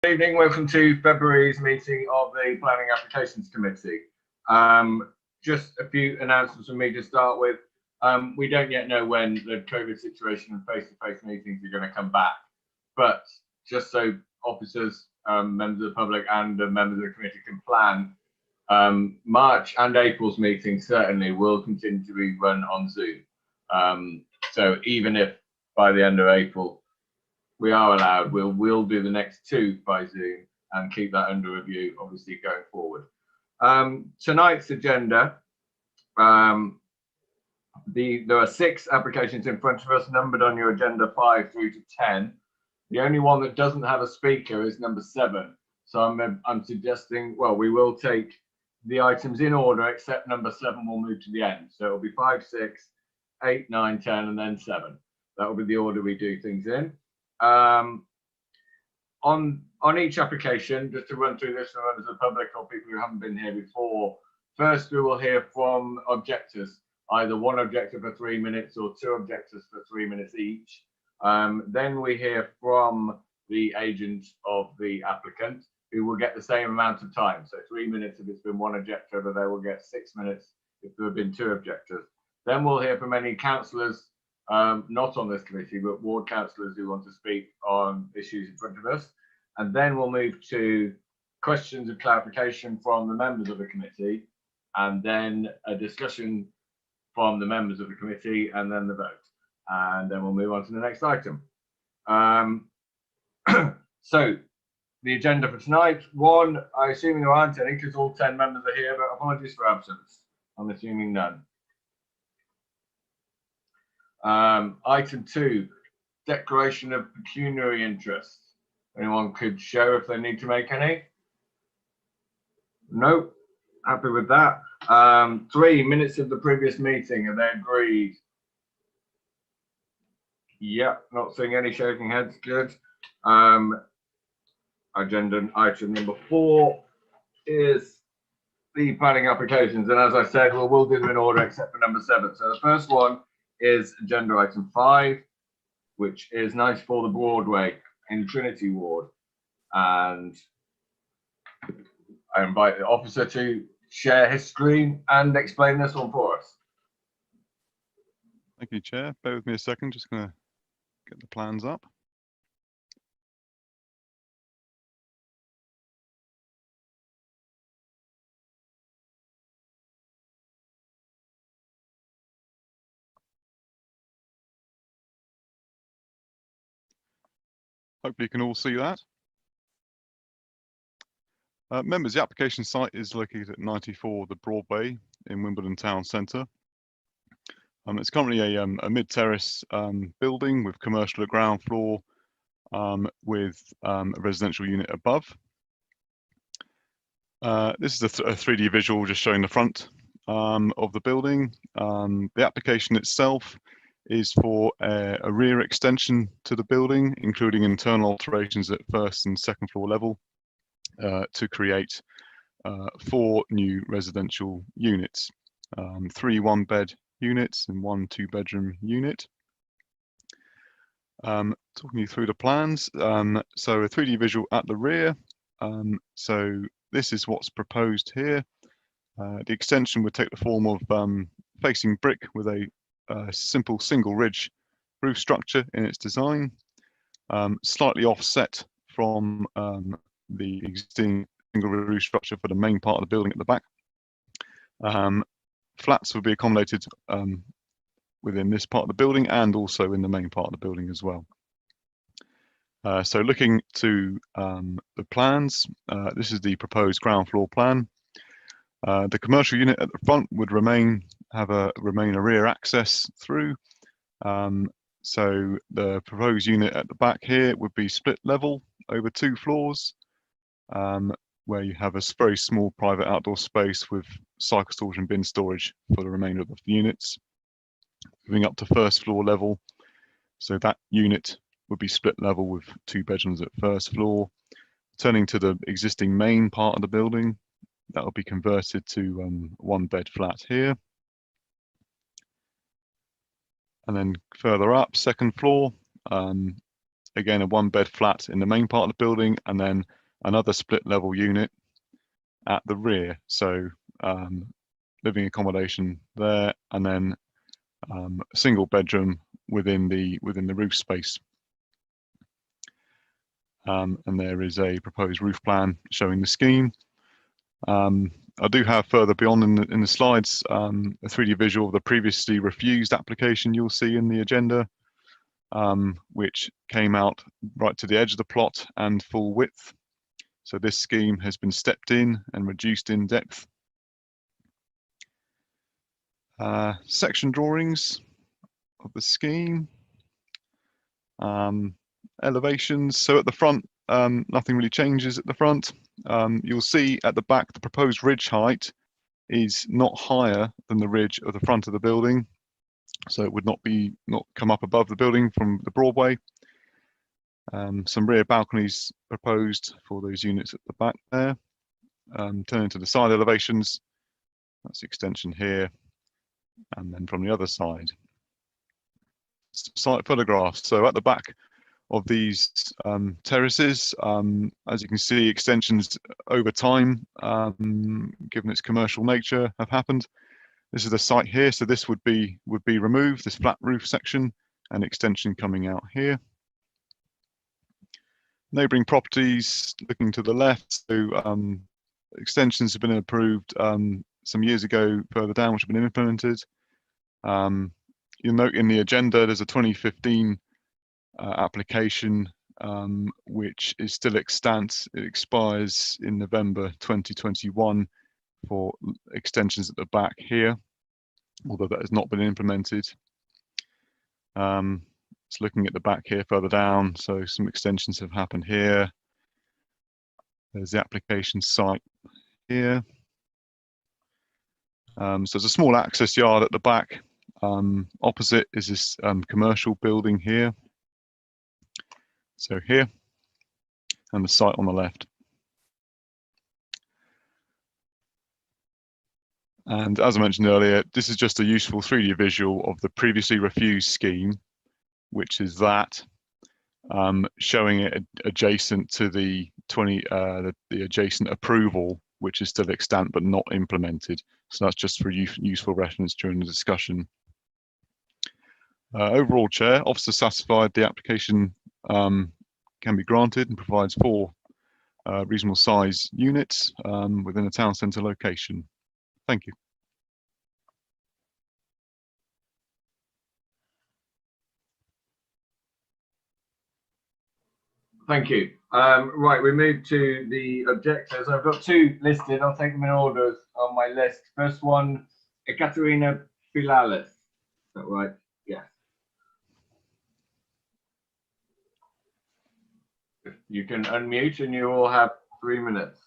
Good evening, welcome to February's meeting of the Planning Applications Committee. Just a few announcements from me to start with. We don't yet know when the COVID situation and face-to-face meetings are going to come back, but just so officers, members of the public and members of the committee can plan, March and April's meetings certainly will continue to be run on Zoom. So even if by the end of April we are allowed, we'll do the next two by Zoom and keep that under review, obviously, going forward. Tonight's agenda, there are 6 applications in front of us, numbered on your agenda 5 through to 10. The only one that doesn't have a speaker is number 7. So I'm suggesting, well, we will take the items in order, except number 7 will move to the end. So it'll be 5, 6, 8, 9, 10, and then 7. That will be the order we do things in. On each application, just to run through this for members of the public or people who haven't been here before, first we will hear from objectors, either one objector for 3 minutes or 2 objectors for 3 minutes each. Then we hear from the agent of the applicant, who will get the same amount of time. So 3 minutes if it's been 1 objector, but they will get 6 minutes if there have been 2 objectors. Then we'll hear from any councillors, not on this committee, but ward councillors who want to speak on issues in front of us. And then we'll move to questions of clarification from the members of the committee, and then a discussion from the members of the committee, and then the vote. And then we'll move on to the next item. So the agenda for tonight, 1, I assume there aren't any because all 10 members are here, but apologies for absence. I'm assuming none. Item 2, declaration of pecuniary interest. Anyone could show if they need to make any? Nope. Happy with that. 3, minutes of the previous meeting. Are they agreed? Yeah, not seeing any shaking heads. Good. Agenda item number 4 is the planning applications. And as I said, we'll do them in order except for number 7. So the first one is agenda item 5, which is 94 the Broadway in Trinity Ward. And I invite the officer to share his screen and explain this one for us. Thank you, Chair. Bear with me a second, just going to get the plans up. Hopefully you can all see that. Members, the application site is located at 94 the Broadway in Wimbledon Town Centre. It's currently a mid-terrace building with commercial at ground floor, with a residential unit above. This is a 3D visual just showing the front of the building. The application itself is for a rear extension to the building, including internal alterations at 1st and 2nd floor level, to create 4 new residential units, 3 1-bed units and 1 2-bedroom unit. Talking you through the plans, so a 3D visual at the rear. So this is what's proposed here. The extension would take the form of facing brick with a simple single ridge roof structure in its design, slightly offset from the existing single roof structure for the main part of the building at the back. Flats will be accommodated within this part of the building and also in the main part of the building as well. So looking to the plans, this is the proposed ground floor plan. The commercial unit at the front would remain a rear access through. So the proposed unit at the back here would be split level over 2 floors, where you have a very small private outdoor space with cycle storage and bin storage for the remainder of the units. Moving up to 1st floor level, so that unit would be split level with 2 bedrooms at 1st floor. Turning to the existing main part of the building, that will be converted to 1-bed flat here. And then further up, 2nd floor, again, a 1-bed flat in the main part of the building, and then another split level unit at the rear. So living accommodation there, and then a single bedroom within the roof space. And there is a proposed roof plan showing the scheme. I do have further beyond in the slides a 3D visual of the previously refused application you'll see in the agenda, which came out right to the edge of the plot and full width. So this scheme has been stepped in and reduced in depth. Section drawings of the scheme. Elevations. So at the front, nothing really changes at the front. You'll see at the back the proposed ridge height is not higher than the ridge of the front of the building, so it would not come up above the building from the Broadway. Some rear balconies proposed for those units at the back there. Turning to the side elevations, that's the extension here, and then from the other side, site photographs. So at the back of these terraces, as you can see, extensions over time, given its commercial nature, have happened. This is the site here, so this would be removed, this flat roof section, and extension coming out here. Neighbouring properties looking to the left, so extensions have been approved some years ago further down, which have been implemented. You'll note in the agenda there's a 2015 application which is still extant. It expires in November 2021 for extensions at the back here, although that has not been implemented. It's looking at the back here further down, so some extensions have happened here. There's the application site here. So there's a small access yard at the back. Opposite is this commercial building here. So here, and the site on the left. And as I mentioned earlier, this is just a useful 3D visual of the previously refused scheme, which is that, showing it adjacent to the adjacent approval, which is still extant but not implemented. So that's just for useful reference during the discussion. Overall, Chair, Officer satisfied the application can be granted and provides 4 reasonable size units within a town centre location. Thank you. Thank you. Right, we move to the objectors. I've got 2 listed. I'll take them in order on my list. First one, Ekaterina Pilalis. Is that right? Yes. You can unmute and you all have 3 minutes.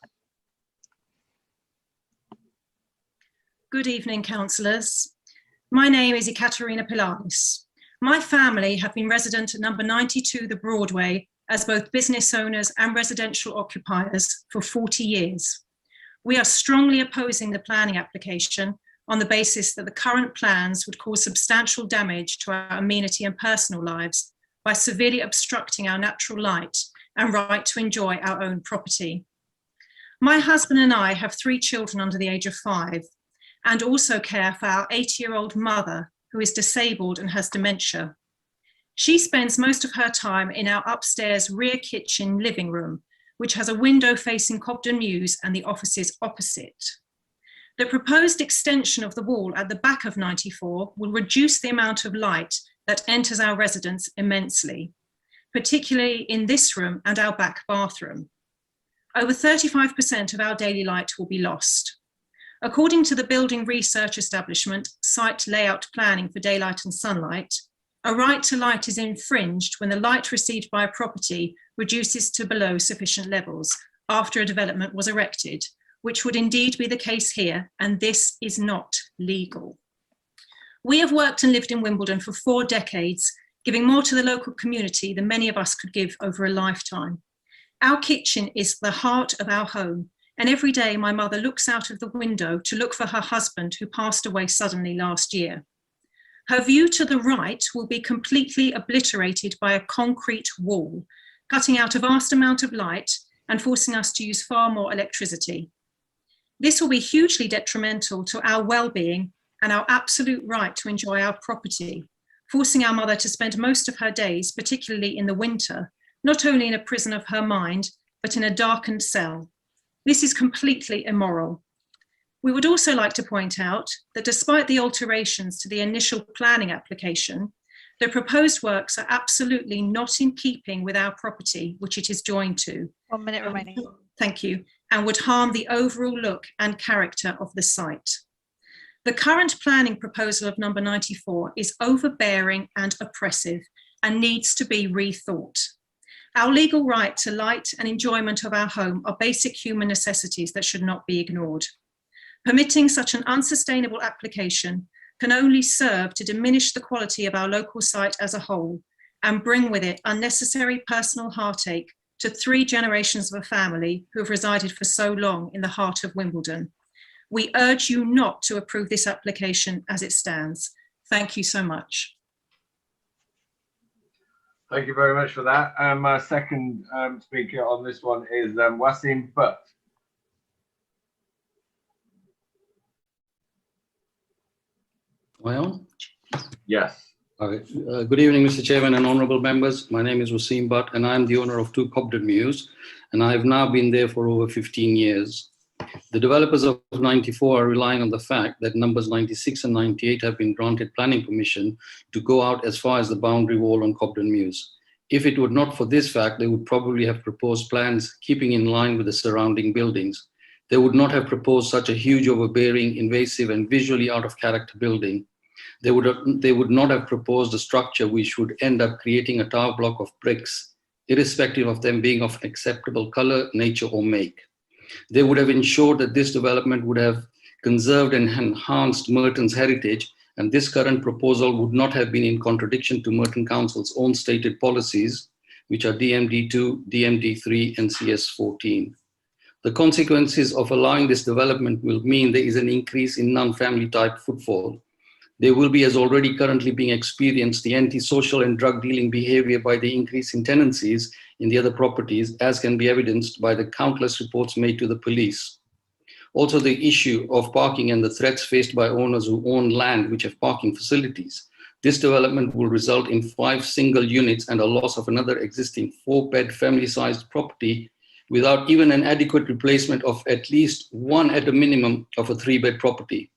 Good evening, councillors. My name is Ekaterina Pilalis. My family have been resident at number 92 the Broadway as both business owners and residential occupiers for 40 years. We are strongly opposing the planning application on the basis that the current plans would cause substantial damage to our amenity and personal lives by severely obstructing our natural light and right to enjoy our own property. My husband and I have 3 children under the age of 5 and also care for our 80-year-old mother who is disabled and has dementia. She spends most of her time in our upstairs rear kitchen living room, which has a window facing Cobden Mews and the offices opposite. The proposed extension of the wall at the back of 94 will reduce the amount of light that enters our residence immensely, particularly in this room and our back bathroom. Over 35% of our daily light will be lost. According to the Building Research Establishment Site Layout Planning for Daylight and Sunlight, a right to light is infringed when the light received by a property reduces to below sufficient levels after a development was erected, which would indeed be the case here, and this is not legal. We have worked and lived in Wimbledon for 4 decades, giving more to the local community than many of us could give over a lifetime. Our kitchen is the heart of our home, and every day my mother looks out of the window to look for her husband who passed away suddenly last year. Her view to the right will be completely obliterated by a concrete wall, cutting out a vast amount of light and forcing us to use far more electricity. This will be hugely detrimental to our well-being and our absolute right to enjoy our property, forcing our mother to spend most of her days, particularly in the winter, not only in a prison of her mind, but in a darkened cell. This is completely immoral. We would also like to point out that despite the alterations to the initial planning application, the proposed works are absolutely not in keeping with our property, which it is joined to. 1 minute remaining. Thank you, and would harm the overall look and character of the site. The current planning proposal of number 94 is overbearing and oppressive and needs to be rethought. Our legal right to light and enjoyment of our home are basic human necessities that should not be ignored. Permitting such an unsustainable application can only serve to diminish the quality of our local site as a whole and bring with it unnecessary personal heartache to 3 generations of a family who have resided for so long in the heart of Wimbledon. We urge you not to approve this application as it stands. Thank you so much. Thank you very much for that. My second speaker on this one is Wasim Butt. Well, Yes. good evening, Mr. Chairman and honourable members. My name is Wasim Butt and I'm the owner of 2 Cobden Mews, and I have now been there for over 15 years. The developers of 94 are relying on the fact that numbers 96 and 98 have been granted planning permission to go out as far as the boundary wall on Cobden Mews. If it were not for this fact, they would probably have proposed plans keeping in line with the surrounding buildings. They would not have proposed such a huge, overbearing, invasive and visually out of character building. They would not have proposed a structure which would end up creating a tower block of bricks, irrespective of them being of an acceptable color, nature or make. They would have ensured that this development would have conserved and enhanced Merton's heritage, and this current proposal would not have been in contradiction to Merton Council's own stated policies, which are DMD2, DMD3 and CS14. The consequences of allowing this development will mean there is an increase in non-family type footfall. There will be, as already currently being experienced, the antisocial and drug dealing behavior by the increase in tenancies in the other properties, as can be evidenced by the countless reports made to the police. Also, the issue of parking and the threats faced by owners who own land which have parking facilities. This development will result in 5 single units and a loss of another existing 4-bed family-sized property without even an adequate replacement of at least one at a minimum of a 3-bed property.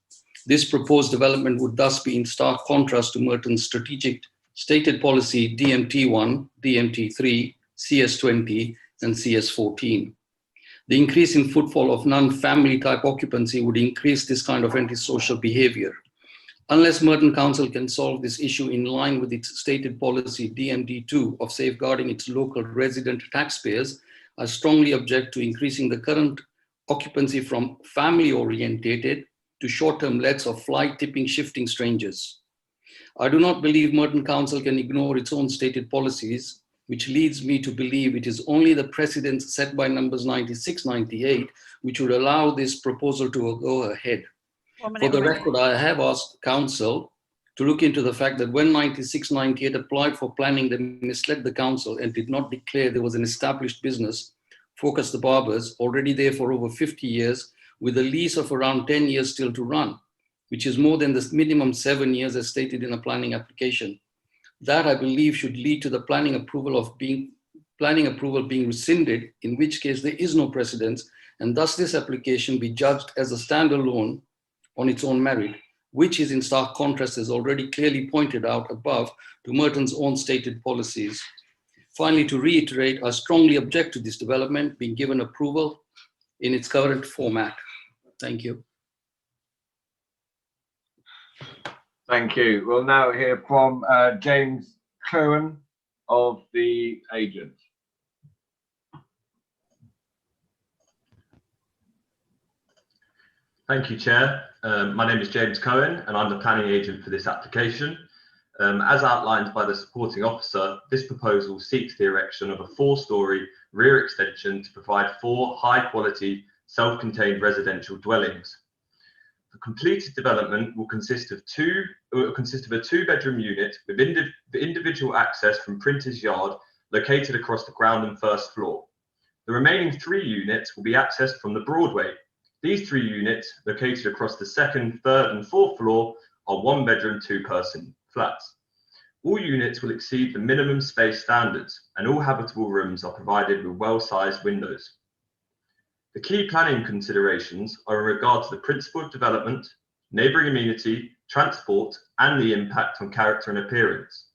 This proposed development would thus be in stark contrast to Merton's strategic stated policy DMT1, DMT3, CS20, and CS14. The increase in footfall of non-family type occupancy would increase this kind of antisocial behavior. Unless Merton Council can solve this issue in line with its stated policy DMD2 of safeguarding its local resident taxpayers, I strongly object to increasing the current occupancy from family-orientated to short-term lets of fly-tipping shifting strangers. I do not believe Merton Council can ignore its own stated policies, which leads me to believe it is only the precedents set by numbers 96, 98, which would allow this proposal to go ahead. 1 For minute the remaining. record, I have asked Council to look into the fact that when 96, 98 applied for planning, they misled the Council and did not declare there was an established business, Focus the Barbers, already there for over 50 years, with a lease of around 10 years still to run, which is more than the minimum 7 years as stated in a planning application. That, I believe, should lead to the planning approval being rescinded, in which case there is no precedence, and thus this application be judged as a standalone on its own merit, which is in stark contrast, as already clearly pointed out above, to Merton's own stated policies. Finally, to reiterate, I strongly object to this development being given approval in its current format. Thank you. Thank you. We'll now hear from James Cohen of the agent. Thank you, Chair. My name is James Cohen and I'm the planning agent for this application. As outlined by the supporting officer, this proposal seeks the erection of a 4-storey rear extension to provide 4 high-quality, self-contained residential dwellings. the completed development will consist of a two-bedroom unit with individual access from Printer's Yard located across the ground and first floor. The remaining 3 units will be accessed from the Broadway. These 3 units, located across the second, third and fourth floor, are 1-bedroom, 2-person flats. All units will exceed the minimum space standards, and all habitable rooms are provided with well-sized windows. The key planning considerations are in regard to the principle of development, neighbouring amenity, transport, and the impact on character and appearance.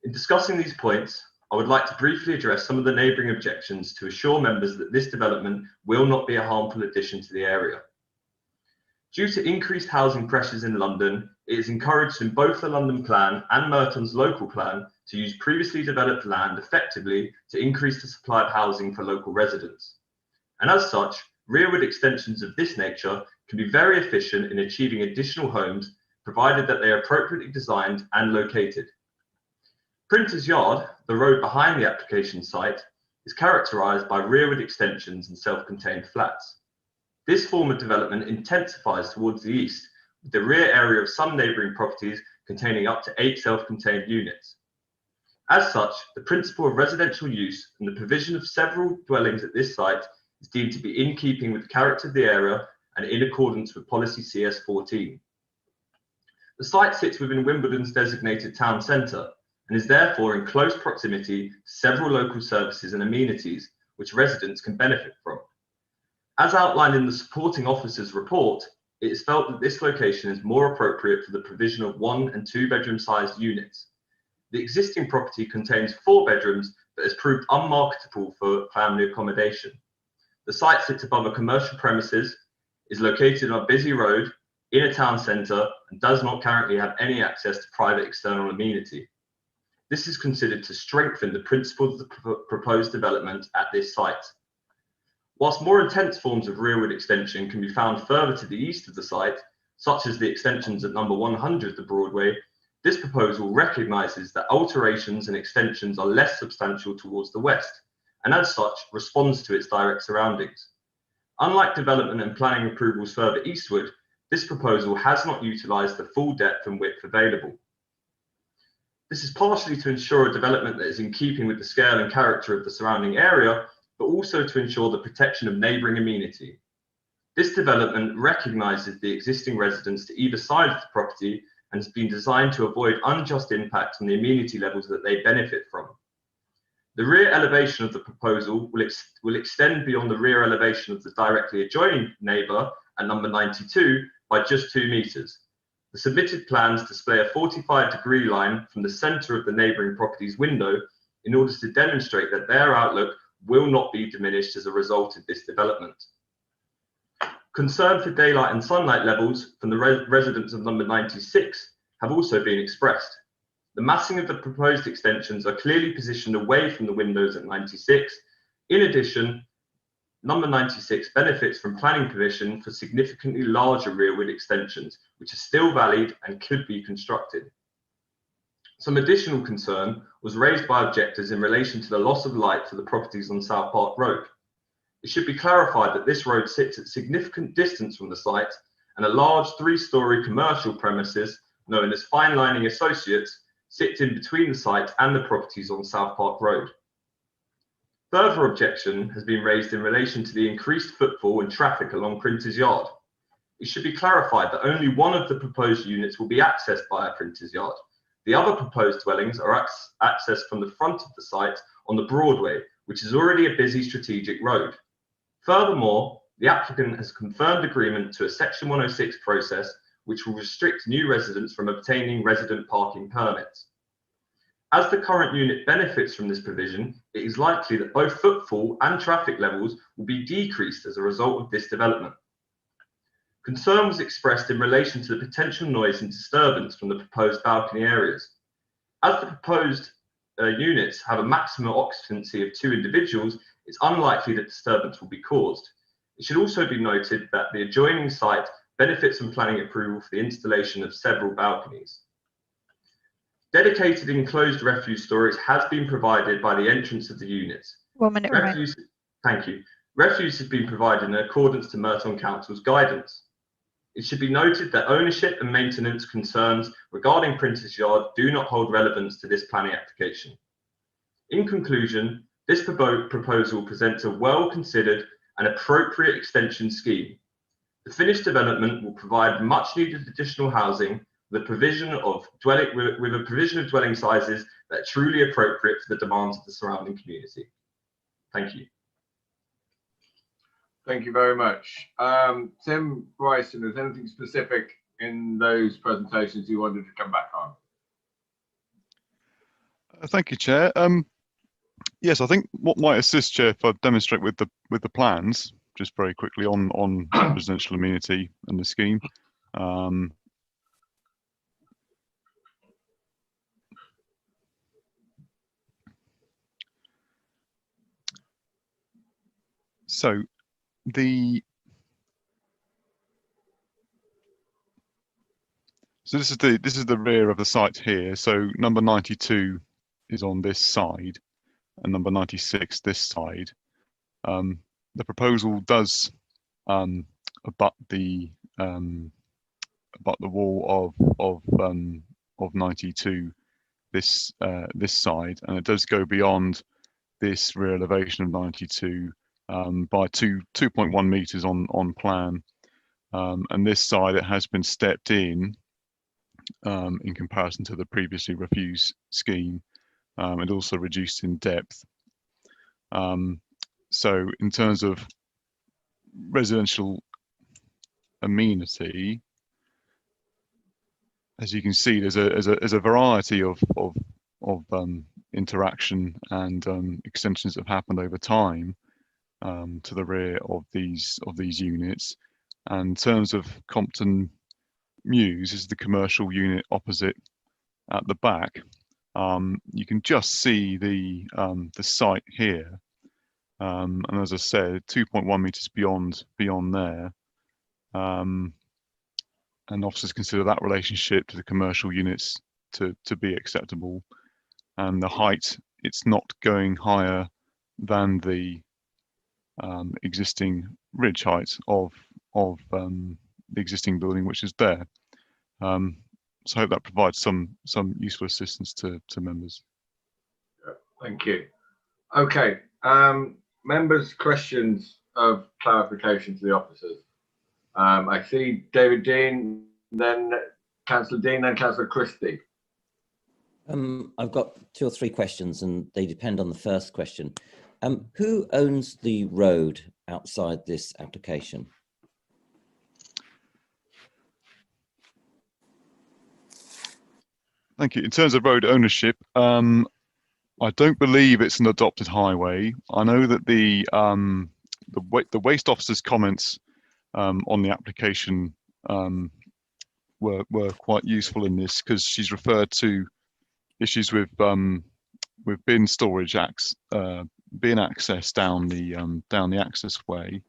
In discussing these points, I would like to briefly address some of the neighbouring objections to assure members that this development will not be a harmful addition to the area. Due to increased housing pressures in London, it is encouraged in both the London Plan and Merton's local plan to use previously developed land effectively to increase the supply of housing for local residents. And as such, rearward extensions of this nature can be very efficient in achieving additional homes, provided that they are appropriately designed and located. Printer's Yard, the road behind the application site, is characterised by rearward extensions and self-contained flats. This form of development intensifies towards the east, with the rear area of some neighbouring properties containing up to 8 self-contained units. As such, the principle of residential use and the provision of several dwellings at this site is deemed to be in keeping with the character of the area and in accordance with Policy CS14. The site sits within Wimbledon's designated town centre and is therefore in close proximity to several local services and amenities which residents can benefit from. As outlined in the supporting officer's report, it is felt that this location is more appropriate for the provision of 1- and 2-bedroom sized units. The existing property contains 4 bedrooms but has proved unmarketable for family accommodation. The site sits above a commercial premises, is located on a busy road, in a town centre, and does not currently have any access to private external amenity. This is considered to strengthen the principle of the proposed development at this site. Whilst more intense forms of rearward extension can be found further to the east of the site, such as the extensions at number 100 the Broadway, this proposal recognises that alterations and extensions are less substantial towards the west, and as such responds to its direct surroundings. Unlike development and planning approvals further eastward, this proposal has not utilised the full depth and width available. This is partially to ensure a development that is in keeping with the scale and character of the surrounding area, but also to ensure the protection of neighbouring amenity. This development recognises the existing residents to either side of the property and has been designed to avoid unjust impact on the amenity levels that they benefit from. The rear elevation of the proposal will extend beyond the rear elevation of the directly adjoining neighbour at number 92 by just 2 metres. The submitted plans display a 45-degree line from the centre of the neighbouring property's window in order to demonstrate that their outlook will not be diminished as a result of this development. Concern for daylight and sunlight levels from the residents of number 96 have also been expressed. The massing of the proposed extensions are clearly positioned away from the windows at 96. In addition, number 96 benefits from planning permission for significantly larger rearward extensions, which are still valid and could be constructed. Some additional concern was raised by objectors in relation to the loss of light for the properties on South Park Road. It should be clarified that this road sits at significant distance from the site, and a large 3-storey commercial premises known as Fine Lining Associates sits in between the site and the properties on South Park Road. Further objection has been raised in relation to the increased footfall and traffic along Printer's Yard. It should be clarified that only one of the proposed units will be accessed by a Printer's Yard. The other proposed dwellings are accessed from the front of the site on the Broadway, which is already a busy strategic road. Furthermore, the applicant has confirmed agreement to a Section 106 process which will restrict new residents from obtaining resident parking permits. As the current unit benefits from this provision, it is likely that both footfall and traffic levels will be decreased as a result of this development. Concern was expressed in relation to the potential noise and disturbance from the proposed balcony areas. As the proposed units have a maximum occupancy of 2 individuals, it's unlikely that disturbance will be caused. It should also be noted that the adjoining site benefits from planning approval for the installation of several balconies. Dedicated enclosed refuse storage has been provided by the entrance of the units. 1 minute remaining. Thank you. Refuse has been provided in accordance to Merton Council's guidance. It should be noted that ownership and maintenance concerns regarding Printer's Yard do not hold relevance to this planning application. In conclusion, this proposal presents a well-considered and appropriate extension scheme. The finished development will provide much-needed additional housing with a provision of dwelling sizes that are truly appropriate for the demands of the surrounding community. Thank you. Thank you very much. Tim, Bryson, is there anything specific in those presentations you wanted to come back on? Thank you, Chair. Yes, I think what might assist, Chair, if I demonstrate with the plans, just very quickly on residential amenity and the scheme. So this is the rear of the site here. So number 92 is on this side, and number 96 this side. The proposal does abut the wall of 92 this side, and it does go beyond this rear elevation of 92 by 2.1 meters on plan, and this side it has been stepped in comparison to the previously refused scheme, and also reduced in depth. So in terms of residential amenity, as you can see, there's a variety of interaction and extensions that have happened over time to the rear of these units. And in terms of Compton Mews, is the commercial unit opposite at the back. You can just see the site here, and as I said, 2.1 meters beyond there. And officers consider that relationship to the commercial units to be acceptable. And the height, it's not going higher than the existing ridge height of the existing building, which is there. So I hope that provides some useful assistance to members. Thank you. Okay, members' questions of clarification to the officers. I see David Dean, then Councillor Dean, then Councillor Christie. I've got 2 or 3 questions, and they depend on the first question. Who owns the road outside this application? Thank you. In terms of road ownership, I don't believe it's an adopted highway. I know that the waste officer's comments on the application were quite useful in this, because she's referred to issues with bin storage bin access down the access way.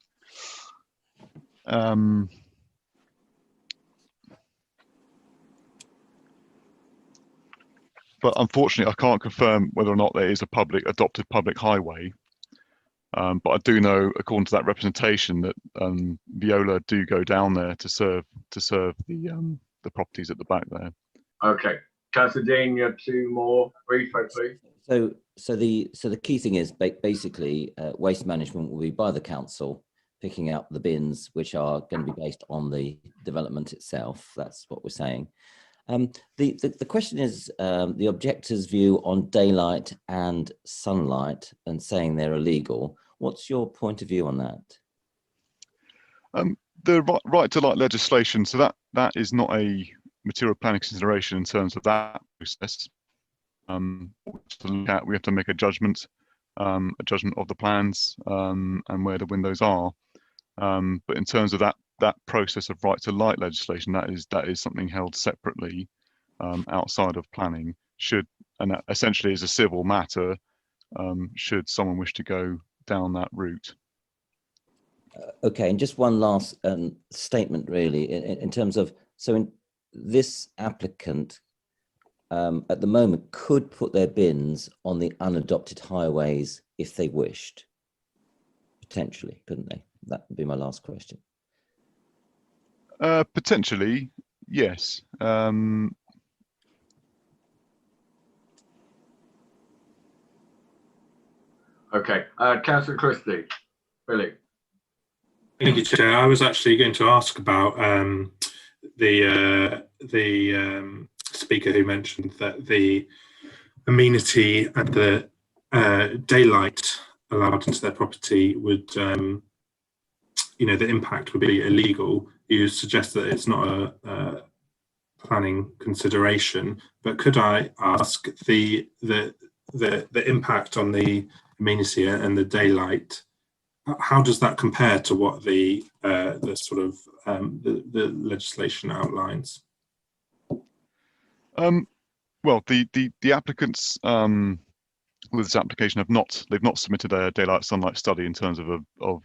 But unfortunately, I can't confirm whether or not there is a adopted public highway. But I do know, according to that representation, that Veola do go down there to serve the properties at the back there. Okay, Councillor Dean, you have 2 more brief, please. So the key thing is basically waste management will be by the council, picking up the bins, which are going to be based on the development itself. That's what we're saying. The question is the objector's view on daylight and sunlight and saying they're illegal. What's your point of view on that? The right to light legislation, so that is not a material planning consideration in terms of that process. We have to make a judgment of the plans and where the windows are. But in terms of that process of right to light legislation, that is something held separately outside of planning. And that essentially is a civil matter should someone wish to go down that route. Okay, and just one last statement, really, in terms of, so this applicant at the moment could put their bins on the unadopted highways if they wished, potentially, couldn't they? That would be my last question. Potentially, yes. Okay, Councillor Christie, Billy. Thank you, Chair. I was actually going to ask about the speaker who mentioned that the amenity and the daylight allowed into their property would, the impact would be illegal. You suggest that it's not a planning consideration, but could I ask the impact on the amenity and the daylight? How does that compare to what the sort of the legislation outlines? Well, the applicants with this application they've not submitted a daylight sunlight study in terms of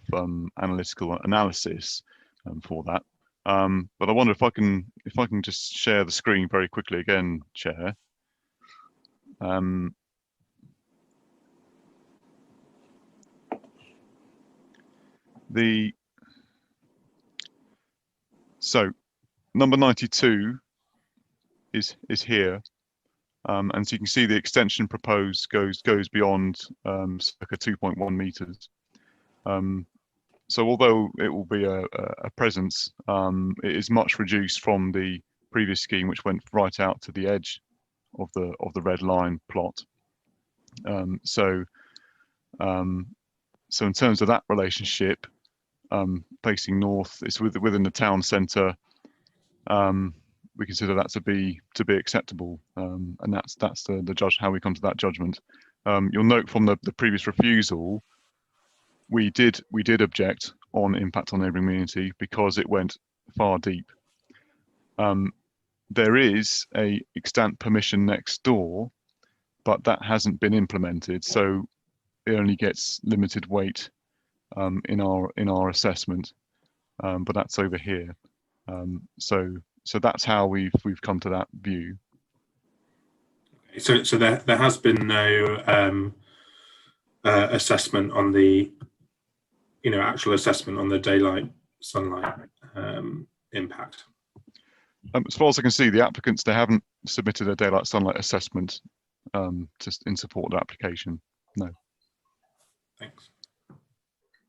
analytical analysis for that. But I wonder if I can just share the screen very quickly again, Chair. So number 92 is here. And so you can see the extension proposed goes beyond circa 2.1 meters. So although it will be a presence, it is much reduced from the previous scheme, which went right out to the edge of the red line plot. So in terms of that relationship, facing north, it's within the town centre. We consider that to be acceptable, and that's the judge how we come to that judgment. You'll note from the previous refusal, we did object on impact on neighbouring community because it went far deep. There is a extant permission next door, but that hasn't been implemented, so it only gets limited weight in our assessment. But that's over here. So that's how we've come to that view. So there has been no assessment on the actual assessment on the daylight sunlight impact. As far as I can see, the applicants, they haven't submitted a daylight sunlight assessment just in support of the application. No. Thanks.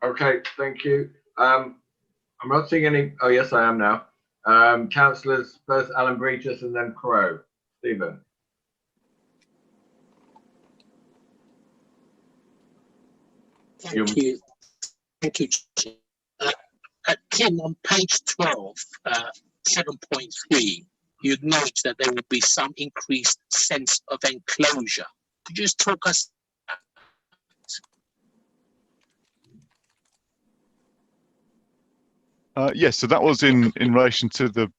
Okay, thank you. I'm not seeing any. Oh yes, I am now. Councillors, first Alan Breaches and then Crow. Stephen. Thank you. Thank you. Kim, on page 12, 7.3, you acknowledge that there will be some increased sense of enclosure. Could you just talk us? Yes, so that was in relation to the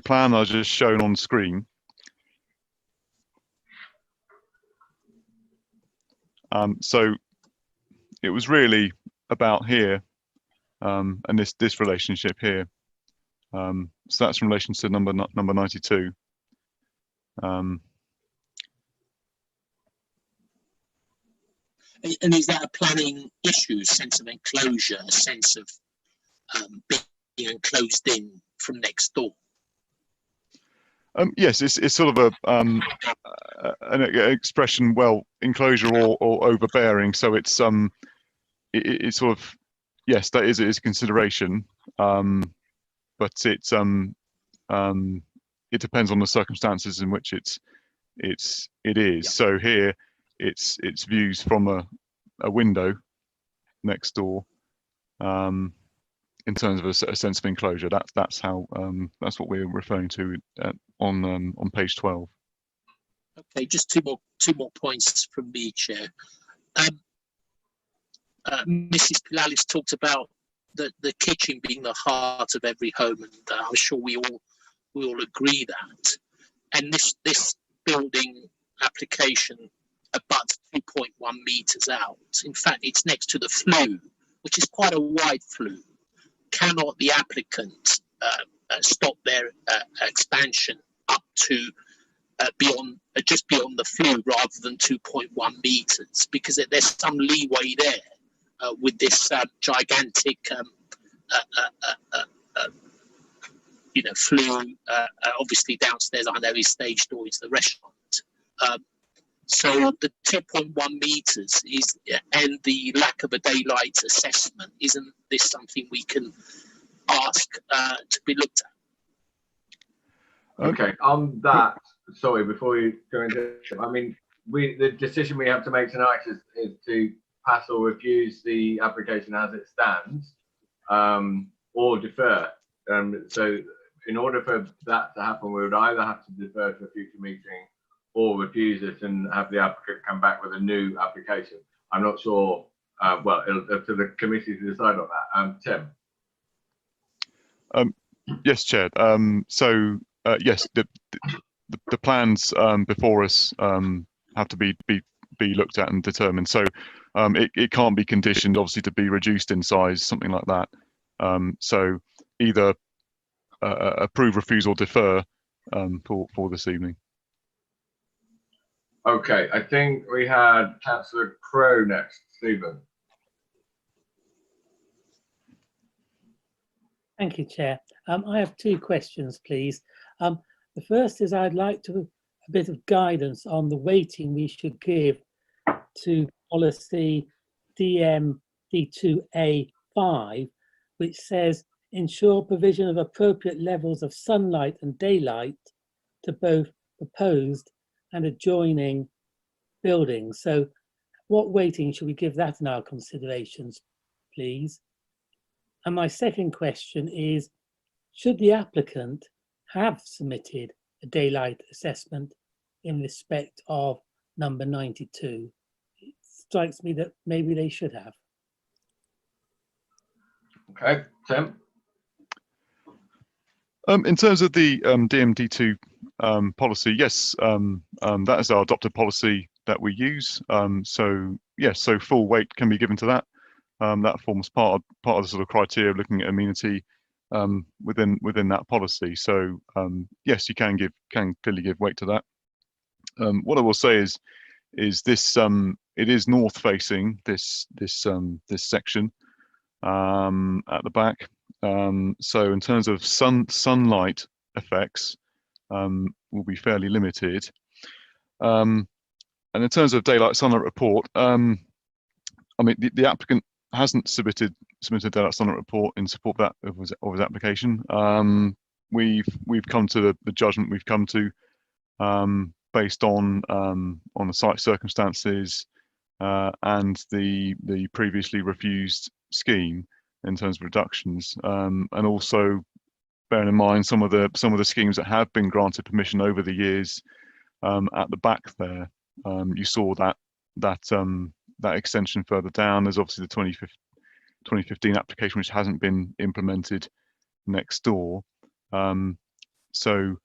plan I just shown on screen. So it was really about here and this relationship here. So that's in relation to number 92. And is that a planning issue, sense of enclosure, a sense of being enclosed in from next door? Yes, it's sort of an expression, well, enclosure or overbearing. So it's sort of, yes, that is a consideration, but it depends on the circumstances in which it is. Yeah. So here, it's views from a window next door. In terms of a sense of enclosure, that's what we're referring to on page 12. Okay, just two more points from me, Chair. Mrs. Pilalis talked about the kitchen being the heart of every home, and I'm sure we all agree that. And this building application abuts 2.1 meters out. In fact, it's next to the flue, which is quite a wide flue. Cannot the applicant stop their expansion up to just beyond the flue rather than 2.1 meters? Because there's some leeway there with this gigantic flue. Obviously downstairs, I know is stage door is the restaurant. So the 2.1 meters and the lack of a daylight assessment, isn't this something we can ask to be looked at? Okay, on that, sorry, before you go into it, I mean, the decision we have to make tonight is to pass or refuse the application as it stands, or defer. So in order for that to happen, we would either have to defer to a future meeting or refuse it and have the applicant come back with a new application. I'm not sure, well, it'll up to the committee to decide on that. Tim? Yes, Chair. Yes, the plans before us have to be looked at and determined. So it can't be conditioned, obviously, to be reduced in size, something like that. So either approve, refuse, or defer for this evening. Okay, I think we had Councillor Crowe next. Stephen. Thank you, Chair. I have two questions, please. The first is I'd like a bit of guidance on the weighting we should give to policy DMD2A5, which says ensure provision of appropriate levels of sunlight and daylight to both proposed and adjoining buildings. So what weighting should we give that in our considerations, please? And my second question is, should the applicant have submitted a daylight assessment in respect of number 92? It strikes me that maybe they should have. Okay, Tim? In terms of the DMD2 policy, yes, that is our adopted policy that we use. So yes, so full weight can be given to that. That forms part of the sort of criteria of looking at amenity within that policy. So yes, you can clearly give weight to that. What I will say is this: it is north facing, this section at the back. So in terms of sunlight effects, will be fairly limited. And in terms of daylight sunlight report, I mean the applicant hasn't submitted a daylight sunlight report in support of that of his application. We've come to the judgment we've come to based on the site circumstances and the previously refused scheme in terms of reductions, and also bearing in mind some of the schemes that have been granted permission over the years. At the back there, you saw that extension further down. There's obviously the 2015 application which hasn't been implemented next door. So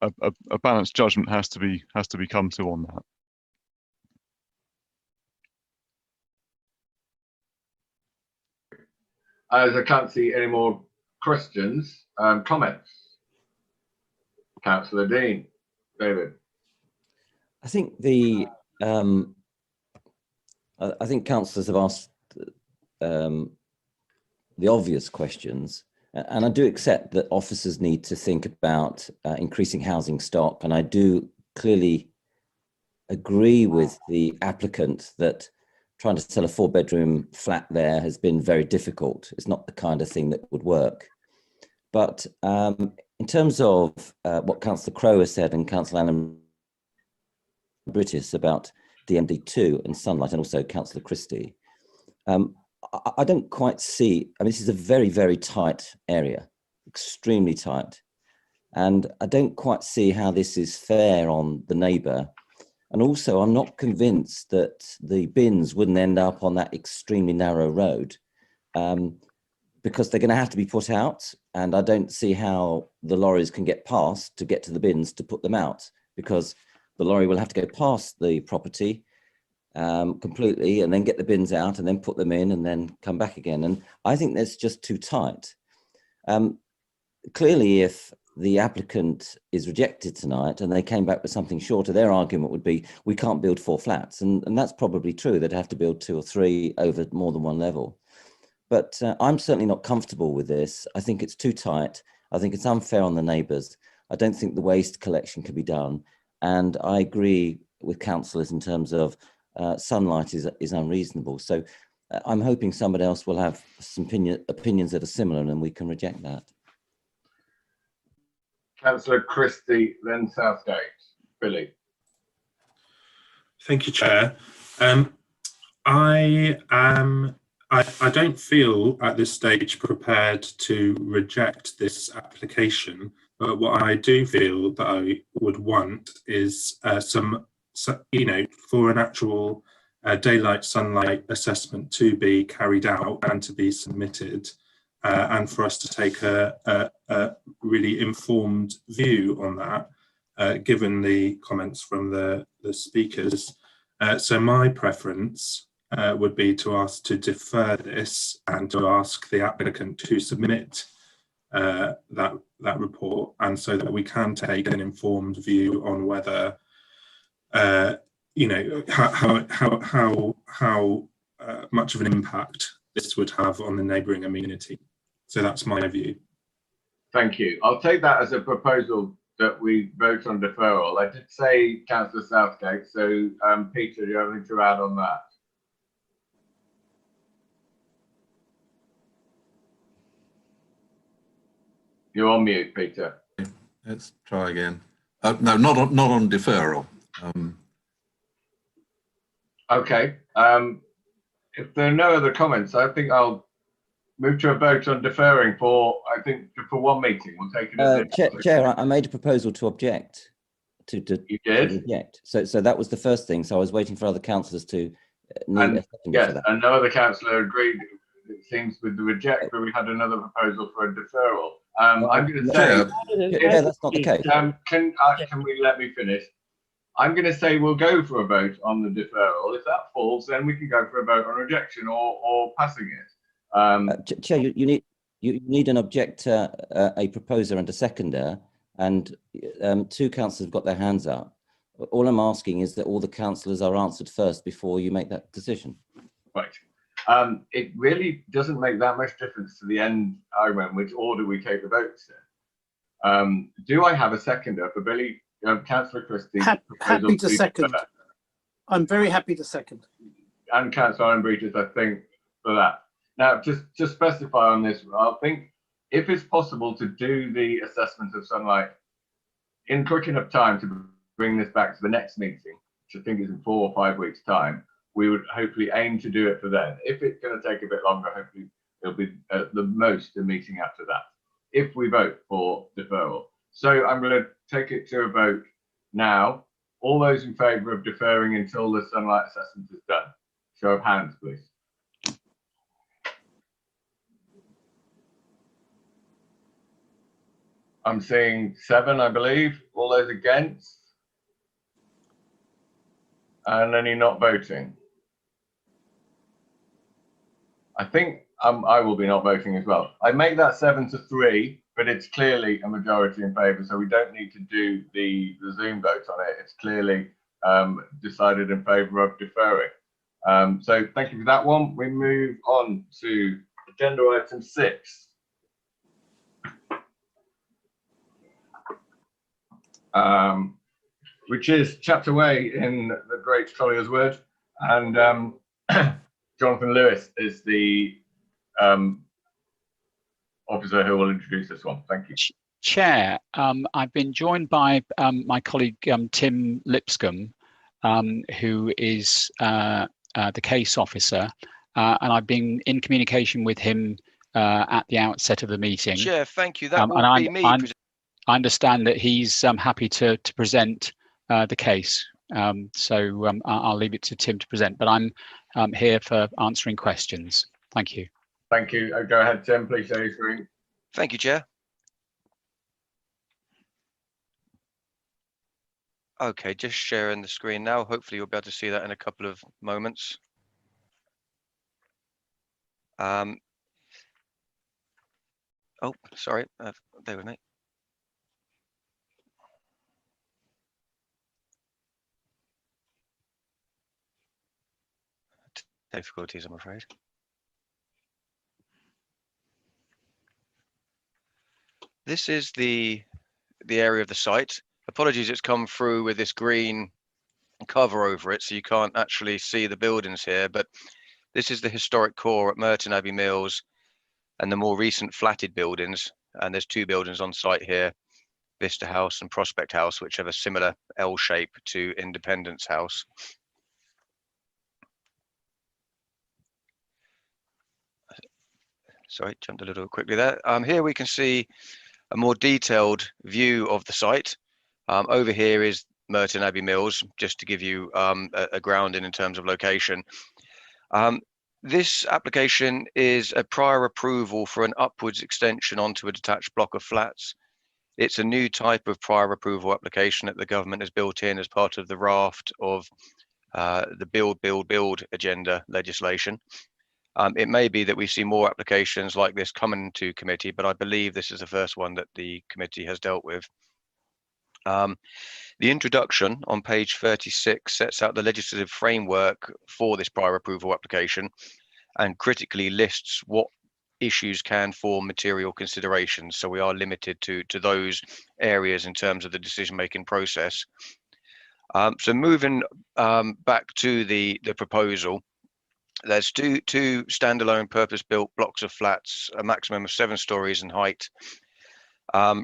a balanced judgment has to be come to on that. As I can't see any more questions, comments. Councillor Dean, David. I think I think councillors have asked the obvious questions, and I do accept that officers need to think about increasing housing stock, and I do clearly agree with the applicant that trying to sell a 4-bedroom flat there has been very difficult. It's not the kind of thing that would work. But in terms of what Councillor Crowe has said and Councillor Alan Brittis about DMD2 and sunlight, and also Councillor Christie, I don't quite see, I mean, this is a very, very tight area, extremely tight. And I don't quite see how this is fair on the neighbour. And also, I'm not convinced that the bins wouldn't end up on that extremely narrow road, because they're going to have to be put out. And I don't see how the lorries can get past to get to the bins to put them out, because the lorry will have to go past the property completely and then get the bins out and then put them in and then come back again. And I think that's just too tight. Clearly, if the applicant is rejected tonight and they came back with something shorter, their argument would be, we can't build 4 flats. And that's probably true. They'd have to build 2 or 3 over more than one level. But I'm certainly not comfortable with this. I think it's too tight. I think it's unfair on the neighbours. I don't think the waste collection can be done. And I agree with councillors in terms of sunlight is unreasonable. So I'm hoping somebody else will have some opinions that are similar and we can reject that. Councillor Christie, then Southgate. Billy. Thank you, Chair. I don't feel at this stage prepared to reject this application, but what I do feel that I would want is for an actual daylight sunlight assessment to be carried out and to be submitted, and for us to take a really informed view on that, given the comments from the speakers. So my preference would be to ask to defer this and to ask the applicant to submit that report, and so that we can take an informed view on whether how much of an impact this would have on the neighbouring amenity. So that's my view. Thank you. I'll take that as a proposal that we vote on deferral. I did say Councillor Southgate, so Peter, do you have anything to add on that? You're on mute, Peter. Let's try again. No, not on deferral. Okay. If there are no other comments, I think I'll move to a vote on deferring for one meeting. We'll take it. Chair, I made a proposal to object. You did? To reject. So that was the first thing. So I was waiting for other councillors to need a second. Yes, and no other councillor agreed. It seems with the reject, but we had another proposal for a deferral. I'm going to say, yeah, that's not the case. Can we let me finish? I'm going to say we'll go for a vote on the deferral. If that falls, then we can go for a vote on rejection or passing it. Chair, you need an objector, a proposer, and a seconder, and two councillors have got their hands up. All I'm asking is that all the councillors are answered first before you make that decision. Right. It really doesn't make that much difference to the end, which order we take the votes in. Do I have a seconder for Billy? Councillor Christie. Happy to second. I'm very happy to second. And Councillor Breaches, I think, for that. Now, just to specify on this, I think if it's possible to do the assessment of sunlight in quick enough time to bring this back to the next meeting, which I think is in 4 or 5 weeks' time, we would hopefully aim to do it for then. If it's going to take a bit longer, hopefully it'll be at the most a meeting after that, if we vote for deferral. So I'm going to take it to a vote now. All those in favour of deferring until the sunlight assessment is done. Show of hands, please. I'm seeing 7, I believe. All those against? And any not voting? I think I will be not voting as well. I make that 7-3, but it's clearly a majority in favour, so we don't need to do the Zoom vote on it. It's clearly decided in favour of deferring. So thank you for that one. We move on to agenda item 6. Which is Chapter Way in the Great Colliers Wood, and Jonathan Lewis is the officer who will introduce this one. Thank you. Chair, I've been joined by my colleague Tim Lipscomb, who is the case officer, and I've been in communication with him at the outset of the meeting. Chair, thank you. That will be me. I understand that he's happy to present the case, so I'll leave it to Tim to present, but I'm here for answering questions. Thank you. Thank you. Go ahead, Tim. Please share your screen. Thank you, Chair. Okay, just sharing the screen now. Hopefully you'll be able to see that in a couple of moments. Oh, sorry. Bear with me. Difficulties, I'm afraid. This is the area of the site. Apologies, it's come through with this green cover over it, so you can't actually see the buildings here, but this is the historic core at Merton Abbey Mills and the more recent flatted buildings. And there's 2 buildings on site here, Vista House and Prospect House, which have a similar L shape to Independence House. Sorry, jumped a little quickly there. Here we can see a more detailed view of the site. Over here is Merton Abbey Mills, just to give you a grounding in terms of location. This application is a prior approval for an upwards extension onto a detached block of flats. It's a new type of prior approval application that the government has built in as part of the raft of the build agenda legislation. It may be that we see more applications like this coming to committee, but I believe this is the first one that the committee has dealt with. The introduction on page 36 sets out the legislative framework for this prior approval application and critically lists what issues can form material considerations. So we are limited to those areas in terms of the decision-making process. So moving back to the proposal, there's two standalone purpose-built blocks of flats, a maximum of 7 stories in height.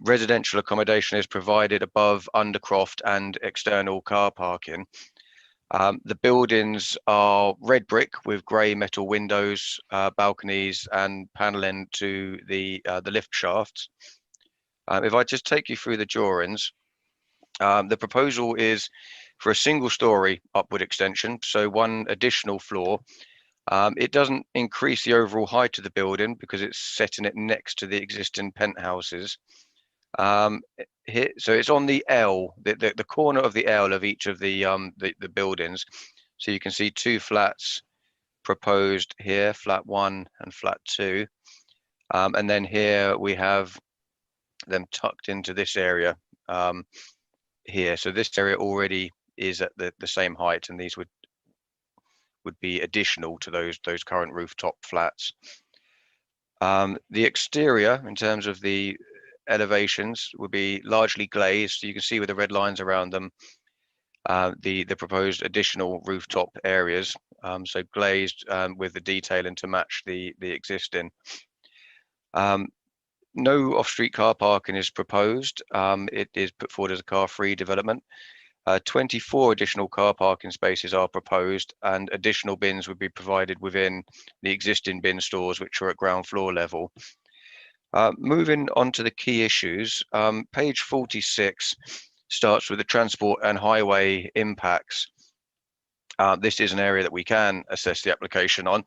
Residential accommodation is provided above undercroft and external car parking. The buildings are red brick with grey metal windows, balconies, and panelling to the lift shafts. If I just take you through the drawings, the proposal is for a single-story upward extension, so 1 additional floor. It doesn't increase the overall height of the building because it's setting it next to the existing penthouses. So it's on the L, the corner of the L of each of the buildings. So you can see 2 flats proposed here, flat 1 and flat 2. And then here we have them tucked into this area here. So this area already is at the same height, and these would be additional to those current rooftop flats. The exterior, in terms of the elevations, would be largely glazed. So you can see with the red lines around them, the proposed additional rooftop areas. So glazed with the detailing to match the existing. No off-street car parking is proposed. It is put forward as a car-free development. 24 additional car parking spaces are proposed, and additional bins would be provided within the existing bin stores, which are at ground floor level. Moving on to the key issues, page 46 starts with the transport and highway impacts. This is an area that we can assess the application on.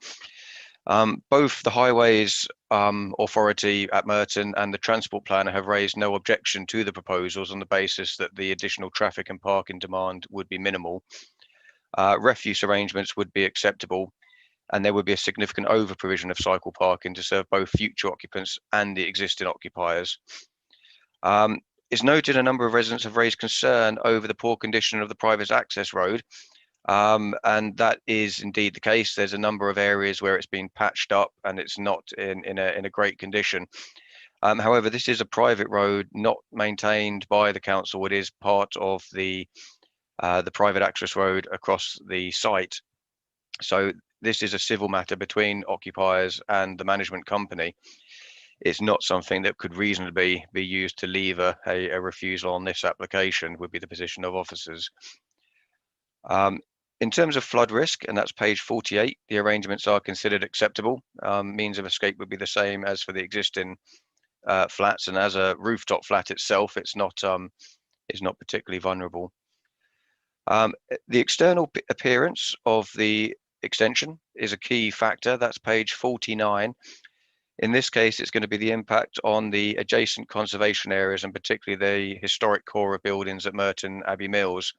Both the Highways Authority at Merton and the Transport Planner have raised no objection to the proposals on the basis that the additional traffic and parking demand would be minimal. Refuse arrangements would be acceptable, and there would be a significant over provision of cycle parking to serve both future occupants and the existing occupiers. It's noted a number of residents have raised concern over the poor condition of the private access road. And that is indeed the case. There's a number of areas where it's been patched up and it's not in a great condition. However, this is a private road not maintained by the council. It is part of the private access road across the site. So this is a civil matter between occupiers and the management company. It's not something that could reasonably be used to lever a refusal on this application, would be the position of officers. In terms of flood risk, and that's page 48, the arrangements are considered acceptable. Means of escape would be the same as for the existing flats, and as a rooftop flat itself, it's not particularly vulnerable. The external appearance of the extension is a key factor. That's page 49. In this case, it's going to be the impact on the adjacent conservation areas, and particularly the historic core of buildings at Merton Abbey Mills.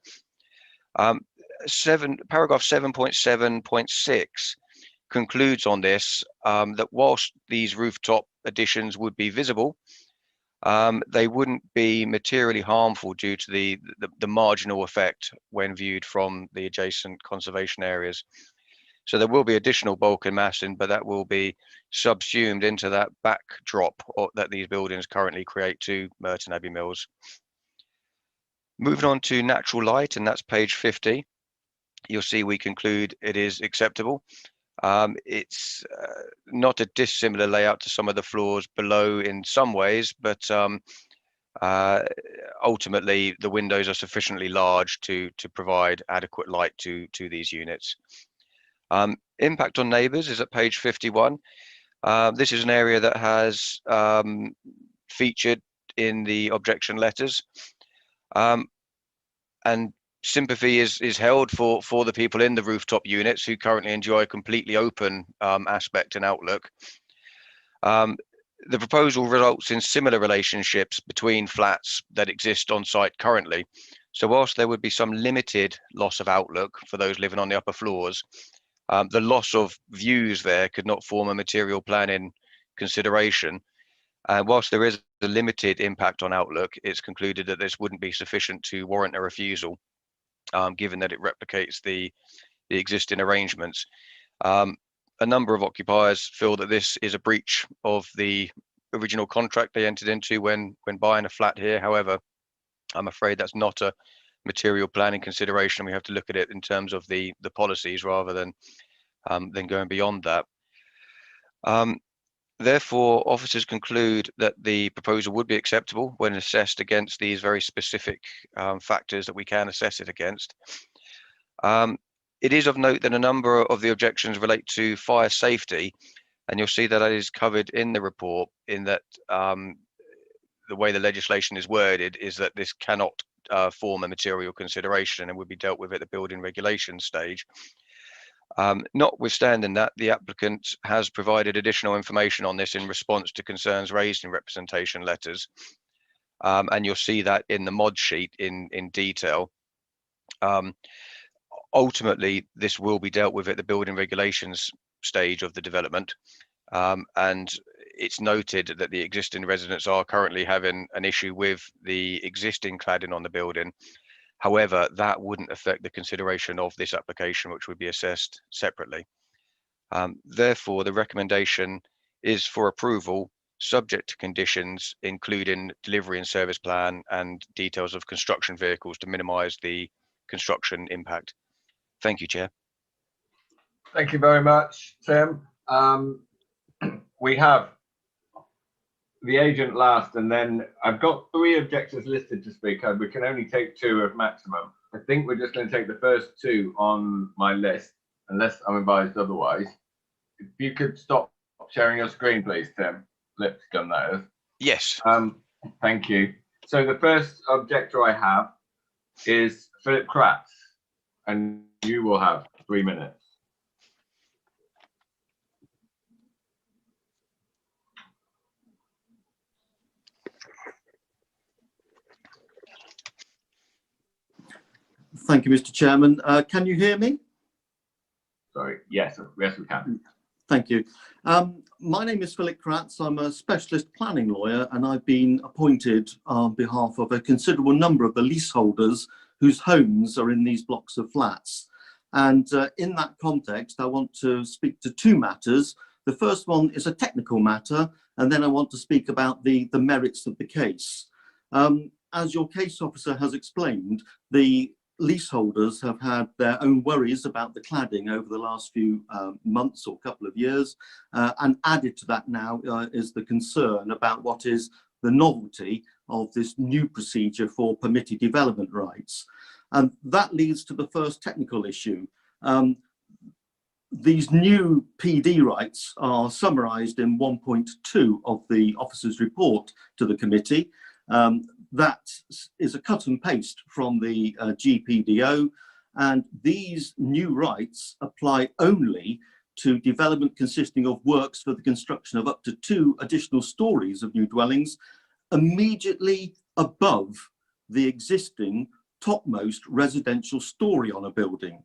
Paragraph 7.7.6 concludes on this, that whilst these rooftop additions would be visible, they wouldn't be materially harmful due to the marginal effect when viewed from the adjacent conservation areas. So there will be additional bulk and massing, but that will be subsumed into that backdrop that these buildings currently create to Merton Abbey Mills. Moving on to natural light, and that's page 50. You'll see we conclude it is acceptable. It's not a dissimilar layout to some of the floors below in some ways, but ultimately the windows are sufficiently large to provide adequate light to these units. Impact on neighbours is at page 51. This is an area that has featured in the objection letters, and sympathy is held for the people in the rooftop units who currently enjoy a completely open aspect and outlook. The proposal results in similar relationships between flats that exist on site currently. So whilst there would be some limited loss of outlook for those living on the upper floors, the loss of views there could not form a material planning consideration. Whilst there is a limited impact on outlook, it's concluded that this wouldn't be sufficient to warrant a refusal, given that it replicates the existing arrangements. A number of occupiers feel that this is a breach of the original contract they entered into when buying a flat here. However, I'm afraid that's not a material planning consideration. We have to look at it in terms of the policies rather than going beyond that. Therefore, officers conclude that the proposal would be acceptable when assessed against these very specific factors that we can assess it against. It is of note that a number of the objections relate to fire safety, and you'll see that is covered in the report, in that the way the legislation is worded is that this cannot form a material consideration and would be dealt with at the building regulation stage. Notwithstanding that, the applicant has provided additional information on this in response to concerns raised in representation letters, and you'll see that in the mod sheet in detail. Ultimately, this will be dealt with at the building regulations stage of the development, and it's noted that the existing residents are currently having an issue with the existing cladding on the building. However, that wouldn't affect the consideration of this application, which would be assessed separately. Therefore, the recommendation is for approval, subject to conditions, including delivery and service plan and details of construction vehicles to minimise the construction impact. Thank you, Chair. Thank you very much, Tim. We have the agent last, and then I've got 3 objectors listed to speak. We can only take 2 at maximum. I think we're just going to take the first 2 on my list, unless I'm advised otherwise. If you could stop sharing your screen, please, Tim. Lipscomb, that is. Yes. Thank you. So the first objector I have is Philip Kratz, and you will have 3 minutes. Thank you, Mr. Chairman. Can you hear me? Sorry. Yes, we can. Thank you. My name is Philip Kratz. I'm a specialist planning lawyer, and I've been appointed on behalf of a considerable number of the leaseholders whose homes are in these blocks of flats. And in that context, I want to speak to 2 matters. The first one is a technical matter, and then I want to speak about the merits of the case. As your case officer has explained, the leaseholders have had their own worries about the cladding over the last few months or couple of years, and added to that now is the concern about what is the novelty of this new procedure for permitted development rights. And that leads to the first technical issue. These new PD rights are summarised in 1.2 of the officer's report to the committee. That is a cut and paste from the GPDO, and these new rights apply only to development consisting of works for the construction of up to 2 additional stories of new dwellings immediately above the existing topmost residential story on a building,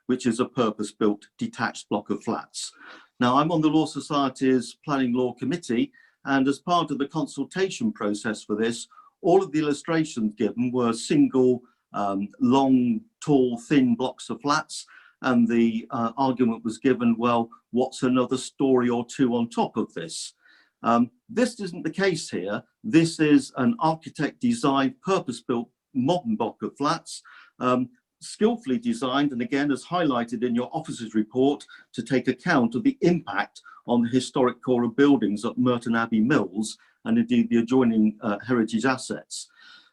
which is a purpose-built detached block of flats. Now, I'm on the Law Society's Planning Law Committee, and as part of the consultation process for this, all of the illustrations given were single, long, tall, thin blocks of flats, And the argument was given, well, what's another story or two on top of this? This isn't the case here. This is an architect-designed, purpose-built modern block of flats, skillfully designed, and again, as highlighted in your officer's report, to take account of the impact on the historic core of buildings at Merton Abbey Mills and indeed the adjoining heritage assets.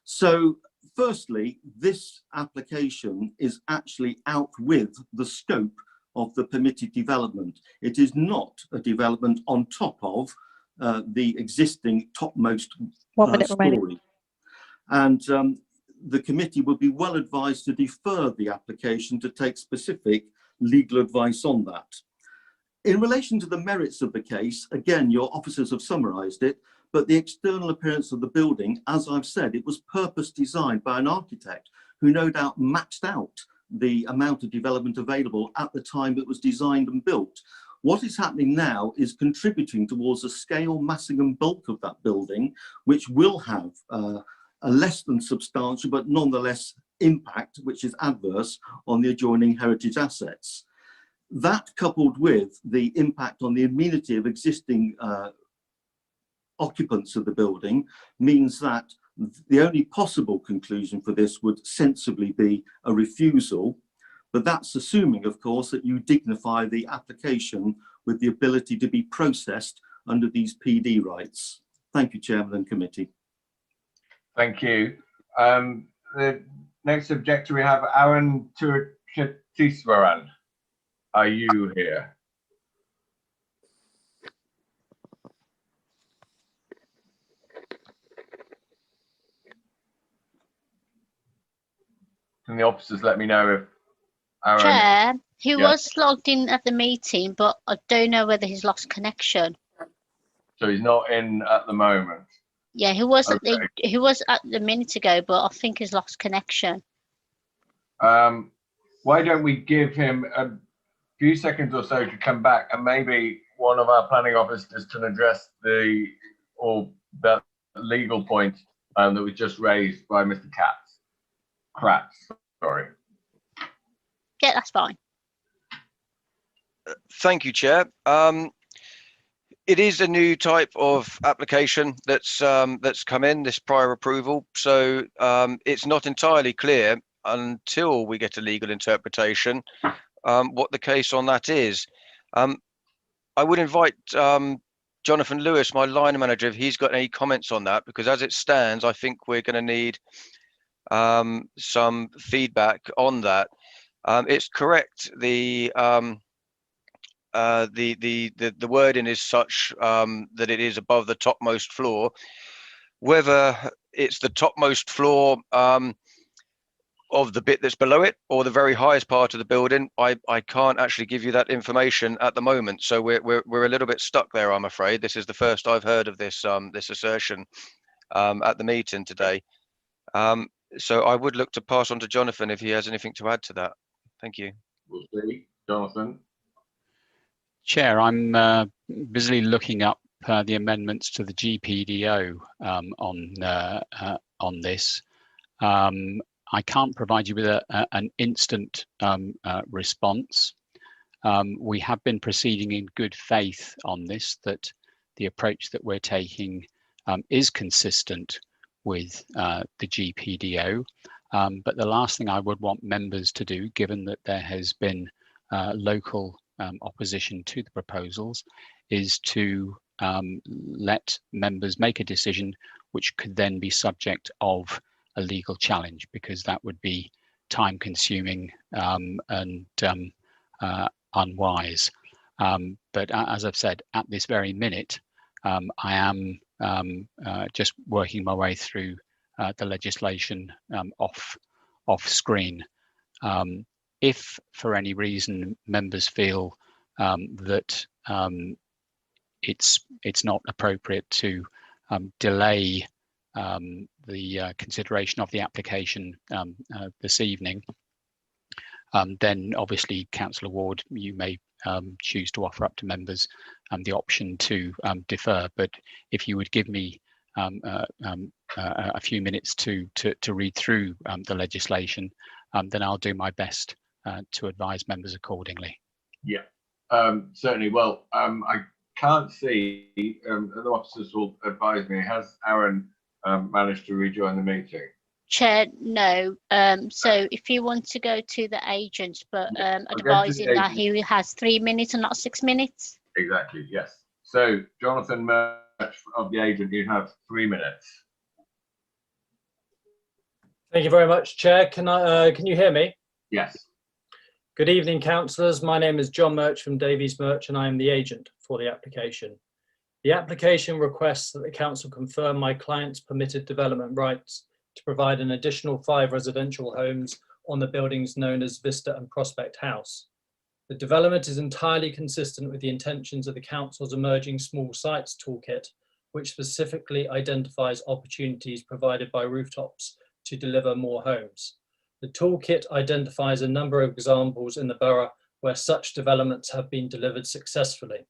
So firstly, this application is actually out with the scope of the permitted development. It is not a development on top of the existing topmost story. And the committee would be well advised to defer the application to take specific legal advice on that. In relation to the merits of the case, again, your officers have summarised it, but the external appearance of the building, as I've said, it was purpose designed by an architect who no doubt maxed out the amount of development available at the time it was designed and built. What is happening now is contributing towards a scale, massing and bulk of that building, which will have a less than substantial, but nonetheless impact, which is adverse on the adjoining heritage assets. That, coupled with the impact on the amenity of existing occupants of the building, means that the only possible conclusion for this would sensibly be a refusal. But that's assuming, of course, that you dignify the application with the ability to be processed under these PD rights. Thank you, Chairman and Committee. Thank you. The next objector we have Aaron Tisvaran. Are you here? Can the officers let me know if Aaron... Chair, he Yeah. was logged in at the meeting, but I don't know whether he's lost connection. So he's not in at the moment. Yeah, he was Okay. he was at the minute ago, but I think he's lost connection. Why don't we give him a few seconds or so to come back, and maybe one of our planning officers can address the legal point that was just raised by Mr. Kratz. Sorry. Yeah, that's fine. Thank you, Chair. It is a new type of application that's come in, this prior approval. So it's not entirely clear until we get a legal interpretation what the case on that is. I would invite Jonathan Lewis, my line manager, if he's got any comments on that, because as it stands, I think we're going to need some feedback on that. It's correct. The wording is such that it is above the topmost floor. Whether it's the topmost floor of the bit that's below it or the very highest part of the building, I can't actually give you that information at the moment. So we're a little bit stuck there, I'm afraid. This is the first I've heard of this this assertion at the meeting today. So I would look to pass on to Jonathan if he has anything to add to that. Thank you. We'll see. Jonathan. Chair, I'm busily looking up the amendments to the GPDO on this. I can't provide you with an instant response. We have been proceeding in good faith on this, that the approach that we're taking is consistent with the GPDO. But the last thing I would want members to do, given that there has been local opposition to the proposals, is to let members make a decision which could then be subject of a legal challenge, because that would be time consuming and unwise. But as I've said, at this very minute, I am just working my way through the legislation off screen. If for any reason members feel that it's not appropriate to delay the consideration of the application this evening, then obviously, Councillor Ward, you may choose to offer up to members the option to defer. But if you would give me a few minutes to read through the legislation, then I'll do my best to advise members accordingly. Yeah, certainly. Well, I can't see, other officers will advise me. Has Aaron managed to rejoin the meeting? Chair, no. So if you want to go to the agent, but advising that he has 3 minutes and not 6 minutes. Exactly, yes. So Jonathan Merch of the agent, you have 3 minutes. Thank you very much, Chair. Can you hear me? Yes. Good evening, councillors. My name is John Merch from Davies Merch, and I am the agent for the application. The application requests that the council confirm my client's permitted development rights to provide an additional 5 residential homes on the buildings known as Vista and Prospect House. The development is entirely consistent with the intentions of the council's emerging small sites toolkit, which specifically identifies opportunities provided by rooftops to deliver more homes. The toolkit identifies a number of examples in the borough where such developments have been delivered successfully.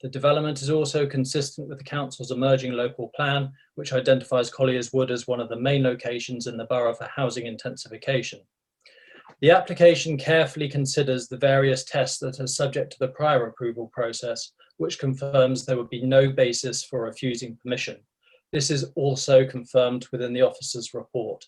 The development is also consistent with the council's emerging local plan, which identifies Colliers Wood as one of the main locations in the borough for housing intensification. The application carefully considers the various tests that are subject to the prior approval process, which confirms there would be no basis for refusing permission. This is also confirmed within the officer's report.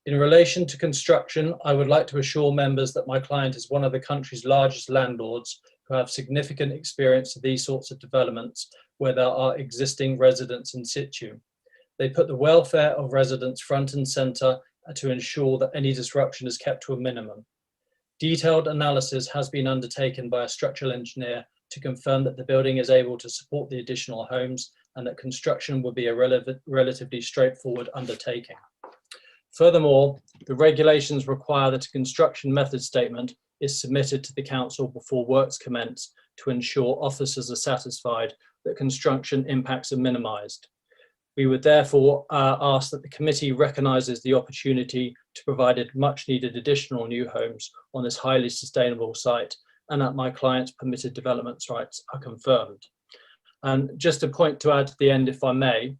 In relation to construction, I would like to assure members that my client is one of the country's largest landlords who have significant experience of these sorts of developments where there are existing residents in situ. They put the welfare of residents front and centre to ensure that any disruption is kept to a minimum. Detailed analysis has been undertaken by a structural engineer to confirm that the building is able to support the additional homes and that construction will be a relatively straightforward undertaking. Furthermore, the regulations require that a construction method statement is submitted to the council before works commence to ensure officers are satisfied that construction impacts are minimised. We would therefore ask that the committee recognises the opportunity to provide much needed additional new homes on this highly sustainable site and that my client's permitted development rights are confirmed. And just a point to add to the end, if I may,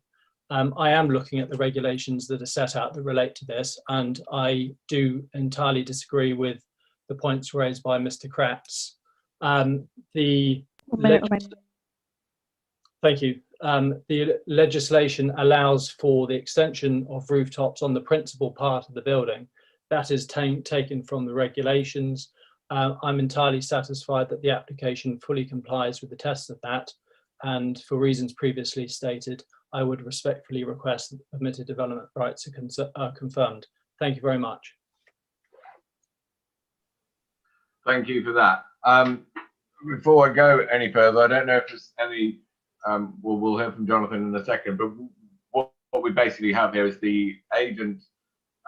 I am looking at the regulations that are set out that relate to this, and I do entirely disagree with the points raised by Mr. Kratz. Thank you. The legislation allows for the extension of rooftops on the principal part of the building. That is taken from the regulations. I'm entirely satisfied that the application fully complies with the tests of that, and for reasons previously stated, I would respectfully request that the permitted development rights are confirmed. Thank you very much. Thank you for that. Before I go any further, I don't know if there's any, we'll hear from Jonathan in a second, but what we basically have here is the agent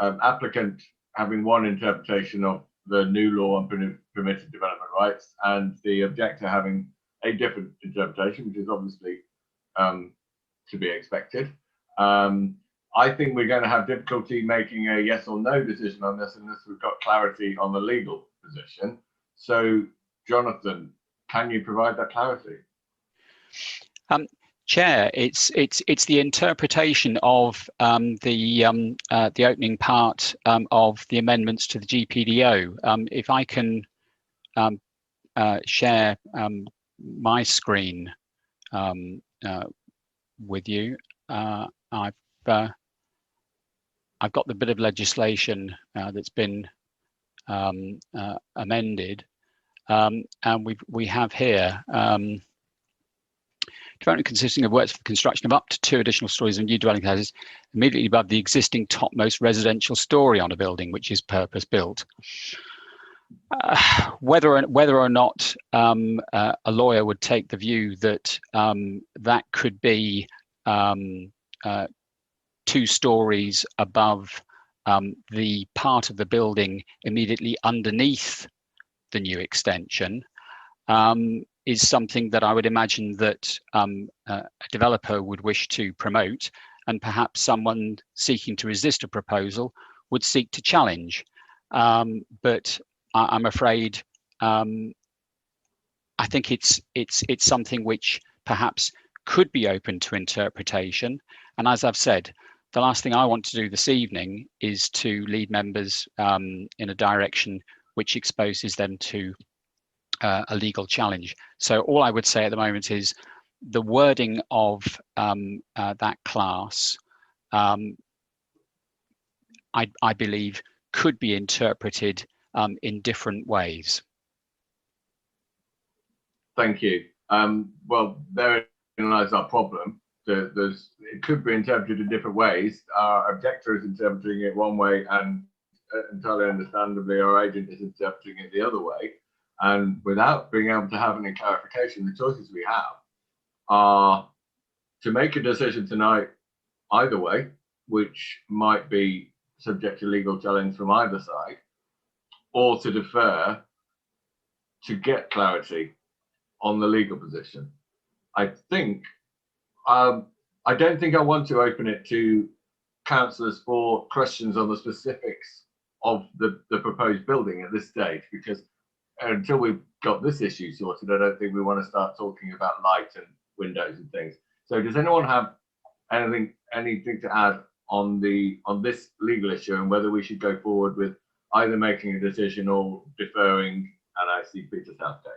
applicant having one interpretation of the new law on permitted development rights and the objector having a different interpretation, which is obviously to be expected. I think we're going to have difficulty making a yes or no decision on this unless we've got clarity on the legal position. So, Jonathan, can you provide that clarity? Chair, it's the interpretation of the opening part of the amendments to the GPDO. If I can share my screen with you, I've got the bit of legislation that's been amended, and we have here development consisting of works for the construction of up to 2 additional stories of new dwelling houses immediately above the existing topmost residential story on a building which is purpose built. Whether or not a lawyer would take the view that that could be 2 stories above the part of the building immediately underneath the new extension is something that I would imagine that a developer would wish to promote, and perhaps someone seeking to resist a proposal would seek to challenge. But I'm afraid I think it's something which perhaps could be open to interpretation. And as I've said, the last thing I want to do this evening is to lead members in a direction which exposes them to a legal challenge. So all I would say at the moment is the wording of that class, I believe, could be interpreted in different ways. Thank you. Well, therein lies our problem. It could be interpreted in different ways. Our objector is interpreting it one way, and entirely understandably, our agent is interpreting it the other way. And without being able to have any clarification, the choices we have are to make a decision tonight either way, which might be subject to legal challenge from either side, or to defer to get clarity on the legal position. I think, I don't think I want to open it to councillors for questions on the specifics of the proposed building at this stage, because until we've got this issue sorted, I don't think we want to start talking about light and windows and things. So does anyone have anything to add on this legal issue, and whether we should go forward with either making a decision or deferring? And I see Peter Southgate.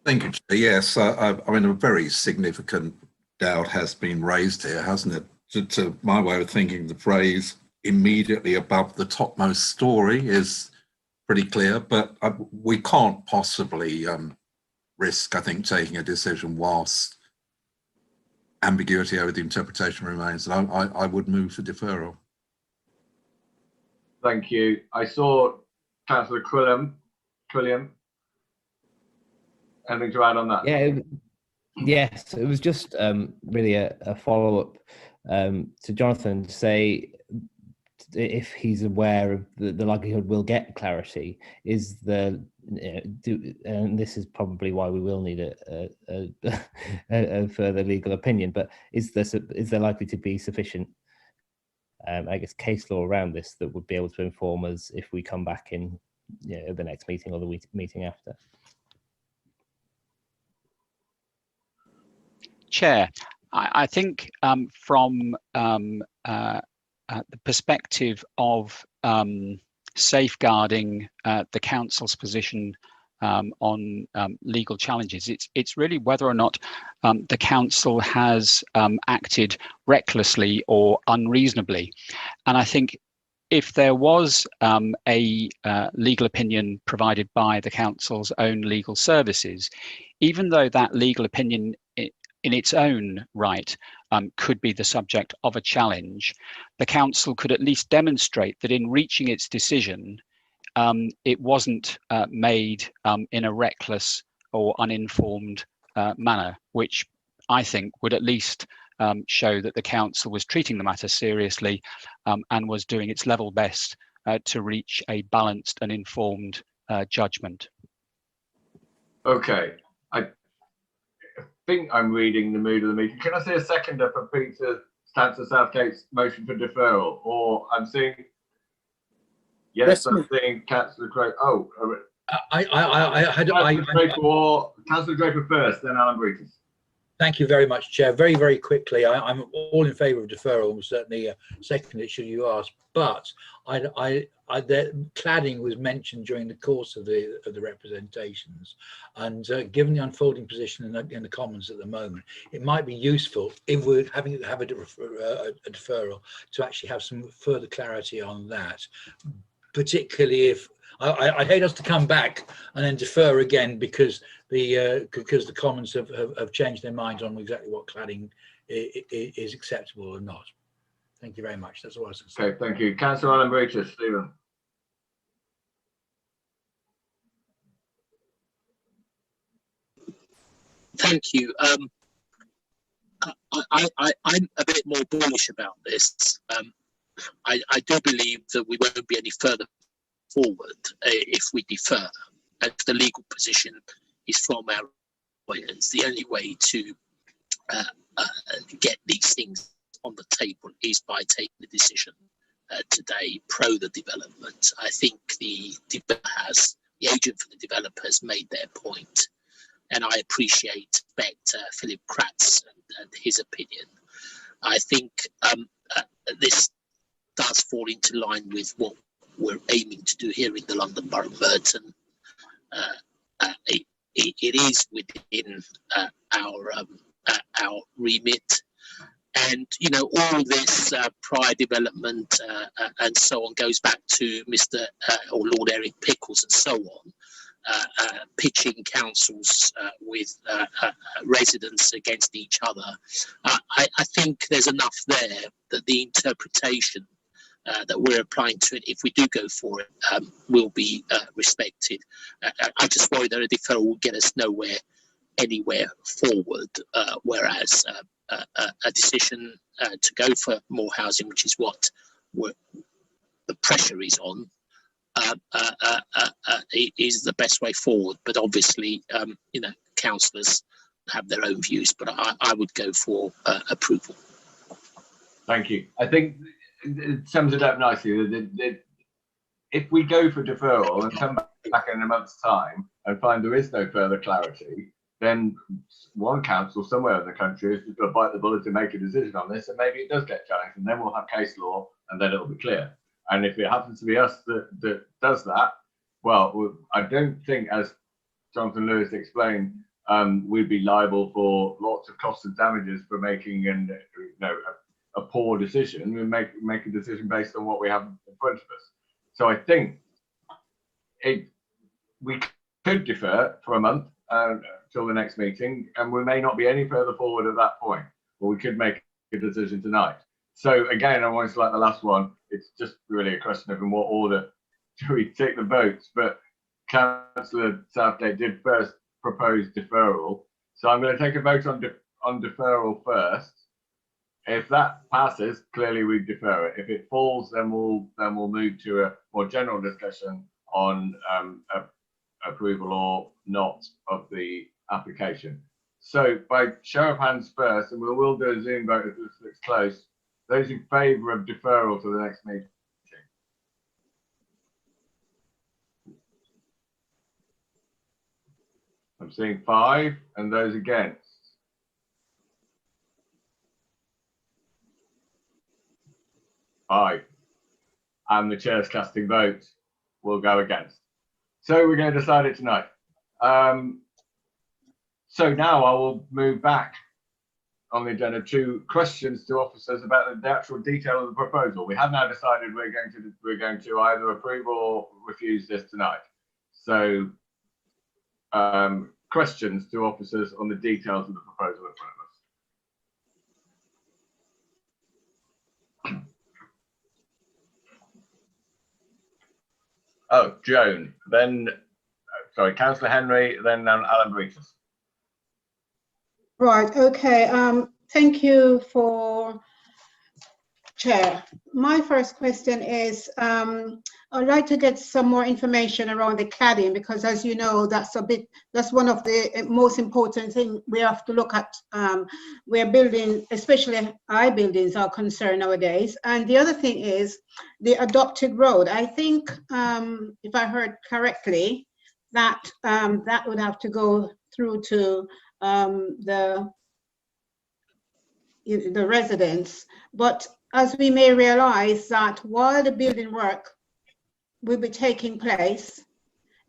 Thank you, Chair. Yes, I mean, a very significant doubt has been raised here, hasn't it? To my way of thinking, the phrase immediately above the topmost story is pretty clear, but we can't possibly risk, I think, taking a decision whilst ambiguity over the interpretation remains. And I would move for deferral. Thank you. I saw Councillor Quilliam. Anything to add on that? Yeah, yes, it was just really a follow-up to Jonathan to say if he's aware of the likelihood we'll get clarity, is and this is probably why we will need a further legal opinion, but is there likely to be sufficient I guess case law around this that would be able to inform us if we come back in the next meeting or the meeting after? Chair, I think from the perspective of safeguarding the council's position on legal challenges, it's really whether or not the council has acted recklessly or unreasonably. And I think if there was a legal opinion provided by the council's own legal services, even though that legal opinion in its own right could be the subject of a challenge, the council could at least demonstrate that in reaching its decision, it wasn't made in a reckless or uninformed manner, which I think would at least show that the council was treating the matter seriously and was doing its level best to reach a balanced and informed judgment. Okay. I think I'm reading the mood of the meeting. Can I see a seconder for Peter Stanton Southgate's motion for deferral? Or I'm seeing, yes, I'm seeing Councillor Draper. Oh, Councillor Draper first, then Alan Breathers. Thank you very much, Chair. Very, very quickly, I'm all in favour of deferral, and certainly second it should you ask. But the cladding was mentioned during the course of the representations, and given the unfolding position in the Commons at the moment, it might be useful if we're having to have a deferral to actually have some further clarity on that, particularly if I'd hate us to come back and then defer again because the Commons have changed their minds on exactly what cladding is acceptable or not. Thank you very much. That's all I was going to say. Okay, thank you. Councillor Alan Breathers, Stephen. Thank you. I'm a bit more bullish about this. I do believe that we won't be any further forward if we defer, and the legal position is from our lawyers. The only way to get these things on the table is by taking the decision today pro the development. I think the agent for the developer has made their point, and I respect Philip Kratz and his opinion. I think this does fall into line with what we're aiming to do here in the London Borough of Merton. It is within our remit. And, you know, all this prior development and so on goes back to Mr. Or Lord Eric Pickles and so on, pitching councils with residents against each other. I think there's enough there that the interpretation that we're applying to it, if we do go for it, will be respected. I just worry that a deferral will get us anywhere forward, whereas a decision to go for more housing, which is what the pressure is on, is the best way forward. But obviously, you know, councillors have their own views, but I would go for approval. Thank you. I think it sums it up nicely. If we go for deferral and come back in a month's time and find there is no further clarity, then one council somewhere in the country is just going to bite the bullet and make a decision on this, and maybe it does get challenged, and then we'll have case law, and then it'll be clear. And if it happens to be us that does that, well, I don't think, as Jonathan Lewis explained, we'd be liable for lots of costs and damages for making a poor decision. We make a decision based on what we have in front of us. So I think we could defer for a month till the next meeting, and we may not be any further forward at that point, or we could make a decision tonight. So again, I want to like the last one. It's just really a question of in what order do we take the votes. But Councillor Southgate did first propose deferral, so I'm going to take a vote on deferral first. If that passes, clearly we defer it. If it falls, then we'll move to a more general discussion on approval or not of the application. So by show of hands first, and we will do a Zoom vote if this looks close, those in favour of deferral to the next meeting. I'm seeing 5, and those against. Aye. And the chair's casting votes will go against. So we're going to decide it tonight. So now I will move back on the agenda to questions to officers about the actual detail of the proposal. We have now decided we're going to either approve or refuse this tonight. So questions to officers on the details of the proposal in front of us. Oh, Joan, then, sorry, Councillor Henry, then Alan Breeches. Right, okay. Thank you for Chair. My first question is, I'd like to get some more information around the cladding, because as you know, that's one of the most important things we have to look at where building, especially high buildings, are concerned nowadays. And the other thing is the adopted road. I think, if I heard correctly, that that would have to go through to the residents. But as we may realize that while the building work will be taking place,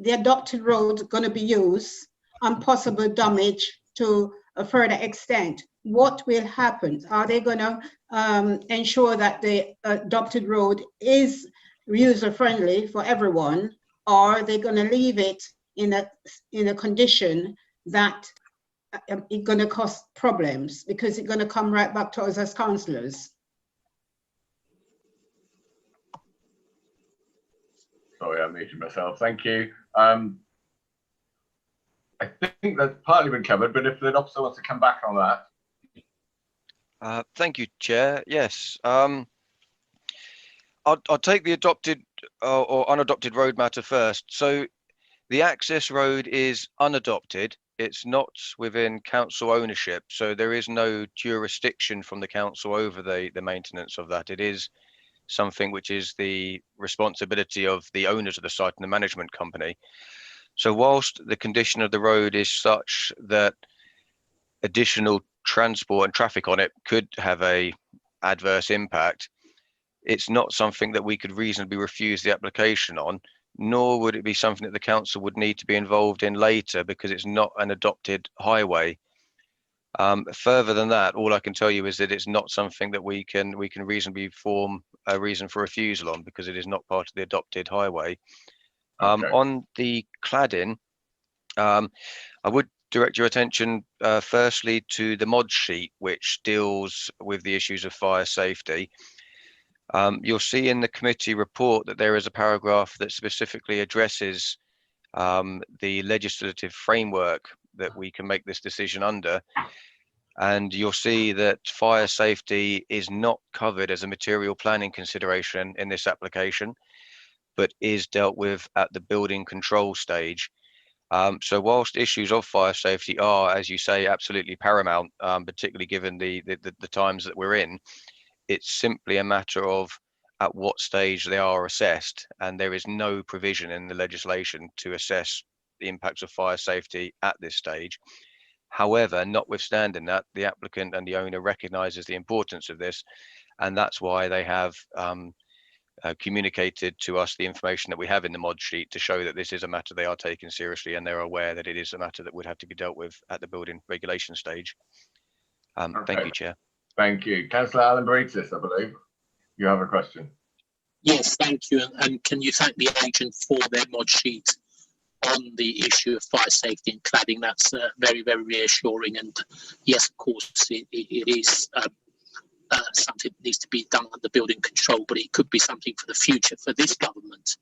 the adopted road is going to be used and possible damage to a further extent. What will happen? Are they going to ensure that the adopted road is user-friendly for everyone, or are they going to leave it in a condition that it's going to cause problems, because it's going to come right back to us as councillors? Sorry, I'm muting myself. Thank you. I think that's partly been covered, but if the officer wants to come back on that. Thank you, Chair. Yes. I'll take the adopted or unadopted road matter first. So the access road is unadopted. It's not within council ownership, so there is no jurisdiction from the council over the maintenance of that. It is something which is the responsibility of the owners of the site and the management company. So whilst the condition of the road is such that additional transport and traffic on it could have a adverse impact, it's not something that we could reasonably refuse the application on, nor would it be something that the council would need to be involved in later because it's not an adopted highway. Further than that, all I can tell you is that it's not something that we can reasonably form a reason for refusal on because it is not part of the adopted highway. Okay. On the cladding, I would direct your attention firstly to the mod sheet, which deals with the issues of fire safety. You'll see in the committee report that there is a paragraph that specifically addresses the legislative framework that we can make this decision under. And you'll see that fire safety is not covered as a material planning consideration in this application, but is dealt with at the building control stage. So whilst issues of fire safety are, as you say, absolutely paramount, particularly given the times that we're in, it's simply a matter of at what stage they are assessed, and there is no provision in the legislation to assess the impacts of fire safety at this stage. However, notwithstanding that, the applicant and the owner recognises the importance of this, and that's why they have communicated to us the information that we have in the mod sheet to show that this is a matter they are taking seriously, and they're aware that it is a matter that would have to be dealt with at the building regulation stage. Thank you, Chair. Thank you. Councillor Alan Baritis, I believe you have a question. Yes, thank you. And can you thank the agent for their mod sheet on the issue of fire safety and cladding? That's very, very reassuring. And yes, of course, it is something that needs to be done under building control, but it could be something for the future for this government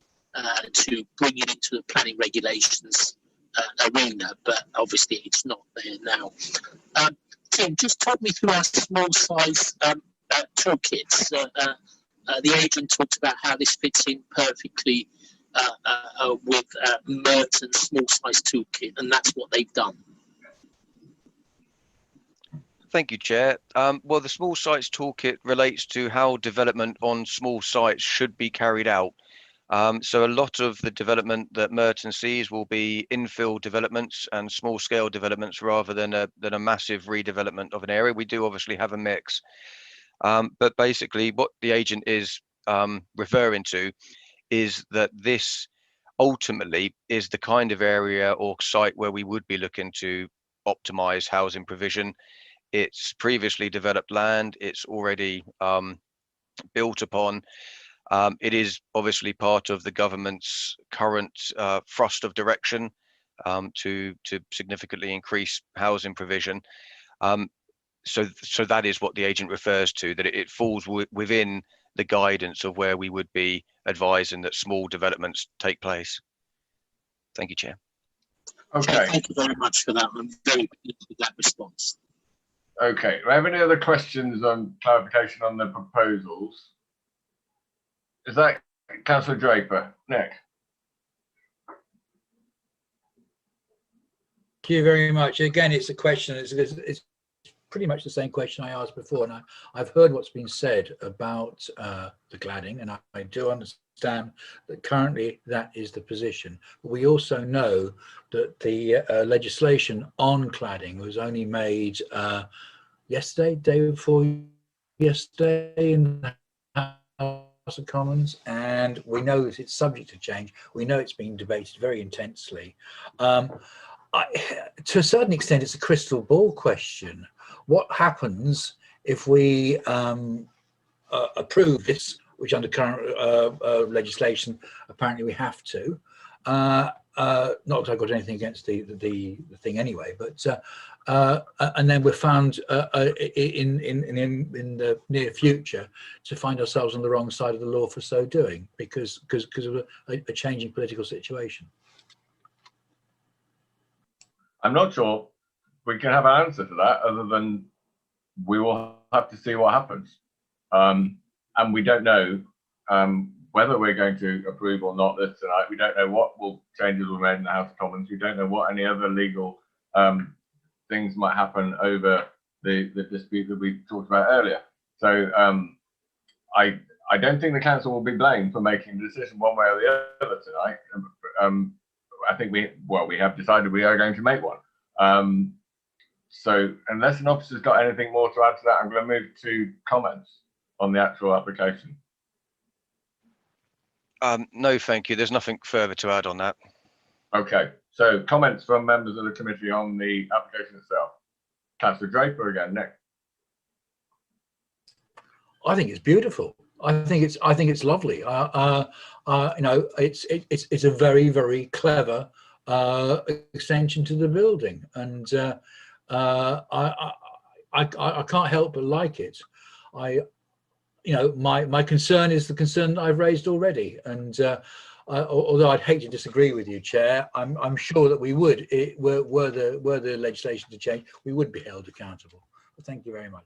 to bring it into the planning regulations arena, but obviously it's not there now. Tim, just talk me through our small size toolkits. The agent talked about how this fits in perfectly with Merton's small size toolkit, and that's what they've done. Thank you, Chair. Well, the small sites toolkit relates to how development on small sites should be carried out. So a lot of the development that Merton sees will be infill developments and small scale developments rather than a massive redevelopment of an area. We do obviously have a mix. But basically what the agent is referring to is that this ultimately is the kind of area or site where we would be looking to optimize housing provision. It's previously developed land, it's already built upon. It is obviously part of the government's current thrust of direction to significantly increase housing provision. So that is what the agent refers to, that it falls within the guidance of where we would be advising that small developments take place. Thank you, Chair. Okay. Thank you very much for that. I'm very pleased with that response. Okay. Do I have any other questions on clarification on the proposals? Is that Councillor Draper? Nick? Thank you very much. Again, it's a question. It's pretty much the same question I asked before, and I've heard what's been said about the cladding, and I do understand that currently that is the position. But we also know that the legislation on cladding was only made yesterday, day before yesterday, in the House of Commons, and we know that it's subject to change. We know it's being debated very intensely. To a certain extent, it's a crystal ball question. What happens if we approve this, which under current legislation, apparently we have to? Not that I've got anything against the thing anyway, but and then we're found in the near future to find ourselves on the wrong side of the law for so doing because of a changing political situation. I'm not sure we can have an answer to that other than we will have to see what happens. And we don't know whether we're going to approve or not this tonight. We don't know what changes will be made in the House of Commons. We don't know what any other legal things might happen over the dispute that we talked about earlier. So I don't think the council will be blamed for making a decision one way or the other tonight. I think we have decided we are going to make one. So unless an officer's got anything more to add to that, I'm going to move to comments on the actual application. No, thank you. There's nothing further to add on that. Okay, so comments from members of the committee on the application itself. Councillor Draper again, Nick. I think it's beautiful. I think it's lovely. You know, it's a very, very clever extension to the building, and I can't help but like it. You know, my concern is the concern that I've raised already, and although I'd hate to disagree with you, Chair, I'm sure that we would, were the legislation to change, we would be held accountable. But thank you very much.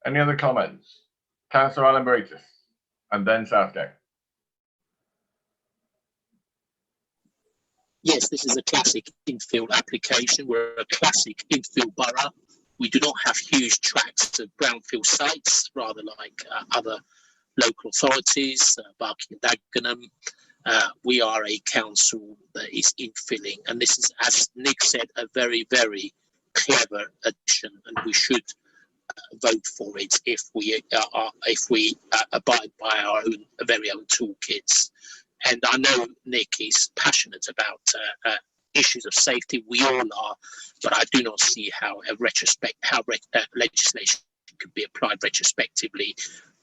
Any other comments? Councillor Alan Breitis, and then Southgate. Yes, this is a classic infill application. We're a classic infill borough. We do not have huge tracts of brownfield sites, rather like other local authorities, Barking and Dagenham. We are a council that is infilling, and this is, as Nick said, a very, very clever addition, and we should vote for it if we abide by our own very own toolkits. And I know Nick is passionate about issues of safety. We all are, but I do not see how legislation could be applied retrospectively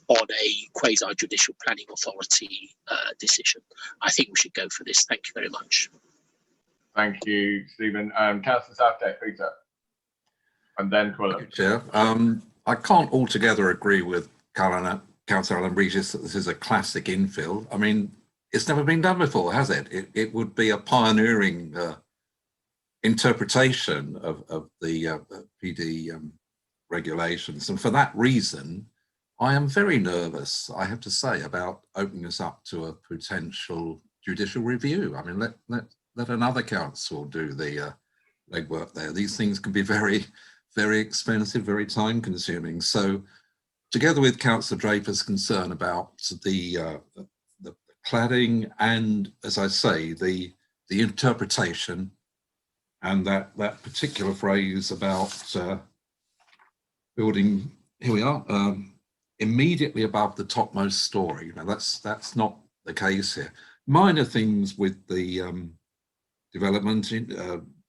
on a quasi-judicial planning authority decision. I think we should go for this. Thank you very much. Thank you, Stephen. Councillor Southgate, Peter, and then Quillen. Chair, I can't altogether agree with Councillor Alan Breitis that this is a classic infill. I mean, it's never been done before, has it? It would be a pioneering interpretation of the PD regulations. And for that reason, I am very nervous, I have to say, about opening this up to a potential judicial review. I mean, let another council do the legwork there. These things can be very, very expensive, very time consuming. So together with Councillor Draper's concern about the cladding and, as I say, the interpretation, and that particular phrase about building, here we are, immediately above the topmost story. You know, that's not the case here. Minor things with the development,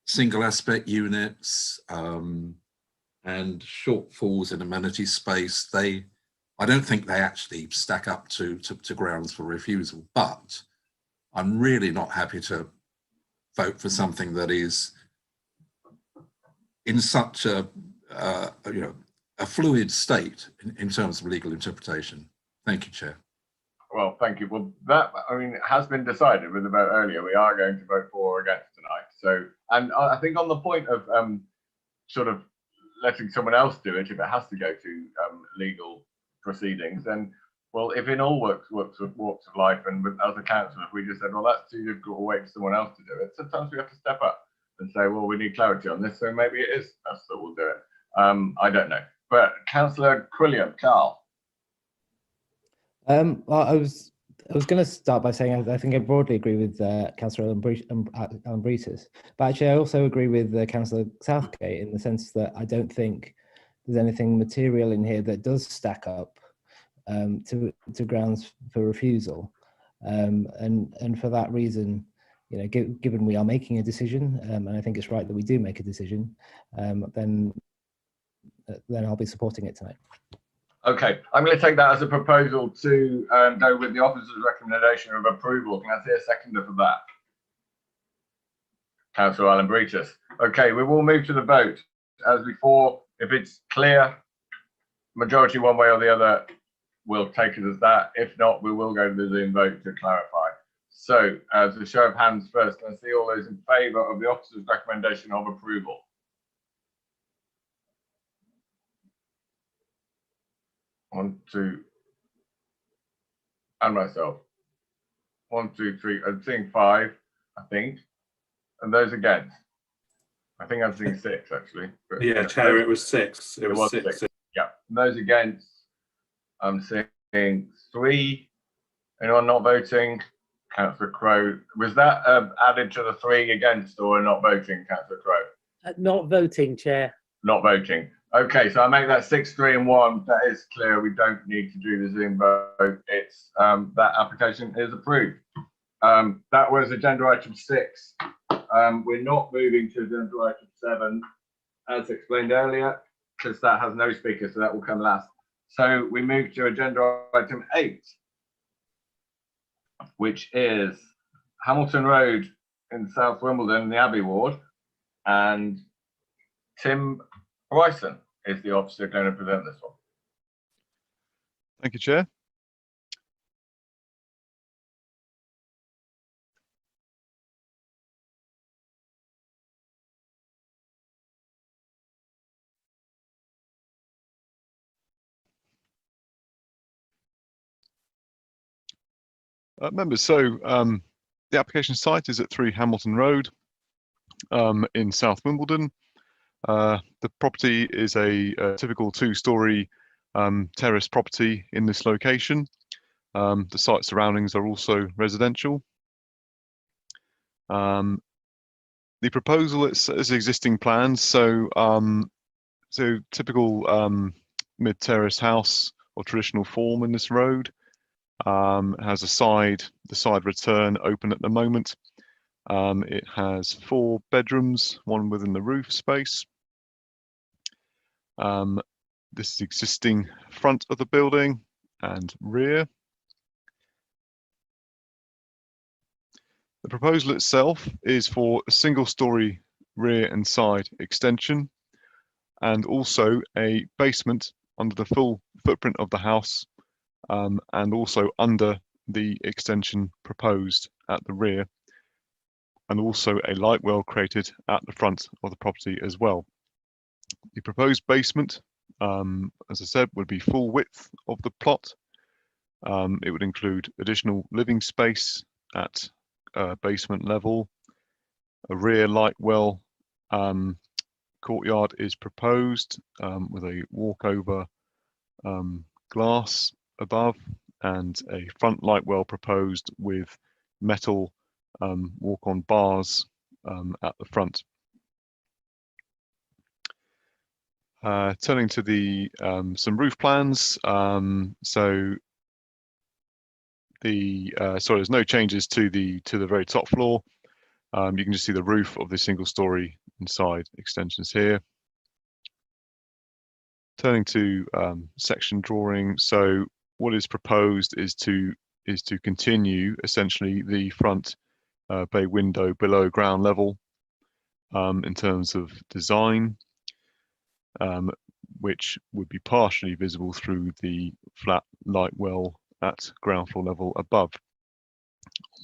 single aspect units, and shortfalls in amenity space. I don't think they actually stack up to grounds for refusal, but I'm really not happy to vote for something that is in such a fluid state in terms of legal interpretation. Thank you, Chair. Well, thank you. Well, that, I mean, it has been decided with the vote earlier. We are going to vote for or against tonight. So, and I think on the point of sort of letting someone else do it, if it has to go to legal proceedings, then, well, if in all walks of life and with as a council, if we just said, well, that's too difficult, we'll wait for someone else to do it, sometimes we have to step up and say, well, we need clarity on this, so maybe it is us that will do it. I don't know. But Councillor Quilliam, Carl. Well, I was going to start by saying I think I broadly agree with Councillor Alan Breitis, but actually I also agree with Councillor Southgate in the sense that I don't think there's anything material in here that does stack up to grounds for refusal, and for that reason, you know, given we are making a decision, and I think it's right that we do make a decision, then I'll be supporting it tonight. Okay, I'm going to take that as a proposal to go with the officer's recommendation of approval. Can I see a seconder for that? Councillor Alan Breitis. Okay, we will move to the vote. As before, if it's clear, majority one way or the other, we'll take it as that. If not, we will go to the Zoom vote to clarify. So, as a show of hands first, can I see all those in favour of the officer's recommendation of approval? One, two, and myself. 1, 2, 3. I'm seeing 5, I think. And those against? I think I'm seeing 6 actually. But yeah, Chair, it was 6. It was 6. Yeah. And those against, I'm seeing 3. Anyone not voting? Councillor Crowe. Was that added to the 3 against or not voting, Councillor Crowe? Not voting, Chair. Not voting. Okay, so I make that 6, 3 and 1. That is clear. We don't need to do the Zoom vote. It's that application is approved. That was agenda item 6. We're not moving to agenda item 7, as explained earlier, because that has no speaker, so that will come last. So we move to agenda item 8, which is Hamilton Road in South Wimbledon, the Abbey Ward, and Tim Bryson is the officer going to present this one. Thank you, Chair. Members, so the application site is at 3 Hamilton Road in South Wimbledon. The property is a typical 2-storey terrace property in this location. The site surroundings are also residential. The proposal is existing plans, so typical mid-terrace house or traditional form in this road. Has the side return open at the moment. It has 4 bedrooms, 1 within the roof space. This is existing front of the building and rear. The proposal itself is for a single-storey rear and side extension, and also a basement under the full footprint of the house, and also under the extension proposed at the rear, and also a light well created at the front of the property as well. The proposed basement, as I said, would be full width of the plot. It would include additional living space at basement level. A rear light well courtyard is proposed with a walkover glass above, and a front light well proposed with metal walk-on bars at the front. Turning to the some roof plans. So there's no changes to the very top floor. You can just see the roof of the single-storey inside extensions here. Turning to section drawing. So what is proposed is to continue essentially the front bay window below ground level in terms of design, which would be partially visible through the flat light well at ground floor level above.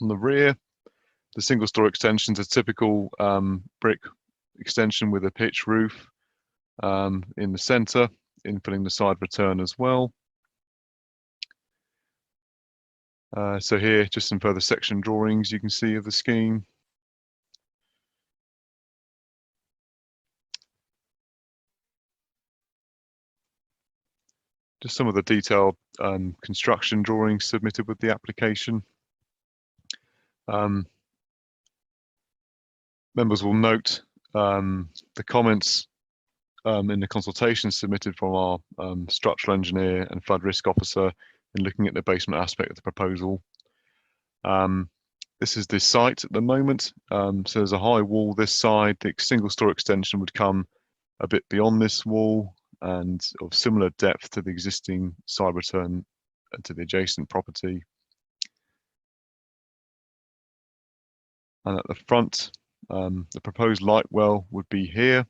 On the rear, the single-storey extensions are typical brick extension with a pitch roof in the centre, infilling the side return as well. So here, just some further section drawings you can see of the scheme. Just some of the detailed construction drawings submitted with the application. Members will note the comments in the consultation submitted from our structural engineer and flood risk officer in looking at the basement aspect of the proposal. This is the site at the moment. So there's a high wall this side. The single-storey extension would come a bit beyond this wall and of similar depth to the existing side return to the adjacent property. And at the front, the proposed light well would be here.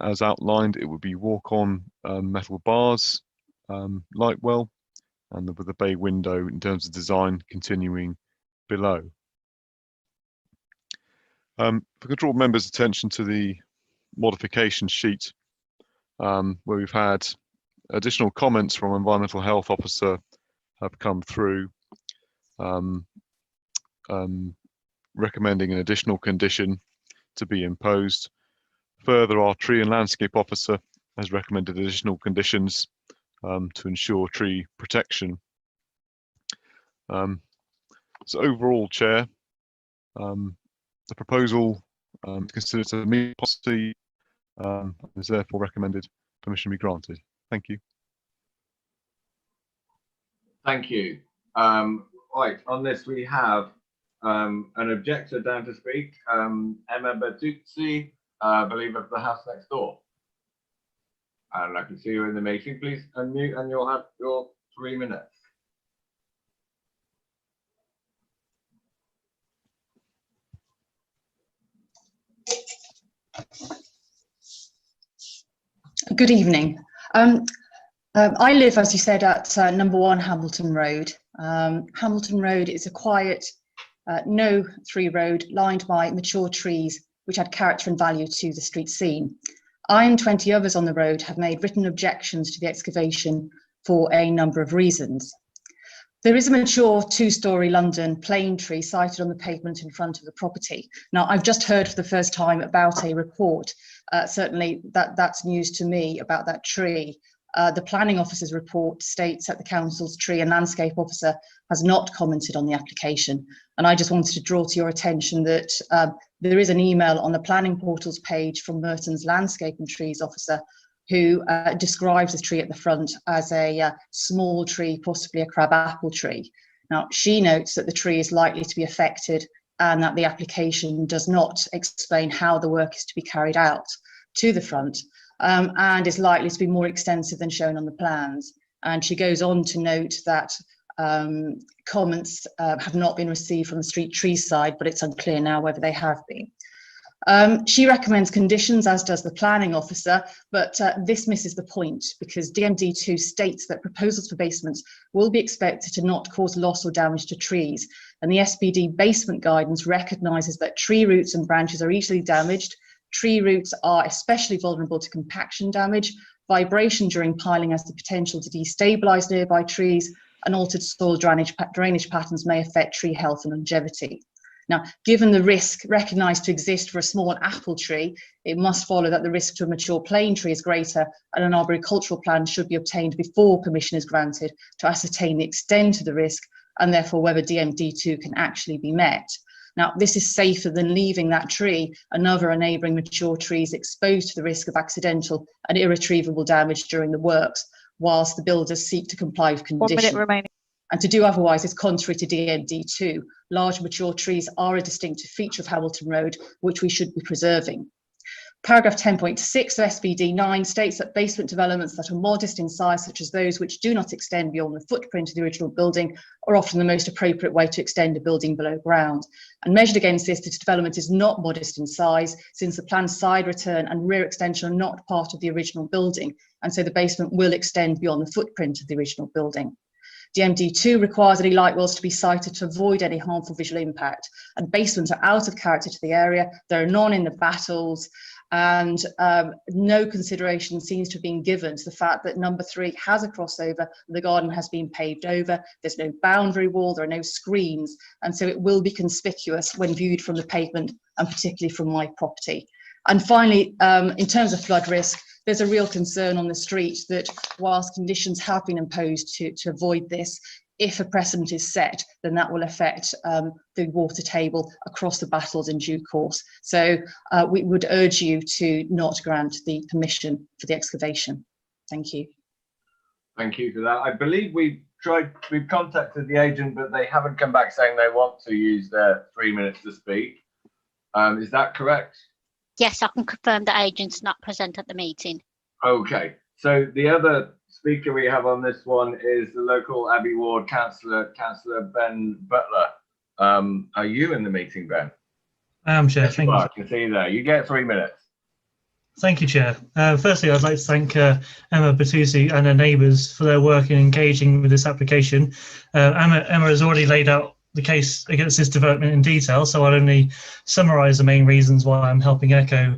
As outlined, it would be walk-on metal bars light well, and with a bay window in terms of design continuing below. If I could draw members' attention to the modification sheet, where we've had additional comments from Environmental Health Officer have come through, recommending an additional condition to be imposed. Further, our Tree and Landscape Officer has recommended additional conditions to ensure tree protection. So overall, Chair, the proposal considers a meet policy is therefore recommended permission be granted. Thank you. Thank you. Right, on this we have an objector down to speak, Emma Bertuzzi, I believe of the house next door. And I can see you in the meeting. Please unmute and you'll have your 3 minutes. Good evening. I live, as you said, at number 1 Hamilton Road. Hamilton Road is a quiet, no-tree road lined by mature trees which add character and value to the street scene. I and 20 others on the road have made written objections to the excavation for a number of reasons. There is a mature 2-storey London plane tree sited on the pavement in front of the property. Now, I've just heard for the first time about a report. Certainly that's news to me about that tree. The planning officer's report states that the council's tree and landscape officer has not commented on the application. And I just wanted to draw to your attention that there is an email on the planning portal's page from Merton's landscape and trees officer who describes the tree at the front as a small tree, possibly a crabapple tree. Now, she notes that the tree is likely to be affected and that the application does not explain how the work is to be carried out to the front, and is likely to be more extensive than shown on the plans. And she goes on to note that comments have not been received from the street tree side, but it's unclear now whether they have been. She recommends conditions, as does the planning officer, but this misses the point because DMD2 states that proposals for basements will be expected to not cause loss or damage to trees. And the SPD basement guidance recognises that tree roots and branches are easily damaged. Tree roots are especially vulnerable to compaction damage. Vibration during piling has the potential to destabilise nearby trees, and altered soil drainage patterns may affect tree health and longevity. Now, given the risk recognised to exist for a small apple tree, it must follow that the risk to a mature plane tree is greater, and an arboricultural plan should be obtained before permission is granted to ascertain the extent of the risk and therefore whether DMD2 can actually be met. Now, this is safer than leaving that tree and other neighbouring mature trees exposed to the risk of accidental and irretrievable damage during the works, whilst the builders seek to comply with conditions. 1 minute remaining. And to do otherwise is contrary to DMD2. Large mature trees are a distinctive feature of Hamilton Road, which we should be preserving. Paragraph 10.6 of SPD 9 states that basement developments that are modest in size, such as those which do not extend beyond the footprint of the original building, are often the most appropriate way to extend a building below ground. And measured against this development is not modest in size, since the planned side return and rear extension are not part of the original building, and so the basement will extend beyond the footprint of the original building. DMD2 requires any light wells to be sited to avoid any harmful visual impact, and basements are out of character to the area. There are none in the battles, and no consideration seems to have been given to the fact that number 3 has a crossover, the garden has been paved over, there's no boundary wall, there are no screens, and so it will be conspicuous when viewed from the pavement and particularly from my property. And finally, in terms of flood risk, there's a real concern on the street that whilst conditions have been imposed to avoid this, if a precedent is set, then that will affect the water table across the battles in due course. So we would urge you to not grant the permission for the excavation. Thank you. Thank you for that. I believe we've contacted the agent, but they haven't come back saying they want to use their 3 minutes to speak. Is that correct? Yes, I can confirm the agent's not present at the meeting. Okay, so the other speaker we have on this one is the local Abbey Ward councillor, Councillor Ben Butler. Are you in the meeting, Ben? I am, Chair. Thank you. I can see you there. You get 3 minutes. Thank you, Chair. Firstly, I'd like to thank Emma Bertuzzi and her neighbours for their work in engaging with this application. Emma has already laid out the case against this development in detail, so I'll only summarise the main reasons why I'm helping echo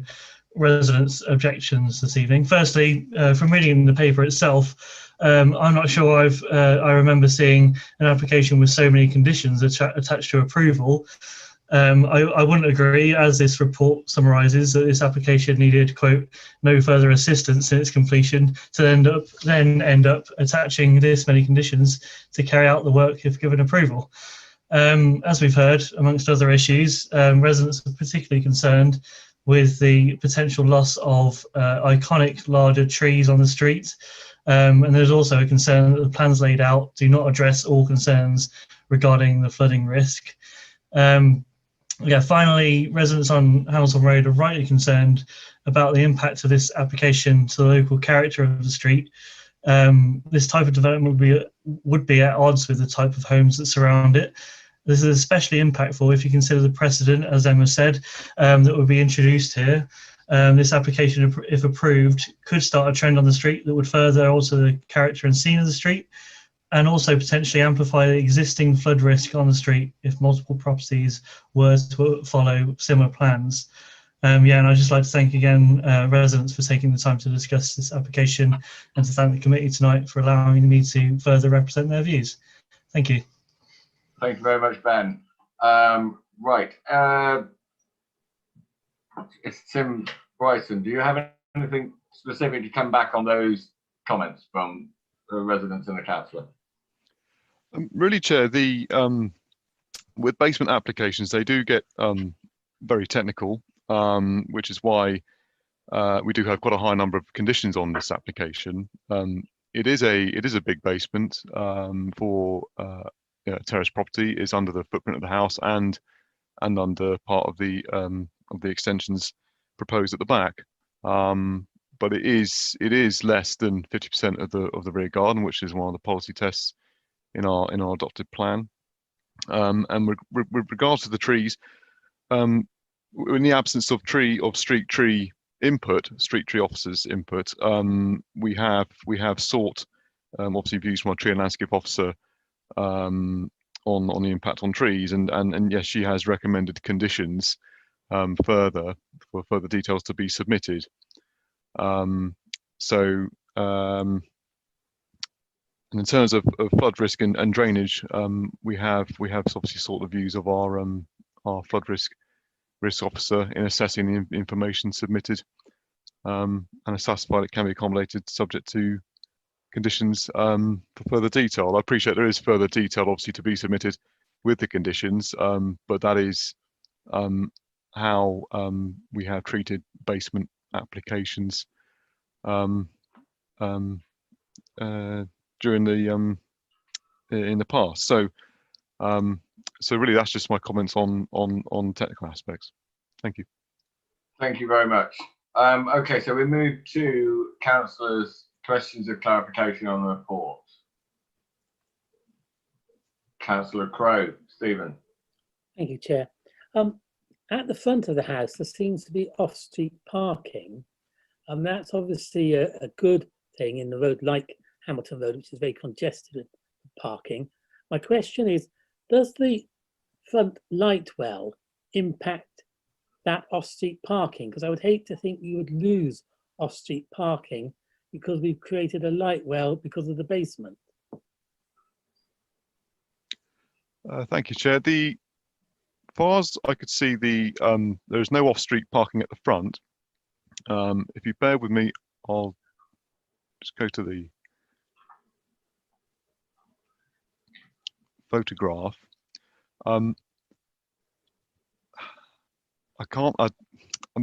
residents' objections this evening. Firstly, from reading in the paper itself, I'm not sure I remember seeing an application with so many conditions attached to approval. I wouldn't agree, as this report summarises, that this application needed, quote, no further assistance in its completion to then end up attaching this many conditions to carry out the work if given approval. As we've heard, amongst other issues, residents are particularly concerned with the potential loss of iconic larger trees on the street. And there's also a concern that the plans laid out do not address all concerns regarding the flooding risk. Finally, residents on Hamilton Road are rightly concerned about the impact of this application to the local character of the street. This type of development would be at odds with the type of homes that surround it. This is especially impactful if you consider the precedent, as Emma said, that would be introduced here. This application, if approved, could start a trend on the street that would further alter the character and scene of the street, and also potentially amplify the existing flood risk on the street if multiple properties were to follow similar plans. And I'd just like to thank again residents for taking the time to discuss this application, and to thank the committee tonight for allowing me to further represent their views. Thank you. Thank you very much, Ben. Right. It's Tim Bryson. Do you have anything specific to come back on those comments from the residents and the councillor? Really, Chair, with basement applications, they do get very technical, which is why we do have quite a high number of conditions on this application. It is a big basement for terrace property. Is under the footprint of the house and under part of the extensions proposed at the back. But it is less than 50% of the rear garden, which is one of the policy tests in our adopted plan. And with regards to the trees, in the absence of street tree officers input, we have sought obviously views from our tree and landscape officer on the impact on trees, and yes, she has recommended conditions further details to be submitted. And in terms of flood risk and drainage, we have obviously sought the views of our flood risk officer in assessing the information submitted, and has satisfied it can be accommodated subject to conditions for further detail. I appreciate there is further detail obviously to be submitted with the conditions, but that is how we have treated basement applications during the in the past. So really that's just my comments on technical aspects. Thank you. Thank you very much. Okay, so we move to councillors' questions of clarification on the report. Councillor Crowe, Stephen. Thank you, Chair. At the front of the house, there seems to be off-street parking, and that's obviously a good thing in the road like Hamilton Road, which is very congested with parking. My question is, does the front light well impact that off-street parking? Because I would hate to think you would lose off-street parking because we've created a light well because of the basement. Thank you, Chair. As far as I could see, there is no off-street parking at the front. If you bear with me, I'll just go to the photograph. I mean,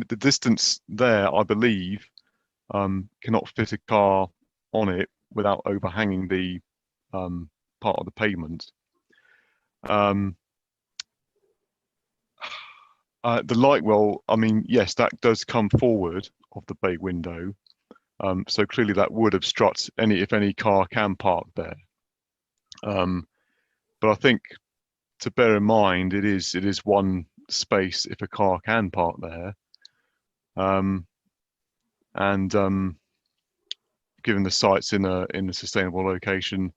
the distance there, I believe, cannot fit a car on it without overhanging the part of the pavement. The light well, I mean, yes, that does come forward of the bay window. So clearly that would obstruct if any car can park there. But I think to bear in mind, it is one space if a car can park there. Given the site's in a sustainable location,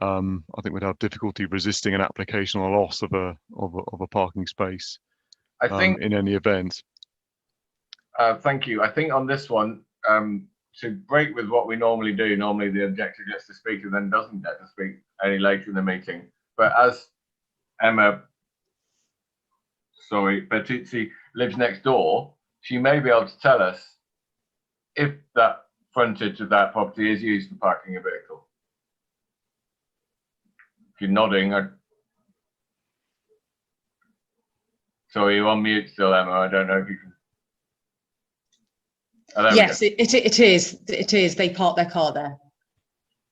I think we'd have difficulty resisting an application or loss of a parking space. I think in any event. Thank you. I think on this one, to break with what we normally do, normally the objector gets to speak and then doesn't get to speak any later in the meeting. But as Bertuzzi lives next door, she may be able to tell us if that frontage of that property is used for parking a vehicle. If you're nodding, sorry, you're on mute still, Emma. I don't know if you can. Yes, it is. It is. They park their car there.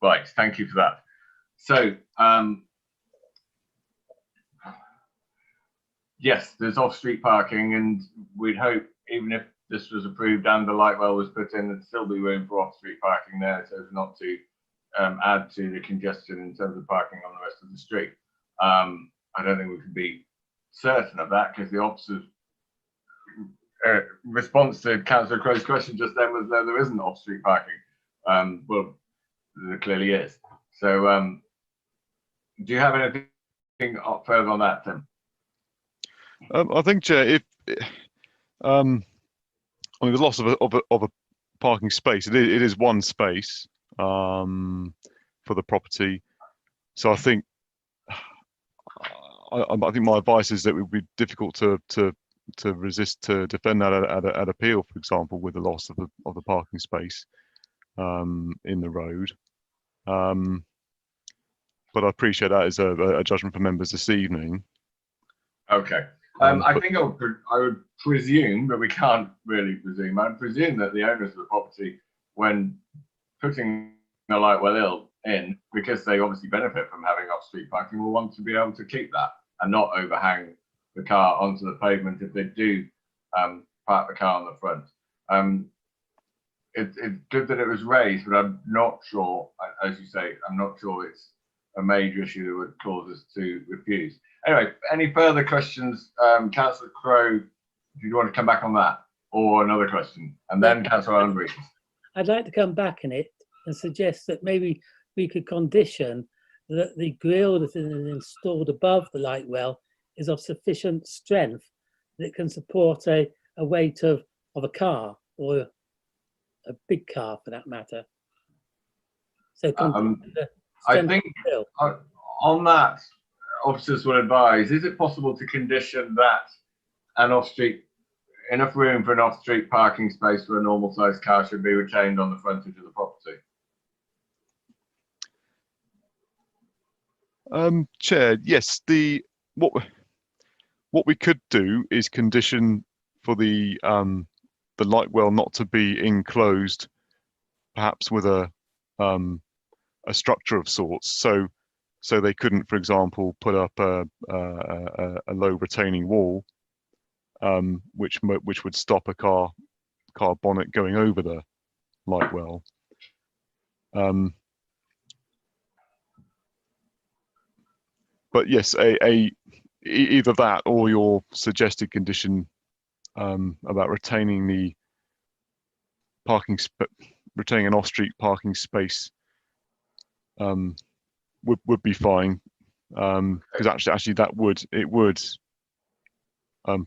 Right, thank you for that. So, yes, there's off-street parking, and we'd hope, even if this was approved and the light well was put in, there'd still be room for off-street parking there, so as not to add to the congestion in terms of parking on the rest of the street. I don't think we can be certain of that, because the officer's response to Councillor Crow's question just then was that there isn't off-street parking. Well, there clearly is. So, do you have anything further on that, Tim? I think, Chair, if I mean, the loss of a parking space, it is one space for the property. So I think I think my advice is that it would be difficult to resist to defend that at appeal, for example, with the loss of the parking space in the road. But I appreciate that as a judgment for members this evening. Okay. I think I would presume, but we can't really presume. I'd presume that the owners of the property, when putting the light well in, because they obviously benefit from having off-street parking, will want to be able to keep that and not overhang the car onto the pavement if they do park the car on the front. It's good that it was raised, but I'm not sure, as you say, I'm not sure it's a major issue that would cause us to refuse. Anyway, any further questions? Councillor Crowe, do you want to come back on that, or another question? And then Councillor Andrews. I'd like to come back in it and suggest that maybe we could condition that the grille that is installed above the light well is of sufficient strength that it can support a weight of a car, or a big car for that matter. So I think on that, officers will advise, is it possible to condition that an off-street, enough room for an off-street parking space for a normal sized car should be retained on the frontage of the property? Chair, yes, what we could do is condition for the light well not to be enclosed, perhaps with a structure of sorts. So they couldn't, for example, put up a low retaining wall, which would stop a car bonnet going over the light well. But yes, either that or your suggested condition about retaining the retaining an off-street parking space would be fine, because actually that would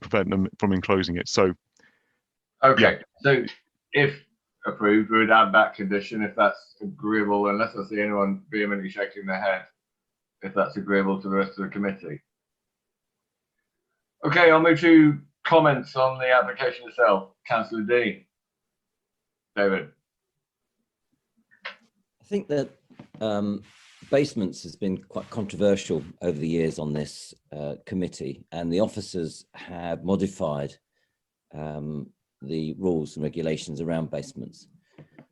prevent them from enclosing it. So okay, yeah. So if approved, we would add that condition if that's agreeable, unless I see anyone vehemently shaking their head, if that's agreeable to the rest of the committee. Okay, I'll move to comments on the application itself. Councillor D. David. I think that basements has been quite controversial over the years on this committee, and the officers have modified the rules and regulations around basements.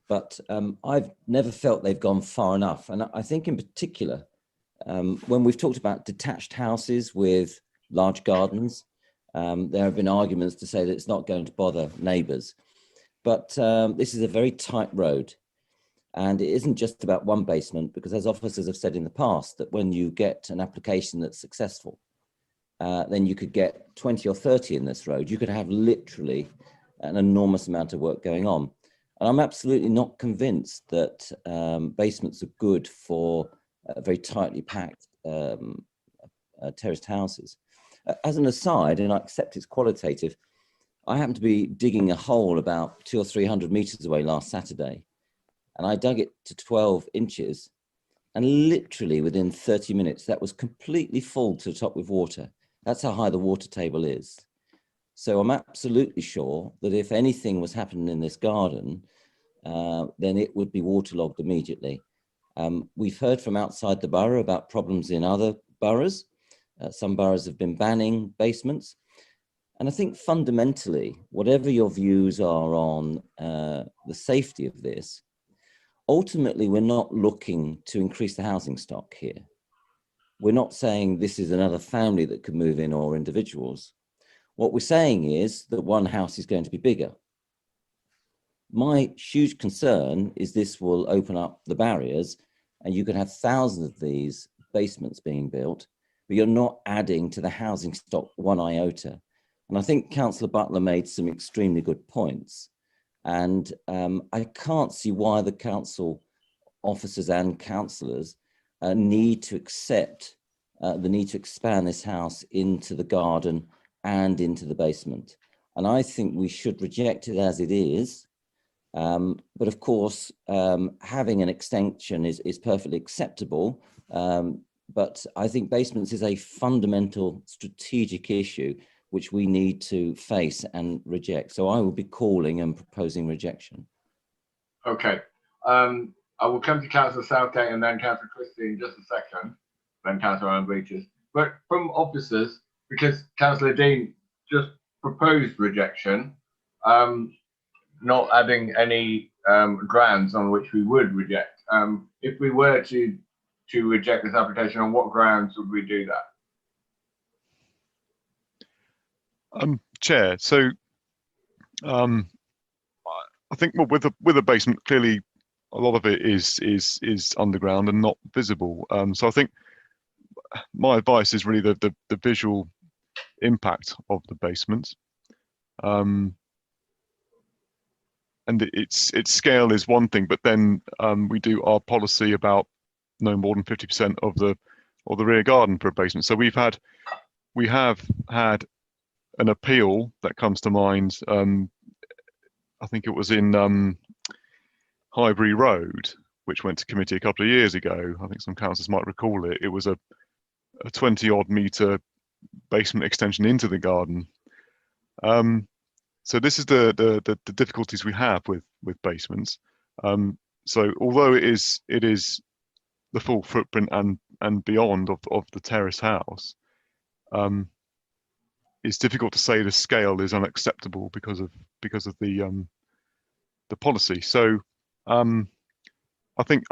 But I've never felt they've gone far enough. And I think in particular, when we've talked about detached houses with large gardens, there have been arguments to say that it's not going to bother neighbours. But this is a very tight road. And it isn't just about one basement, because as officers have said in the past, that when you get an application that's successful, then you could get 20 or 30 in this road. You could have literally an enormous amount of work going on. And I'm absolutely not convinced that basements are good for very tightly packed terraced houses. As an aside, and I accept it's qualitative, I happened to be digging a hole about 200 or 300 meters away last Saturday. And I dug it to 12 inches, and literally within 30 minutes, that was completely full to the top with water. That's how high the water table is. So I'm absolutely sure that if anything was happening in this garden, then it would be waterlogged immediately. We've heard from outside the borough about problems in other boroughs. Some boroughs have been banning basements. And I think fundamentally, whatever your views are on the safety of this, ultimately, we're not looking to increase the housing stock here. We're not saying this is another family that could move in or individuals. What we're saying is that one house is going to be bigger. My huge concern is this will open up the barriers and you could have thousands of these basements being built, but you're not adding to the housing stock one iota. And I think Councillor Butler made some extremely good points. And I can't see why the council officers and councillors need to accept the need to expand this house into the garden and into the basement. And I think we should reject it as it is. But of course, having an extension is perfectly acceptable. But I think basements is a fundamental strategic issue which we need to face and reject. So I will be calling and proposing rejection. Okay. I will come to Councillor Southgate and then Councillor Christie in just a second, then Councillor Anne Breaches. But from officers, because Councillor Dean just proposed rejection, not adding any grounds on which we would reject. If we were to reject this application, on what grounds would we do that? Chair, so I think with a basement, clearly a lot of it is underground and not visible. So I think my advice is really the visual impact of the basement. And its scale is one thing, but then we do our policy about no more than 50% of the rear garden for a basement. So we have had an appeal that comes to mind. I think it was in Highbury Road, which went to committee a couple of years ago. I think some councillors might recall it. It was a 20-odd metre basement extension into the garden. So this is the difficulties we have with basements. So although it is the full footprint and beyond of the terrace house, it's difficult to say the scale is unacceptable because of the policy. So I think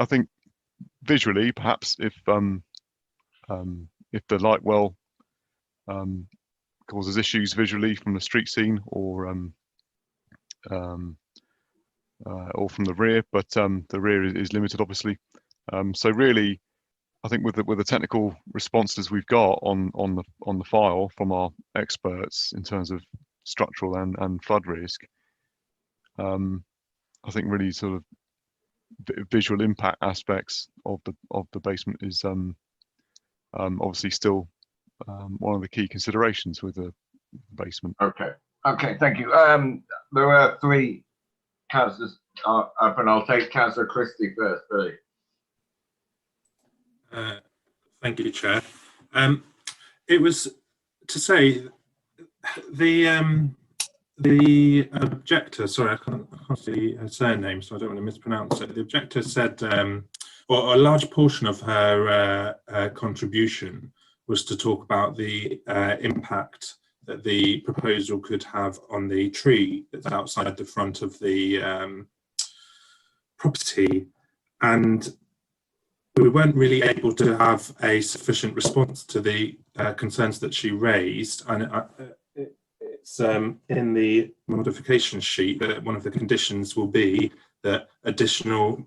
visually, perhaps if the light well causes issues visually from the street scene or from the rear, but the rear is limited, obviously. So really, I think with the technical responses we've got on the file from our experts in terms of structural and flood risk, I think really sort of visual impact aspects of the basement is obviously still one of the key considerations with the basement. Okay, thank you. There are three councillors up, and I'll take Councillor Christie first, Billy. Thank you, Chair. It was to say the objector, sorry, I can't see her surname, so I don't want to mispronounce it. The objector said, or a large portion of her contribution was to talk about the impact that the proposal could have on the tree that's outside the front of the property. And we weren't really able to have a sufficient response to the concerns that she raised. And it's in the modification sheet that one of the conditions will be that additional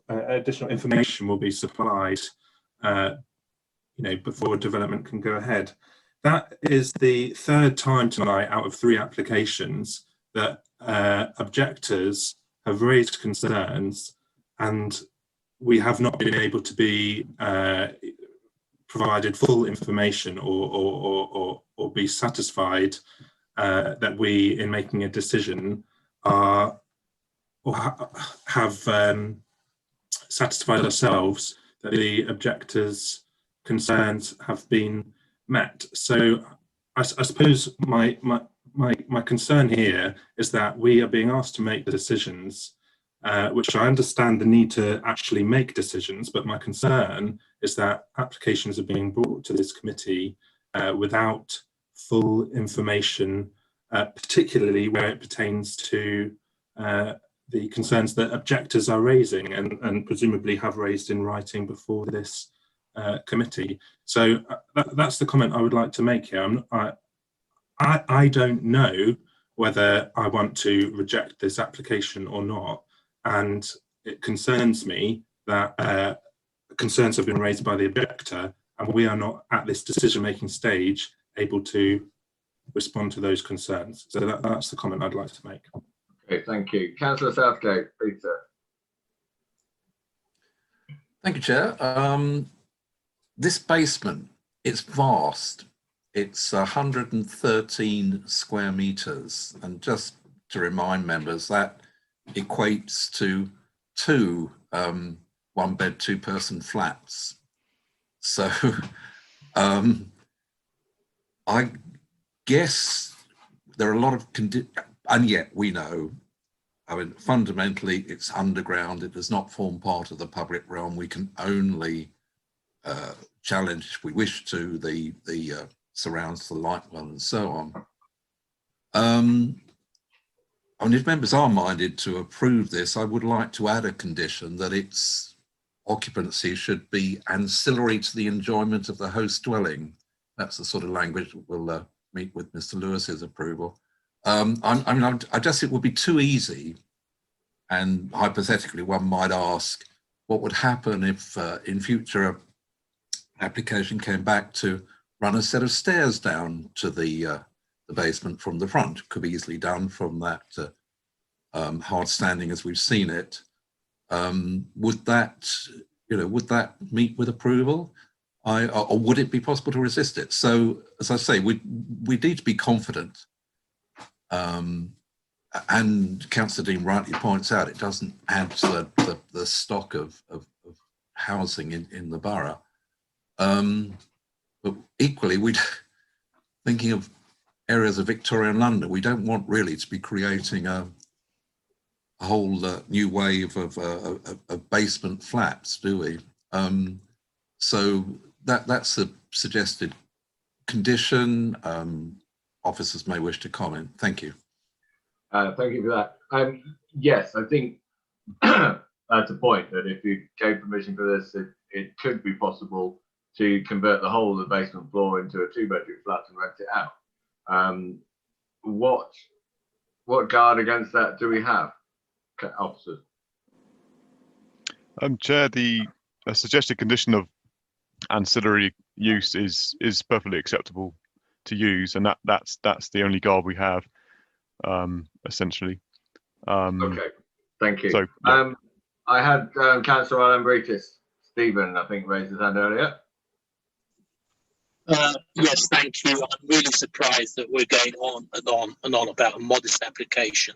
additional information will be supplied before development can go ahead. That is the third time tonight out of 3 applications that objectors have raised concerns, and we have not been able to be provided full information or be satisfied that we, in making a decision, are or have satisfied ourselves that the objectors' concerns have been met. So I suppose my concern here is that we are being asked to make the decisions, which I understand the need to actually make decisions, but my concern is that applications are being brought to this committee without full information, particularly where it pertains to the concerns that objectors are raising and presumably have raised in writing before this committee. So that's the comment I would like to make here. I don't know whether I want to reject this application or not, and it concerns me that concerns have been raised by the objector, and we are not at this decision-making stage able to respond to those concerns. So that's the comment I'd like to make. Okay, thank you. Councillor Southgate, Peter. Thank you, Chair. This basement, it's vast. It's 113 square metres, and just to remind members, that equates to two one-bed, two-person flats. So I guess there are a lot of and yet we know, I mean, fundamentally it's underground. It does not form part of the public realm. We can only challenge, if we wish to, the surrounds, the light well, and so on. I mean, if members are minded to approve this, I would like to add a condition that its occupancy should be ancillary to the enjoyment of the host dwelling. That's the sort of language that will meet with Mr. Lewis's approval. I just, it would be too easy, and hypothetically one might ask, what would happen if in future application came back to run a set of stairs down to the basement from the front? Could be easily done from that hard standing as we've seen it. Would that, would that meet with approval? Or would it be possible to resist it? So, as I say, we need to be confident. And Councillor Dean rightly points out, it doesn't add to the stock of housing in the borough. But equally, thinking of areas of Victorian London, we don't want really to be creating a whole new wave of basement flats, do we? So that's a suggested condition. Officers may wish to comment. Thank you. Thank you for that. Yes, I think that's a point, that if you gave permission for this, it could be possible to convert the whole of the basement floor into a two-bedroom flat and rent it out. What guard against that do we have, officers? Chair, the suggested condition of ancillary use is perfectly acceptable to use, and that's the only guard we have, essentially. Okay, thank you. So, yeah. I had Councillor Alambritis, Stephen, I think, raised his hand earlier. Yes, thank you. I'm really surprised that we're going on and on and on about a modest application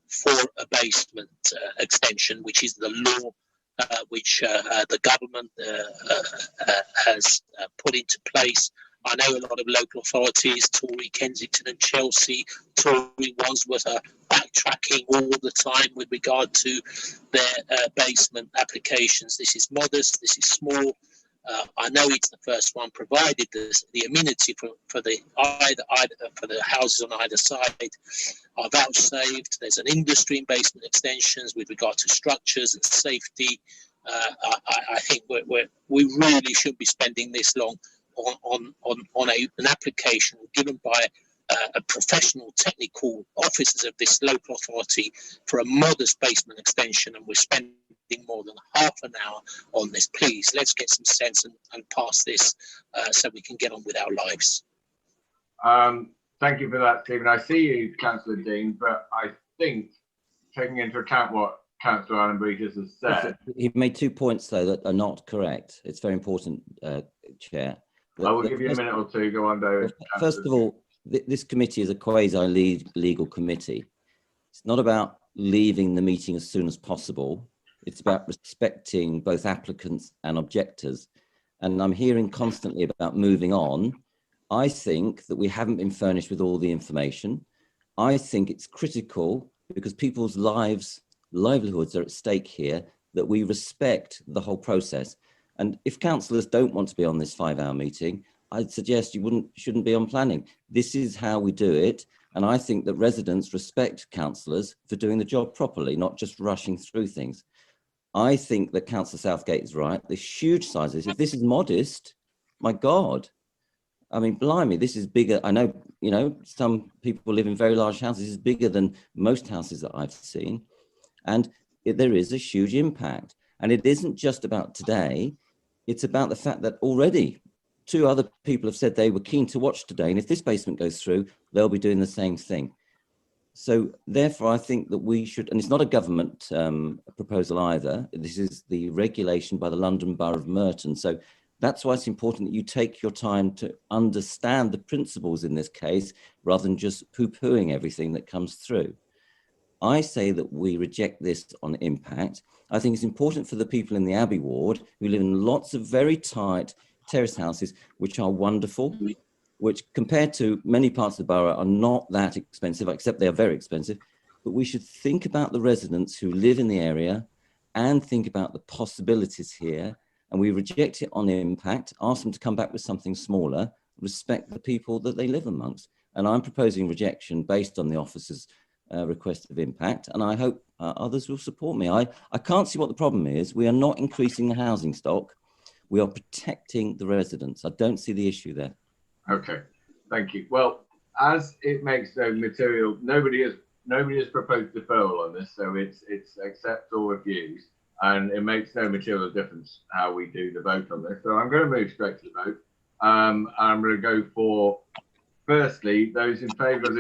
for a basement extension, which is the law which the government has put into place. I know a lot of local authorities, Tory, Kensington and Chelsea, Tory Wandsworth, are backtracking all the time with regard to their basement applications. This is modest, this is small. I know it's the first one, provided the amenity for the houses on either side are vouchsafed. There's an industry in basement extensions with regard to structures and safety. I think we really should be spending this long on an application given by a professional technical officers of this local authority for a modest basement extension, and we're spending more than half an hour on this. Please, let's get some sense and pass this so we can get on with our lives. Thank you for that, Stephen. I see you, Councillor Dean, but I think, taking into account what Councillor Alambritis has said. He made 2 points, though, that are not correct. It's very important, Chair. I will give you a minute or two. Go on, David. First of all, this committee is a quasi-legal committee. It's not about leaving the meeting as soon as possible. It's about respecting both applicants and objectors. And I'm hearing constantly about moving on. I think that we haven't been furnished with all the information. I think it's critical, because people's livelihoods are at stake here, that we respect the whole process. And if councillors don't want to be on this 5-hour meeting, I'd suggest you shouldn't be on planning. This is how we do it. And I think that residents respect councillors for doing the job properly, not just rushing through things. I think that Councillor Southgate is right. The huge sizes, if this is modest, my God, I mean, blimey, this is bigger. I know, you know, some people live in very large houses. This is bigger than most houses that I've seen. And there is a huge impact. And it isn't just about today. It's about the fact that already 2 other people have said they were keen to watch today. And if this basement goes through, they'll be doing the same thing. So therefore, I think that we should, and it's not a government proposal either. This is the regulation by the London Borough of Merton. So that's why it's important that you take your time to understand the principles in this case, rather than just poo-pooing everything that comes through. I say that we reject this on impact. I think it's important for the people in the Abbey ward who live in lots of very tight terrace houses, which are wonderful, which compared to many parts of the borough are not that expensive, except they are very expensive. But we should think about the residents who live in the area and think about the possibilities here. And we reject it on impact, ask them to come back with something smaller, respect the people that they live amongst. And I'm proposing rejection based on the officer's request of impact. And I hope others will support me. I can't see what the problem is. We are not increasing the housing stock. We are protecting the residents. I don't see the issue there. Okay, thank you. Well, as it makes no material, nobody has proposed deferral on this, so it's accept or refuse, and it makes no material difference how we do the vote on this. So I'm going to move straight to the vote. I'm going to go for, firstly, those in favour of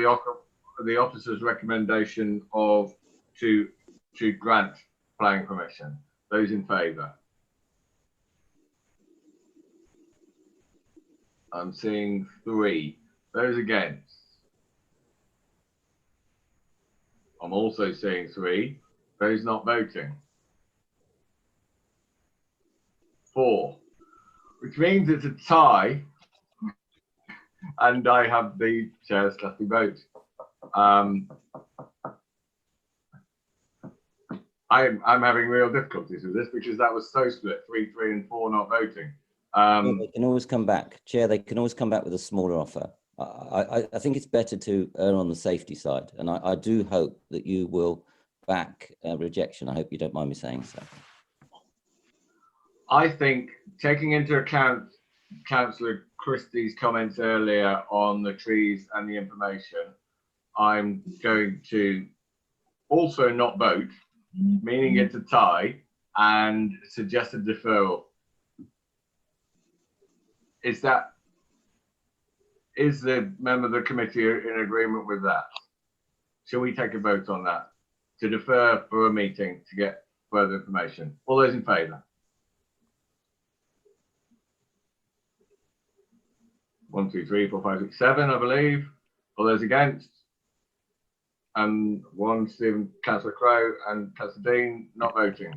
the officer's recommendation to grant planning permission. Those in favour. I'm seeing 3. Those against. I'm also seeing 3. Those not voting. 4, which means it's a tie, and I have the chair's casting vote. I'm having real difficulties with this because that was so split, 3, and 4 not voting. They can always come back, Chair. They can always come back with a smaller offer. I think it's better to err on the safety side, and I do hope that you will back rejection. I hope you don't mind me saying so. I think, taking into account Councillor Christie's comments earlier on the trees and the information, I'm going to also not vote, meaning it's a tie, and suggest a deferral. Is the member of the committee in agreement with that? Shall we take a vote on that? To defer for a meeting to get further information. All those in favour? 1, 2, 3, 4, 5, 6, 7, I believe. All those against? And 1, Stephen, Councillor Crowe and Councillor Dean not voting.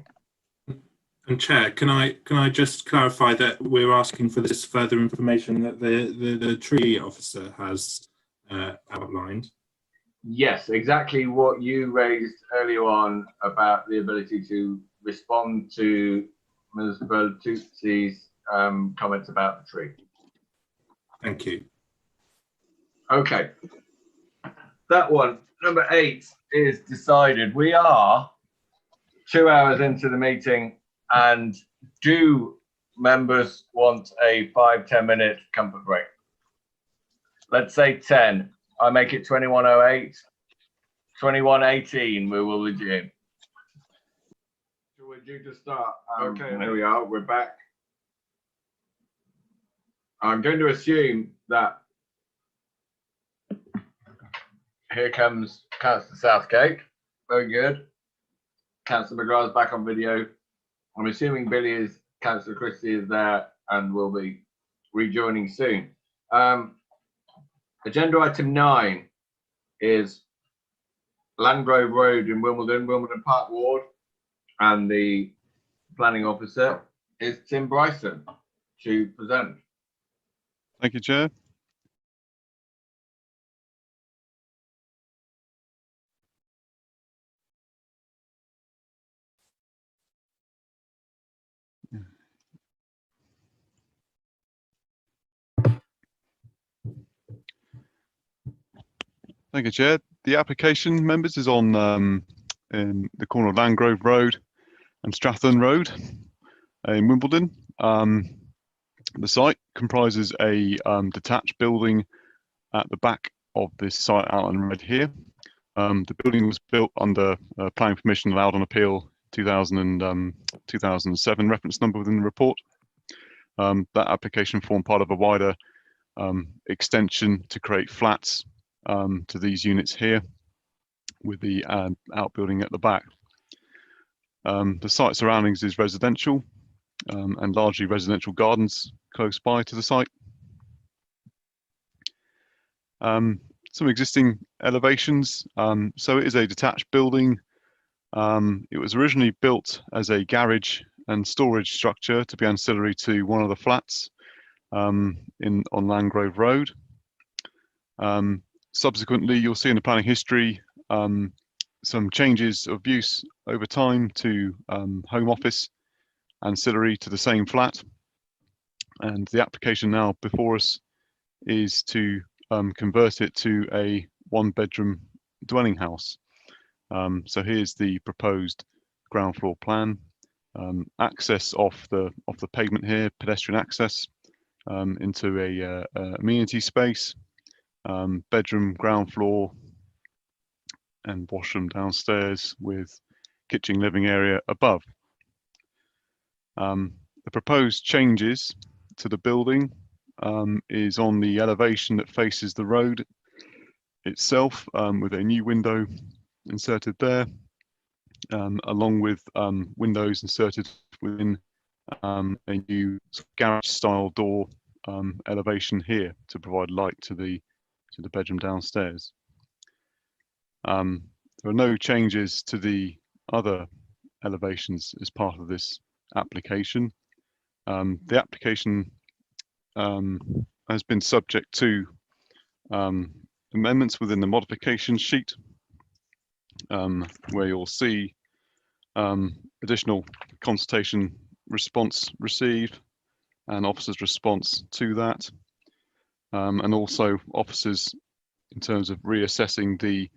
And Chair, can I just clarify that we're asking for this further information that the tree officer has outlined? Yes, exactly what you raised earlier on about the ability to respond to Ms. Bertuzzi's comments about the tree. Thank you. Okay, that one, number 8, is decided. We are 2 hours into the meeting, and do members want a 5-10 minute comfort break? Let's say 10. I make it 21:08. 21:18 we will resume. So we're due to start. Okay, here we are. We're back. I'm going to assume that here comes Councillor Southgate. Very good. Councillor McGrath's back on video. I'm assuming Councillor Christie is there and will be rejoining soon. Agenda item 9 is Landgrove Road in Wimbledon Park Ward, and the planning officer is Tim Bryson to present. Thank you, Chair. Thank you, Chair. The application, members, is on in the corner of Landgrove Road and Strathern Road in Wimbledon. The site comprises a detached building at the back of this site outlined in red here. The building was built under planning permission allowed on appeal 2007 reference number within the report. That application formed part of a wider extension to create flats to these units here with the outbuilding at the back. The site surroundings is residential and largely residential gardens close by to the site. Some existing elevations. So it is a detached building. It was originally built as a garage and storage structure to be ancillary to one of the flats on Landgrove Road. Subsequently, you'll see in the planning history some changes of use over time to home office ancillary to the same flat. And the application now before us is to convert it to a one-bedroom dwelling house. So here's the proposed ground floor plan. Access off the pavement here, pedestrian access into a amenity space, bedroom ground floor, and washroom downstairs with kitchen living area above. The proposed changes to the building is on the elevation that faces the road itself, with a new window inserted there, along with windows inserted within a new garage style door elevation here to provide light to the bedroom downstairs. There are no changes to the other elevations as part of this application. The application has been subject to amendments within the modification sheet, where you'll see additional consultation response received and officers' response to that, and also officers in terms of reassessing the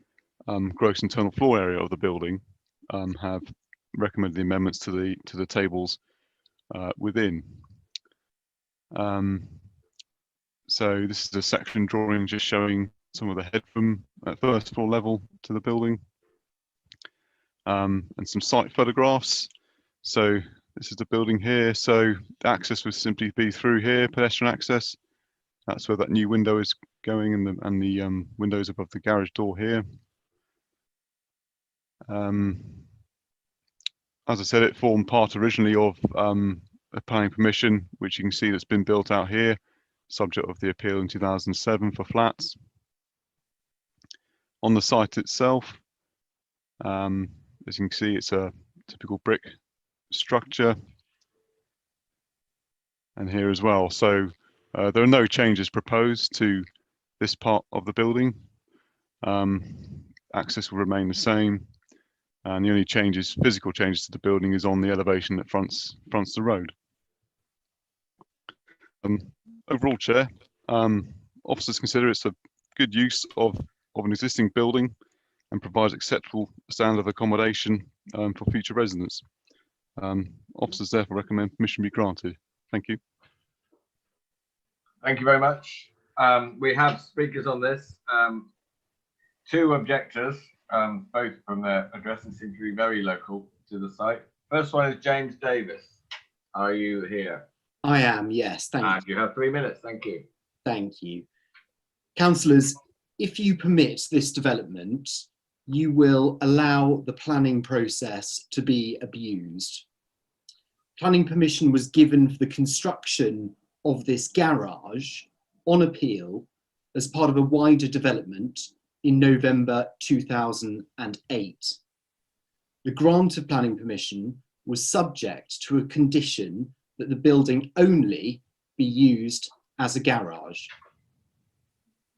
gross internal floor area of the building have recommended the amendments to the tables within. So this is a section drawing just showing some of the headroom at first floor level to the building, and some site photographs. So this is the building here. So the access would simply be through here, pedestrian access. That's where that new window is going, and the windows above the garage door here. As I said, it formed part originally of a planning permission, which you can see that's been built out here, subject of the appeal in 2007 for flats. On the site itself, as you can see, it's a typical brick structure, and here as well. So there are no changes proposed to this part of the building. Access will remain the same, and the only changes, physical changes to the building, is on the elevation that fronts the road. Overall, Chair, officers consider it's a good use of an existing building and provides acceptable standard of accommodation for future residents. Officers therefore recommend permission be granted. Thank you. Thank you very much. We have speakers on this. Two objectors, both from their addresses seem to be very local to the site. First one is James Davis. Are you here? I am, yes, thank you. And you have 3 minutes, thank you. Thank you. Councillors, if you permit this development, you will allow the planning process to be abused. Planning permission was given for the construction of this garage on appeal as part of a wider development in November 2008. The grant of planning permission was subject to a condition that the building only be used as a garage.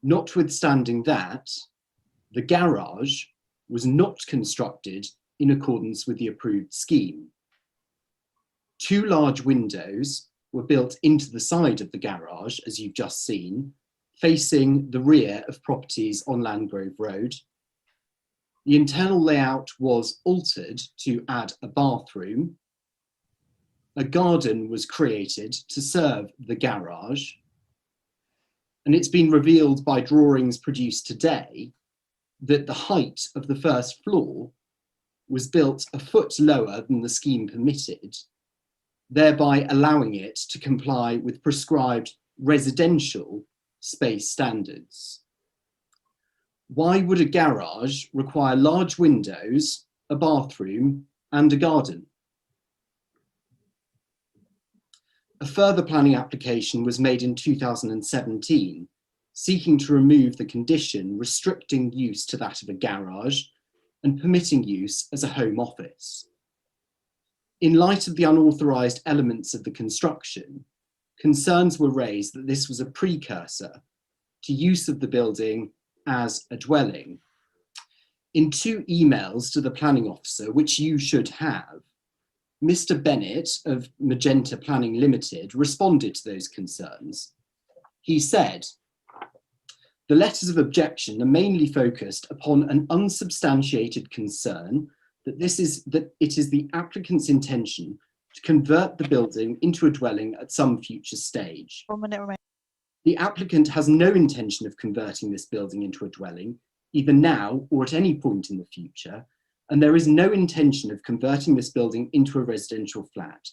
Notwithstanding that, the garage was not constructed in accordance with the approved scheme. Two large windows were built into the side of the garage, as you've just seen, facing the rear of properties on Landgrove Road. The internal layout was altered to add a bathroom. A garden was created to serve the garage. And it's been revealed by drawings produced today that the height of the first floor was built a foot lower than the scheme permitted, thereby allowing it to comply with prescribed residential space standards. Why would a garage require large windows, a bathroom, and a garden? A further planning application was made in 2017, seeking to remove the condition restricting use to that of a garage and permitting use as a home office. In light of the unauthorised elements of the construction, concerns were raised that this was a precursor to use of the building as a dwelling. In 2 emails to the planning officer, which you should have, Mr. Bennett of Magenta Planning Limited responded to those concerns. He said, "The letters of objection are mainly focused upon an unsubstantiated concern that it is the applicant's intention to convert the building into a dwelling at some future stage. 1 minute remaining. The applicant has no intention of converting this building into a dwelling, either now or at any point in the future, and there is no intention of converting this building into a residential flat.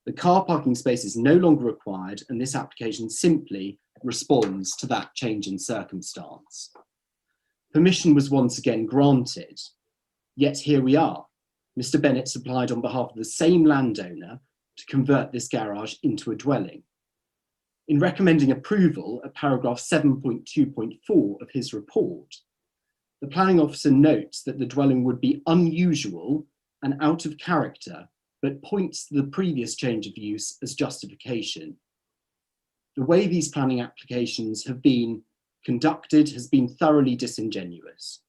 The car parking space is no longer required, and this application simply responds to that change in circumstance." Permission was once again granted, yet here we are. Mr. Bennett supplied on behalf of the same landowner to convert this garage into a dwelling. In recommending approval at paragraph 7.2.4 of his report, the planning officer notes that the dwelling would be unusual and out of character, but points to the previous change of use as justification. The way these planning applications have been conducted has been thoroughly disingenuous.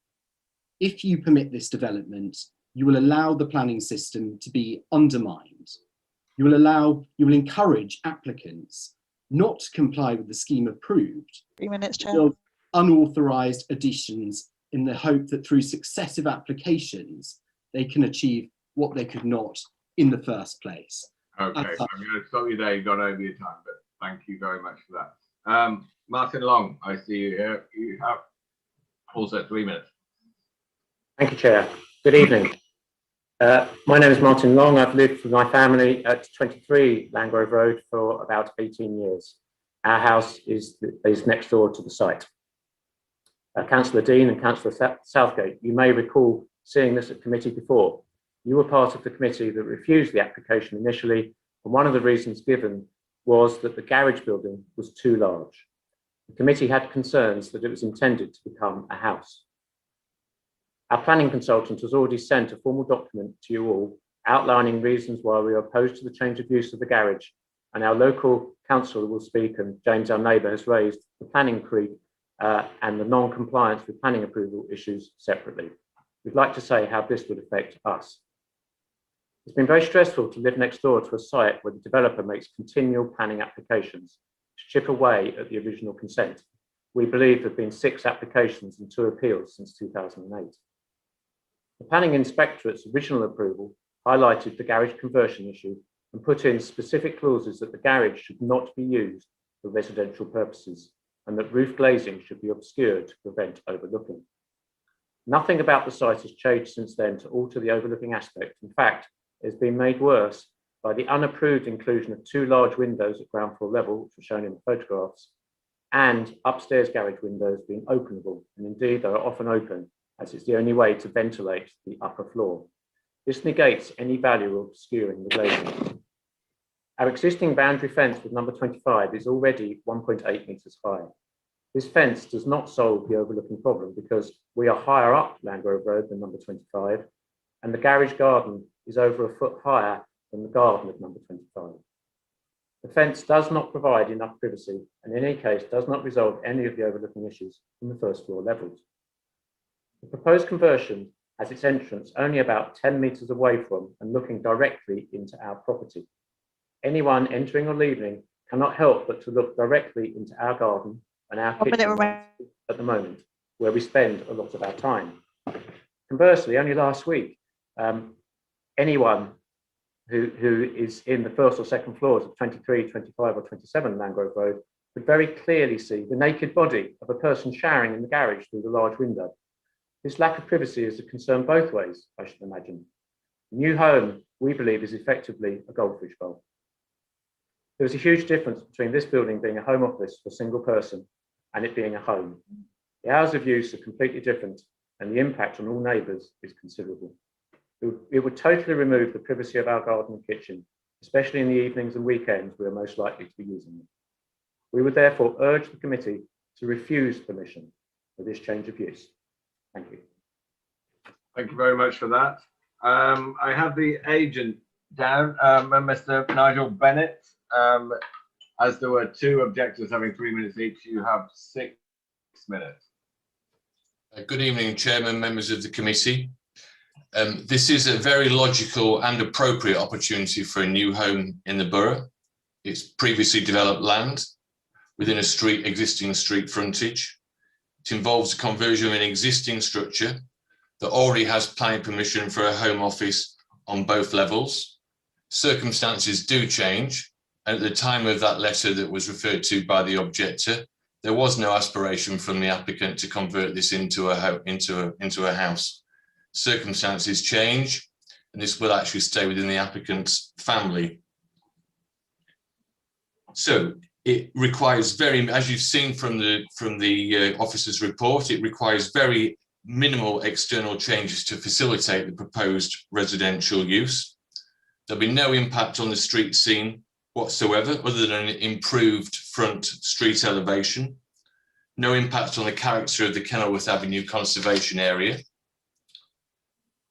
If you permit this development, you will allow the planning system to be undermined. You will encourage applicants not to comply with the scheme approved, 3 minutes, Chair. build unauthorised additions in the hope that through successive applications, they can achieve what they could not in the first place. Okay, I'm going to stop you there. You've gone over your time, but thank you very much for that. Martin Long, I see you here. You have also 3 minutes. Thank you, Chair. Good evening. My name is Martin Long. I've lived with my family at 23 Landgrove Road for about 18 years. Our house is next door to the site. Councillor Dean and Councillor Southgate, you may recall seeing this at committee before. You were part of the committee that refused the application initially, and one of the reasons given was that the garage building was too large. The committee had concerns that it was intended to become a house. Our planning consultant has already sent a formal document to you all outlining reasons why we are opposed to the change of use of the garage, and our local councillor will speak, and James, our neighbour, has raised the planning creep and the non-compliance with planning approval issues separately. We'd like to say how this would affect us. It's been very stressful to live next door to a site where the developer makes continual planning applications to chip away at the original consent. We believe there have been 6 applications and 2 appeals since 2008. The planning inspectorate's original approval highlighted the garage conversion issue and put in specific clauses that the garage should not be used for residential purposes and that roof glazing should be obscured to prevent overlooking. Nothing about the site has changed since then to alter the overlooking aspect. In fact, it has been made worse by the unapproved inclusion of 2 large windows at ground floor level, which were shown in the photographs, and upstairs garage windows being openable, and indeed they are often open, as it's the only way to ventilate the upper floor. This negates any value of obscuring the glazing. Our existing boundary fence with number 25 is already 1.8 metres high. This fence does not solve the overlooking problem because we are higher up Landgrove Road than number 25, and the garage garden is over a foot higher than the garden of number 25. The fence does not provide enough privacy, and in any case does not resolve any of the overlooking issues from the first floor levels. The proposed conversion has its entrance only about 10 metres away from and looking directly into our property. Anyone entering or leaving cannot help but to look directly into our garden and our kitchen at the moment, where we spend a lot of our time. Conversely, only last week, anyone who is in the first or second floors of 23, 25 or 27 Landgrove Road could very clearly see the naked body of a person showering in the garage through the large window. This lack of privacy is a concern both ways, I should imagine. The new home, we believe, is effectively a goldfish bowl. There is a huge difference between this building being a home office for a single person and it being a home. The hours of use are completely different and the impact on all neighbours is considerable. It would totally remove the privacy of our garden and kitchen, especially in the evenings and weekends we are most likely to be using them. We would therefore urge the committee to refuse permission for this change of use. Thank you. Thank you very much for that. I have the agent down, Mr. Nigel Bennett. As there were two objectors having 3 minutes each, you have 6 minutes. Good evening, Chairman, members of the committee. This is a very logical and appropriate opportunity for a new home in the borough. It's previously developed land within a existing street frontage. It involves the conversion of an existing structure that already has planning permission for a home office on both levels. Circumstances do change. And at the time of that letter that was referred to by the objector, there was no aspiration from the applicant to convert this into a house. Circumstances change, and this will actually stay within the applicant's family. So it requires as you've seen from the officer's report, it requires very minimal external changes to facilitate the proposed residential use. There'll be no impact on the street scene whatsoever, other than an improved front street elevation. No impact on the character of the Kenilworth Avenue conservation area.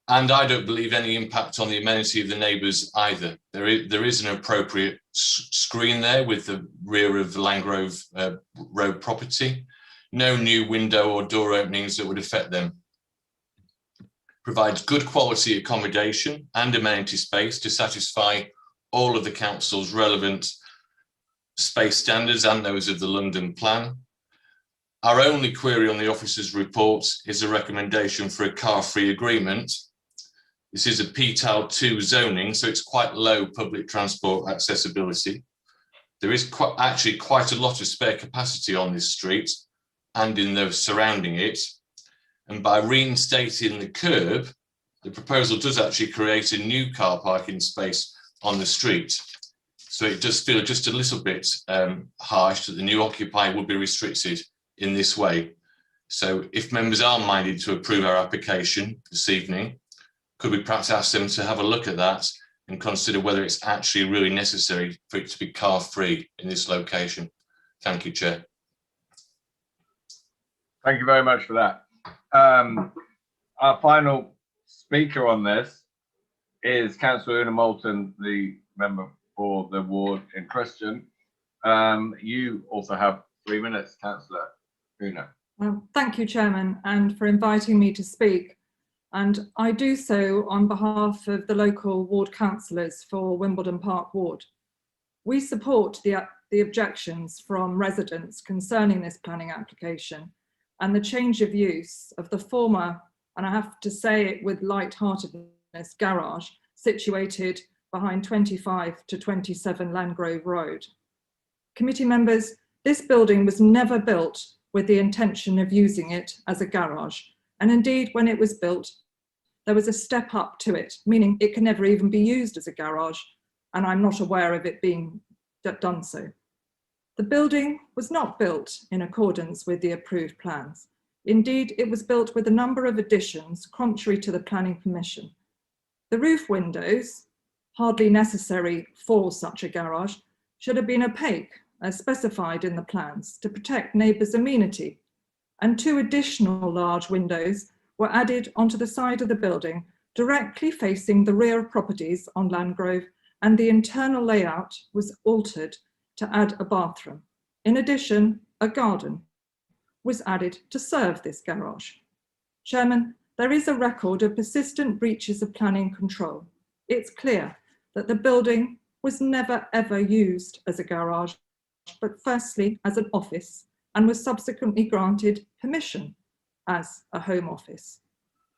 And I don't believe any impact on the amenity of the neighbours either. There is an appropriate screen there with the rear of the Landgrove Road property. No new window or door openings that would affect them. Provides good quality accommodation and amenity space to satisfy all of the council's relevant space standards and those of the London plan. Our only query on the officer's report is a recommendation for a car-free agreement. This is a PTAL 2 zoning, so it's quite low public transport accessibility. There is actually quite a lot of spare capacity on this street and in those surrounding it. And by reinstating the curb, the proposal does actually create a new car parking space on the street. So it does feel just a little bit harsh that the new occupier will be restricted in this way. So if members are minded to approve our application this evening, could we perhaps ask them to have a look at that and consider whether it's actually really necessary for it to be car-free in this location? Thank you, Chair. Thank you very much for that. Our final speaker on this is Councillor Una Moulton, the member for the ward in question. You also have 3 minutes, Councillor Una. Thank you, Chairman, and for inviting me to speak. And I do so on behalf of the local ward councillors for Wimbledon Park Ward. We support the objections from residents concerning this planning application and the change of use of the former, and I have to say it with light-heartedness, garage situated behind 25 to 27 Landgrove Road. Committee members, this building was never built with the intention of using it as a garage. And indeed, when it was built, there was a step up to it, meaning it can never even be used as a garage, and I'm not aware of it being done so. The building was not built in accordance with the approved plans. Indeed, it was built with a number of additions contrary to the planning permission. The roof windows, hardly necessary for such a garage, should have been opaque, as specified in the plans, to protect neighbours' amenity. And 2 additional large windows were added onto the side of the building, directly facing the rear properties on Landgrove, and the internal layout was altered to add a bathroom. In addition, a garden was added to serve this garage. Chairman, there is a record of persistent breaches of planning control. It's clear that the building was never ever used as a garage, but firstly as an office, and was subsequently granted permission as a Home Office.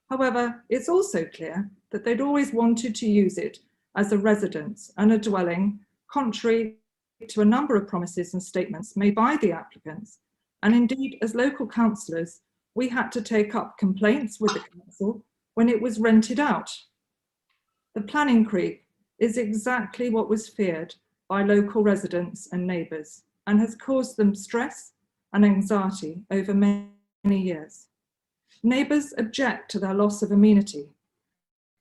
However, it's also clear that they'd always wanted to use it as a residence and a dwelling, contrary to a number of promises and statements made by the applicants. And indeed, as local councillors, we had to take up complaints with the council when it was rented out. The planning creep is exactly what was feared by local residents and neighbours and has caused them stress and anxiety over many years. Neighbours object to their loss of amenity,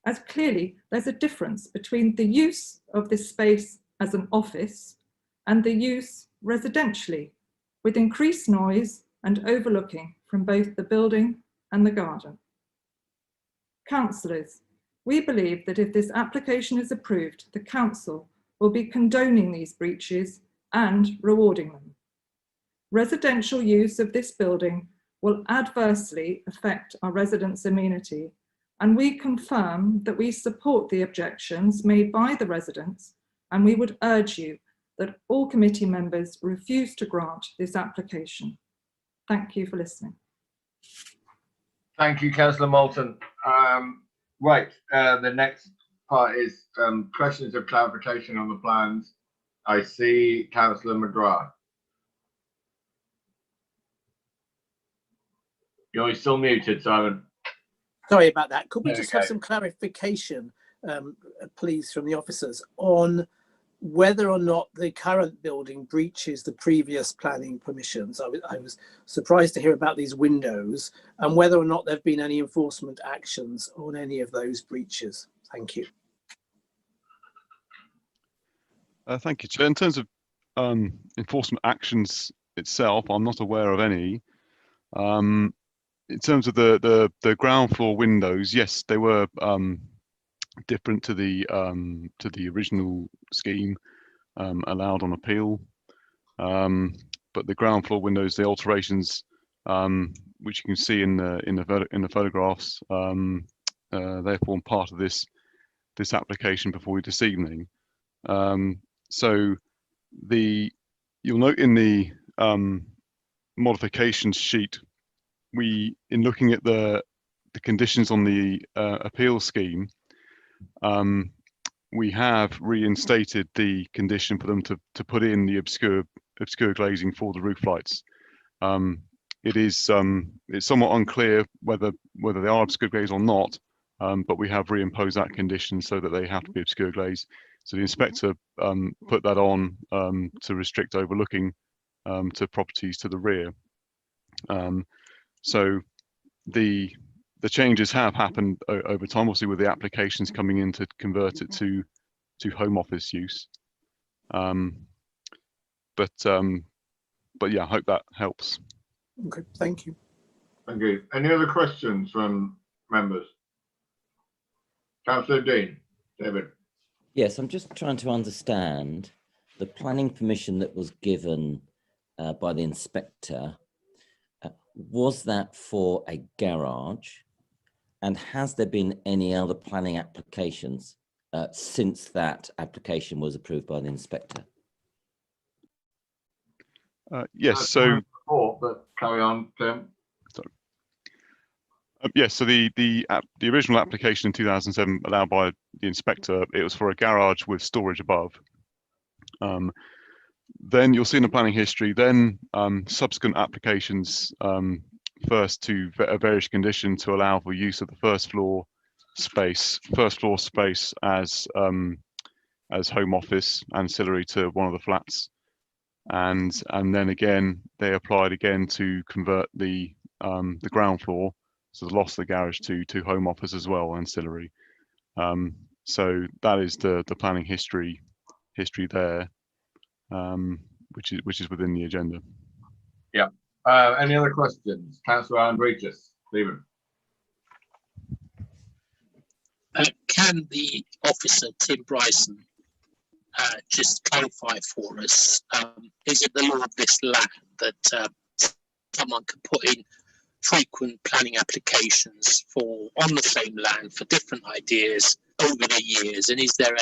as clearly there's a difference between the use of this space as an office and the use residentially, with increased noise and overlooking from both the building and the garden. Councillors, we believe that if this application is approved, the council will be condoning these breaches and rewarding them. Residential use of this building will adversely affect our residents' amenity, and we confirm that we support the objections made by the residents, and we would urge you that all committee members refuse to grant this application. Thank you for listening. Thank you, Councillor Moulton. Right, the next part is questions of clarification on the plans. I see Councillor McGrath. You're still muted, Simon. Sorry about that. Could we There just we have go. some clarification, please, from the officers on whether or not the current building breaches the previous planning permissions? I was surprised to hear about these windows, and whether or not there have been any enforcement actions on any of those breaches. Thank you. Thank you, Chair. In terms of enforcement actions itself, I'm not aware of any. In terms of the ground floor windows, yes, they were different to the original scheme allowed on appeal. But the ground floor windows, the alterations, which you can see in the photographs, they form part of this application before you this evening. So you'll note in the modifications sheet, in looking at the conditions on the appeal scheme, we have reinstated the condition for them to put in the obscure glazing for the roof lights. It's somewhat unclear whether they are obscure glaze or not, but we have reimposed that condition so that they have to be obscure glaze. So the inspector put that on to restrict overlooking to properties to the rear. So the changes have happened over time, obviously, with the applications coming in to convert it to home office use. But yeah, I hope that helps. Okay, thank you. Thank you. Any other questions from members? Councillor Dean, David. Yes, I'm just trying to understand the planning permission that was given by the inspector. Was that for a garage? And has there been any other planning applications since that application was approved by the inspector? Yes, so but carry on, Tim. Yes, so the original application in 2007 allowed by the inspector, it was for a garage with storage above. Then you'll see in the planning history, then subsequent applications, first to various conditions to allow for use of the first floor space as home office ancillary to one of the flats, and then again they applied again to convert the ground floor, so the loss of the garage to home office as well, ancillary. So that is the planning history there, which is within the agenda. Yeah. Any other questions? Councillor Andreas, Stephen. Can the officer, Tim Bryson, just clarify for us, is it the law of this land that someone can put in frequent planning applications on the same land for different ideas over the years? And is there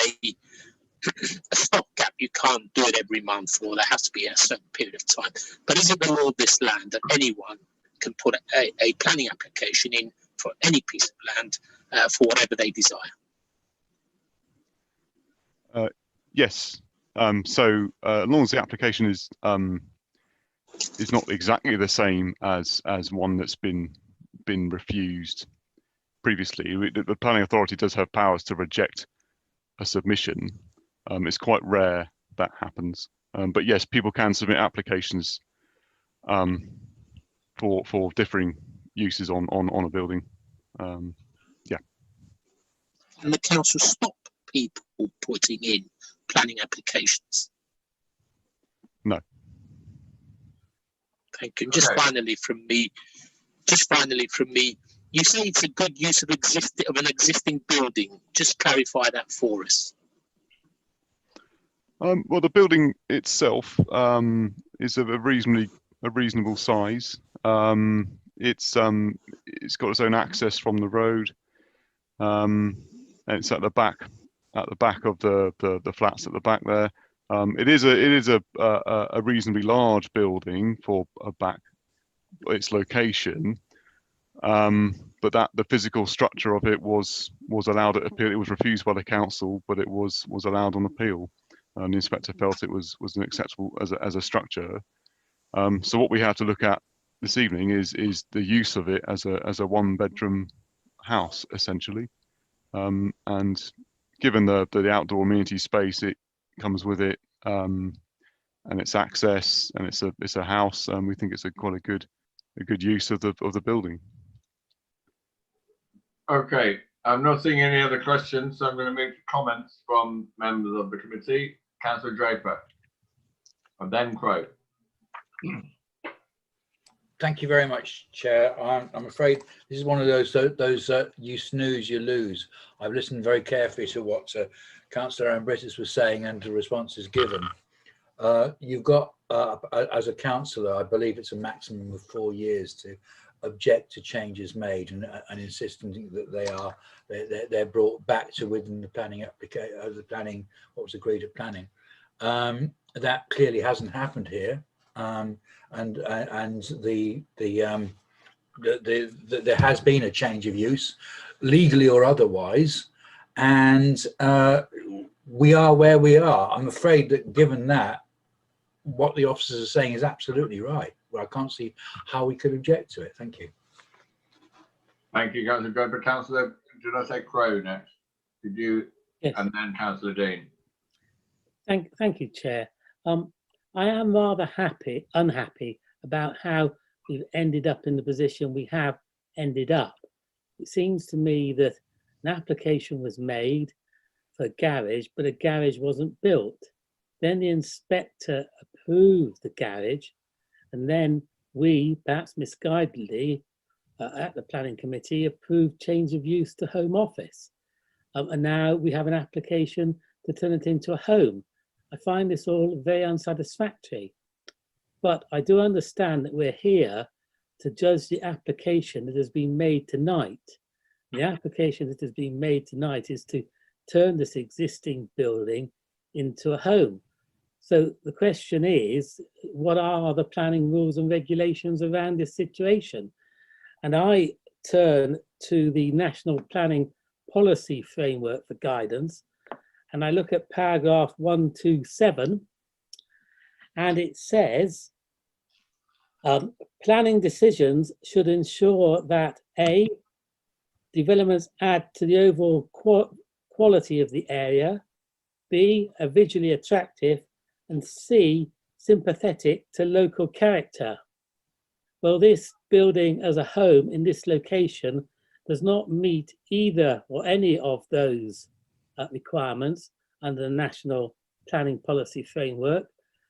a stopgap. You can't do it every month, or there has to be a certain period of time. But is it the law of this land that anyone can put a planning application in for any piece of land for whatever they desire? Yes. So as long as the application is not exactly the same as one that's been refused previously, the planning authority does have powers to reject a submission. It's quite rare that happens, but yes, people can submit applications for differing uses on a building. Yeah. And the council stop people putting in planning applications? No. Thank you. Just finally from me, you say it's a good use of an existing building. Just clarify that for us. Well, the building itself is of a reasonable size. It's got its own access from the road, and it's at the back of the flats at the back there. It is a reasonably large building for its location, but the physical structure of it was allowed at appeal. It was refused by the council, but it was allowed on appeal. The inspector felt it was an acceptable as a structure. So what we have to look at this evening is the use of it as a one-bedroom house, essentially. And given the outdoor amenity space it comes with it, and its access, and it's a house, we think it's quite a good use of the building. Okay, I'm not seeing any other questions, so I'm going to move to comments from members of the committee. Councillor Draper, and then Crow. Thank you very much, Chair. I'm afraid this is one of those you snooze, you lose. I've listened very carefully to what Councillor Ambrittis was saying and to responses given. You've got, as a councillor, I believe it's a maximum of 4 years to object to changes made and insisting that they're brought back to within the planning application, what was agreed at planning. That clearly hasn't happened here. And there has been a change of use, legally or otherwise, and we are where we are. I'm afraid that given that, what the officers are saying is absolutely right. Well, I can't see how we could object to it. Thank you. Thank you, Councillor Draper. Councillor, did I say Crow next? Did you? Yes. And then Councillor Dean. Thank you, Chair. I am rather unhappy about how we've ended up in the position we have ended up. It seems to me that an application was made for a garage, but a garage wasn't built. Then the inspector approved the garage, and then we, perhaps misguidedly, at the planning committee, approved change of use to home office. And now we have an application to turn it into a home. I find this all very unsatisfactory, but I do understand that we're here to judge the application that has been made tonight. The application that has been made tonight is to turn this existing building into a home. So the question is, what are the planning rules and regulations around this situation? And I turn to the National Planning Policy Framework for guidance, and I look at paragraph 127, and it says, planning decisions should ensure that A, developments add to the overall quality of the area, B, are visually attractive, and C, sympathetic to local character. Well, this building as a home in this location does not meet either or any of those requirements under the National Planning Policy Framework.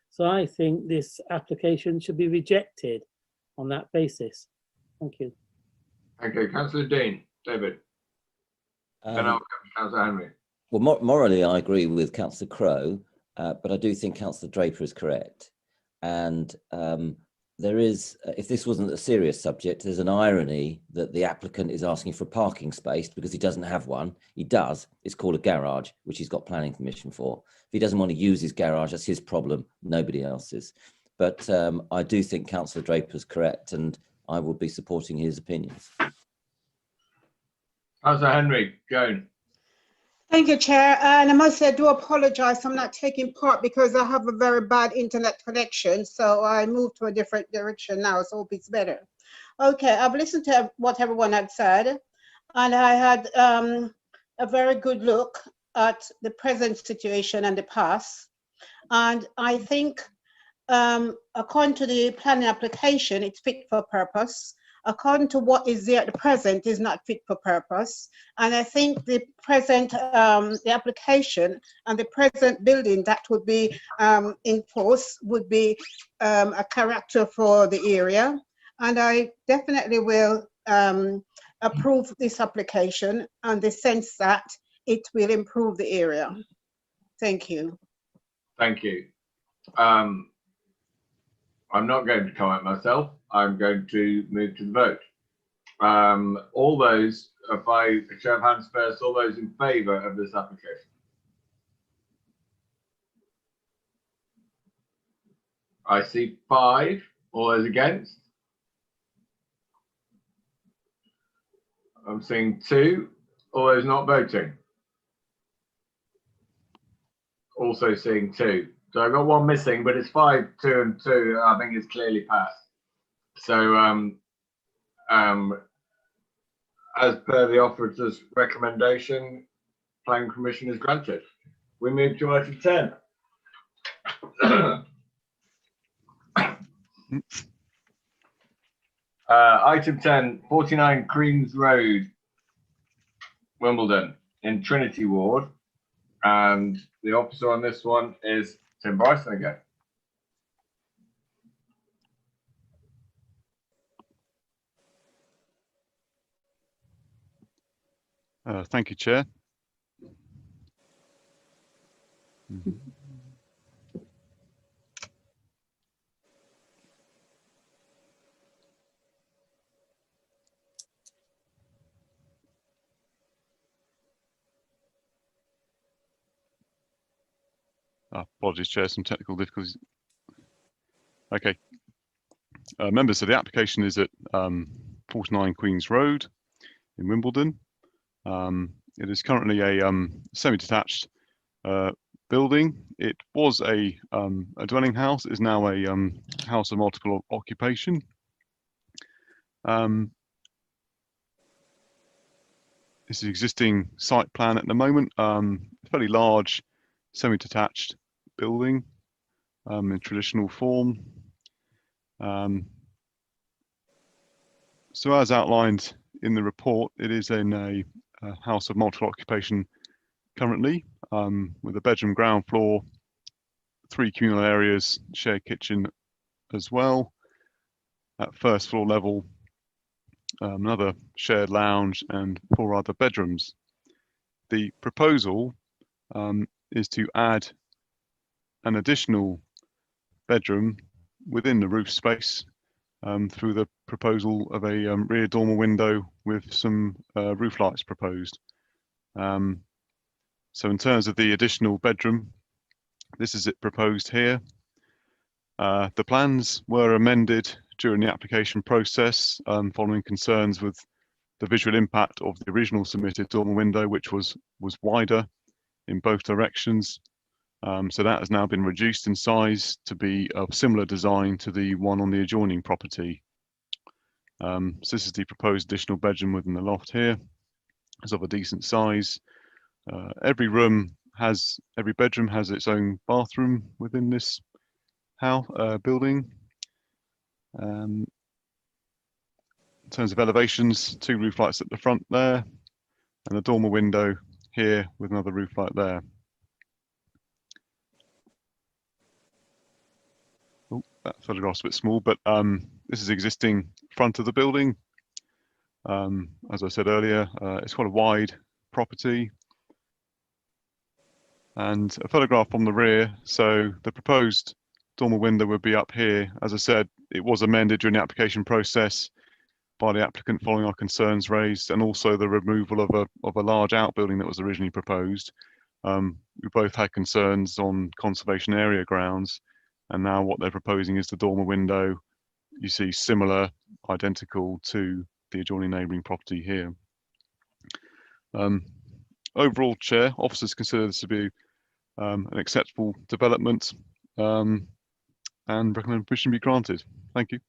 So I think this application should be rejected on that basis. Thank you. Okay, Councillor Dean. David. Then I'll come to Councillor Henry. Well, morally, I agree with Councillor Crow, but I do think Councillor Draper is correct. And there is, if this wasn't a serious subject, there's an irony that the applicant is asking for a parking space because he doesn't have one. He does. It's called a garage, which he's got planning permission for. If he doesn't want to use his garage, that's his problem, nobody else's. But I do think Councillor Draper's correct, and I will be supporting his opinions. Councillor Henry, Joan. Thank you, Chair. And I must say, I do apologise. I'm not taking part because I have a very bad internet connection. So I moved to a different direction now, so I hope it's better. Okay, I've listened to what everyone had said, and I had a very good look at the present situation and the past. And I think, according to the planning application, it's fit for purpose. According to what is there at the present is not fit for purpose. And I think the present, the application and the present building that would be in force would be a character for the area. And I definitely will approve this application in the sense that it will improve the area. Thank you. Thank you. I'm not going to comment myself. I'm going to move to the vote. All those, by a show of hands first, all those in favour of this application? I see 5. All those against? I'm seeing 2. All those not voting? Also seeing 2. So I've got 1 missing, but it's 5, 2 and 2. I think it's clearly passed. So as per the officer's recommendation, planning permission is granted. We move to item 10. Item 10, 49 Queens Road, Wimbledon, in Trinity Ward. And the officer on this one is Tim Bryson again. Thank you, Chair. Apologies, Chair, some technical difficulties. Okay. Members, so the application is at 49 Queens Road in Wimbledon. It is currently a semi-detached building. It was a dwelling house. It is now a house of multiple occupation. This is existing site plan at the moment. Fairly large semi-detached building in traditional form. So as outlined in the report, it is in a house of multiple occupation currently, with a bedroom, ground floor, 3 communal areas, shared kitchen as well. At first floor level, another shared lounge and 4 other bedrooms. The proposal is to add an additional bedroom within the roof space through the proposal of a rear dormer window with some roof lights proposed. So in terms of the additional bedroom, this is it proposed here. The plans were amended during the application process following concerns with the visual impact of the original submitted dormer window, which was wider in both directions. So that has now been reduced in size to be of similar design to the one on the adjoining property. So this is the proposed additional bedroom within the loft here. It's of a decent size. Every bedroom has its own bathroom within this house building. In terms of elevations, 2 roof lights at the front there, and a dormer window here with another roof light there. Oh, that photograph's a bit small, but this is existing front of the building. As I said earlier, it's quite a wide property. And a photograph from the rear. So the proposed dormer window would be up here. As I said, it was amended during the application process by the applicant following our concerns raised, and also the removal of a large outbuilding that was originally proposed. We both had concerns on conservation area grounds, and now what they're proposing is the dormer window. You see similar, identical to the adjoining neighbouring property here. Overall, Chair, officers consider this to be an acceptable development, and recommend permission be granted. Thank you.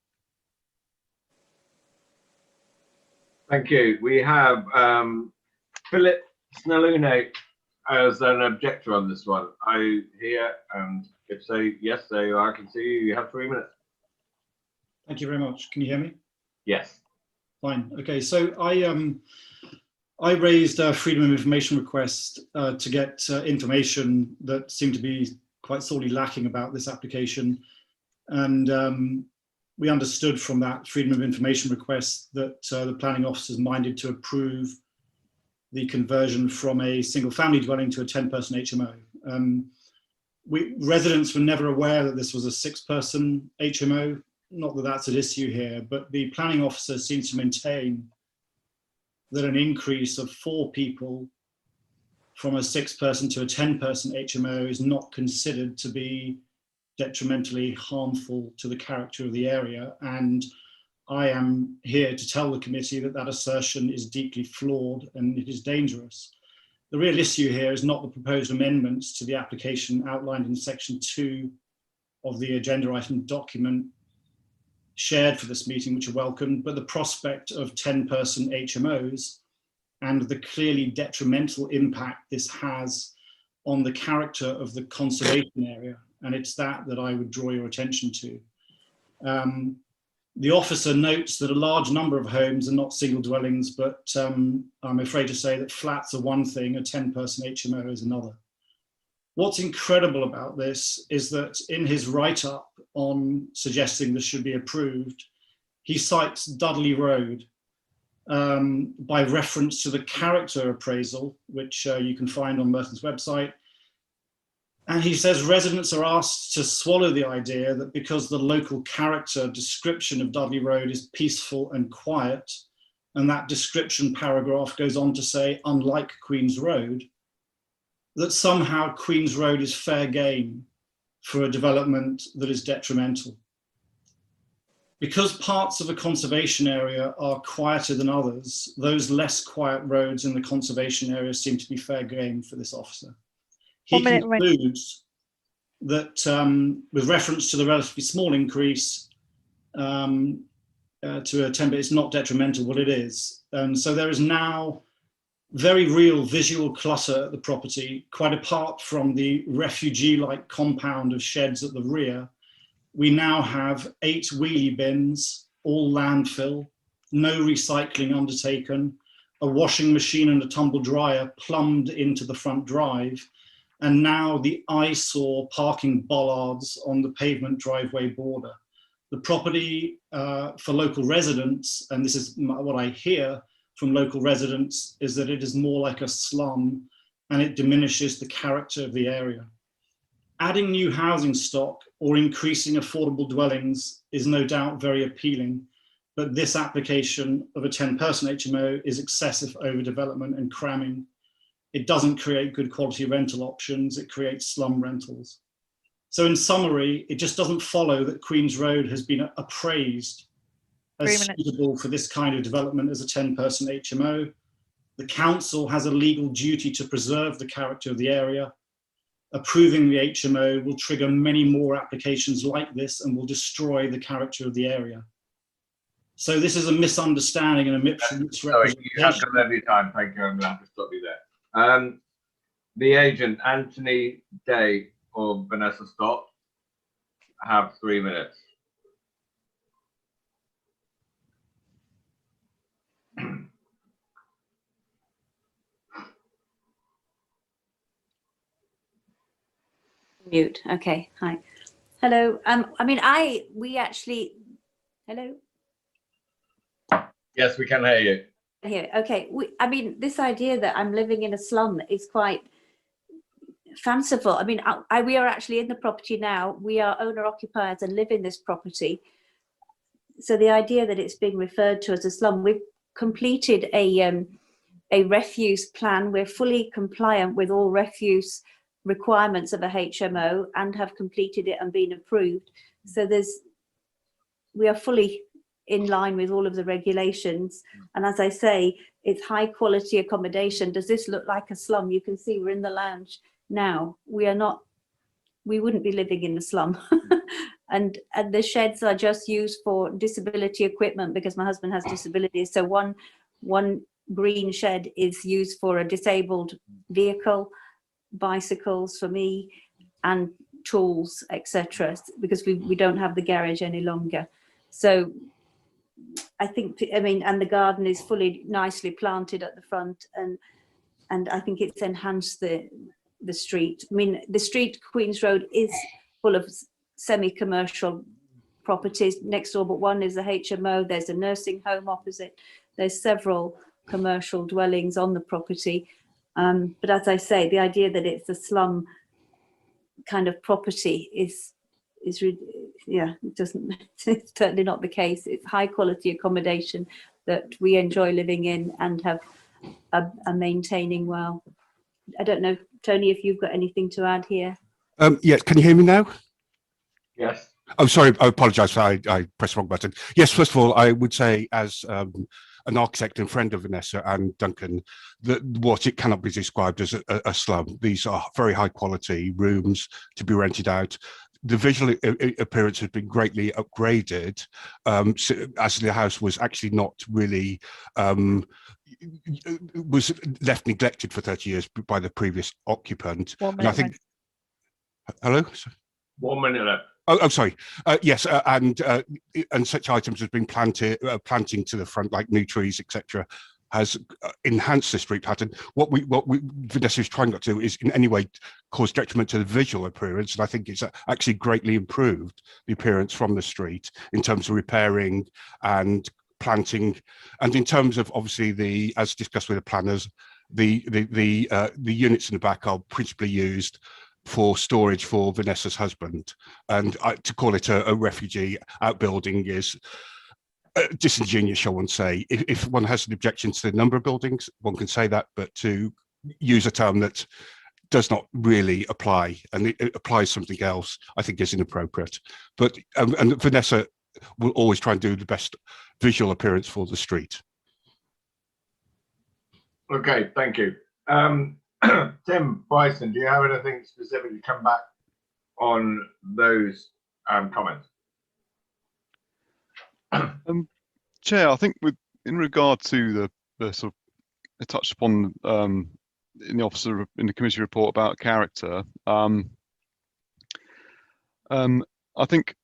Thank you. We have Philip Snellune as an objector on this one. Are you here? And if so, yes, there you are. I can see you. You have 3 minutes. Thank you very much. Can you hear me? Yes. Fine. Okay. So I raised a freedom of information request to get information that seemed to be quite sorely lacking about this application, and we understood from that freedom of information request that the planning officer is minded to approve the conversion from a single family dwelling to a 10-person HMO. Residents were never aware that this was a 6-person HMO. Not that that's an issue here, but the planning officer seems to maintain that an increase of 4 people from a 6-person to a 10-person HMO is not considered to be detrimentally harmful to the character of the area. And I am here to tell the committee that that assertion is deeply flawed and it is dangerous. The real issue here is not the proposed amendments to the application outlined in section 2 of the agenda item document shared for this meeting, which are welcomed, but the prospect of 10-person HMOs and the clearly detrimental impact this has on the character of the conservation area. And it's that I would draw your attention to. The officer notes that a large number of homes are not single dwellings, but I'm afraid to say that flats are one thing, a 10-person HMO is another. What's incredible about this is that in his write-up on suggesting this should be approved, he cites Dudley Road by reference to the character appraisal, which you can find on Merton's website. And he says residents are asked to swallow the idea that because the local character description of Dudley Road is peaceful and quiet, and that description paragraph goes on to say, unlike Queen's Road, that somehow Queen's Road is fair game for a development that is detrimental. Because parts of a conservation area are quieter than others, those less quiet roads in the conservation area seem to be fair game for this officer. He concludes that with reference to the relatively small increase to a 10, it's not detrimental, well it is. So there is now very real visual clutter at the property, quite apart from the refugee-like compound of sheds at the rear. We now have 8 wheelie bins, all landfill, no recycling undertaken, a washing machine and a tumble dryer plumbed into the front drive, and now the eyesore parking bollards on the pavement driveway border. The property for local residents, and this is what I hear from local residents, is that it is more like a slum and it diminishes the character of the area. Adding new housing stock or increasing affordable dwellings is no doubt very appealing, but this application of a 10-person HMO is excessive overdevelopment and cramming. It doesn't create good quality rental options, it creates slum rentals. So in summary, it just doesn't follow that Queen's Road has been appraised as suitable for this kind of development as a 10-person HMO. The council has a legal duty to preserve the character of the area. Approving the HMO will trigger many more applications like this and will destroy the character of the area. So this is a misunderstanding and a misrepresentation. Sorry, you have done every time. Thank you. I'm going to have to stop you there. The agent, Anthony Day or Vanessa Stott, have 3 minutes. Mute. Okay. Hi. Hello. We actually. Hello. Yes, we can hear you. Here. Okay. This idea that I'm living in a slum is quite. fanciful. I mean, we are actually in the property now. We are owner occupiers and live in this property. So the idea that it's being referred to as a slum, we've completed a refuse plan. We're fully compliant with all refuse requirements of a HMO and have completed it and been approved. So we are fully in line with all of the regulations. And as I say, it's high quality accommodation. Does this look like a slum? You can see we're in the lounge now. We wouldn't be living in the slum. and the sheds are just used for disability equipment because my husband has disabilities. So one green shed is used for a disabled vehicle, bicycles for me, and tools, etc., because we don't have the garage any longer. So I think, I mean, and the garden is fully nicely planted at the front, and I think it's enhanced the street. I mean, the street, Queen's Road, is full of semi-commercial properties next door, but one is a HMO, there's a nursing home opposite, there's several commercial dwellings on the property. But as I say, the idea that it's a slum kind of property is yeah, it's certainly not the case. It's high quality accommodation that we enjoy living in and are maintaining well. I don't know, Tony, if you've got anything to add here. Yes, can you hear me now? Yes. Oh, sorry, I apologise. I pressed the wrong button. Yes, first of all, I would say as an architect and friend of Vanessa and Duncan, that what it cannot be described as a slum. These are very high quality rooms to be rented out. The visual appearance has been greatly upgraded, as the house was actually not really, was left neglected for 30 years by the previous occupant. And I think, hello? 1 minute left. Oh, sorry. Yes, and such items as being planting to the front, like new trees, etc., has enhanced the street pattern. What Vanessa is trying not to do is in any way cause detriment to the visual appearance, and I think it's actually greatly improved the appearance from the street in terms of repairing and planting, and in terms of obviously as discussed with the planners, the units in the back are principally used for storage for Vanessa's husband, and to call it a refugee outbuilding is disingenuous, shall one say. If one has an objection to the number of buildings, one can say that, but to use a term that does not really apply and it applies something else, I think is inappropriate. But and Vanessa will always try and do the best visual appearance for the street. Okay, thank you. Tim Bryson, do you have anything specific to come back on those comments? Chair, I think in regard to the sort of touched upon in the committee report about character, I think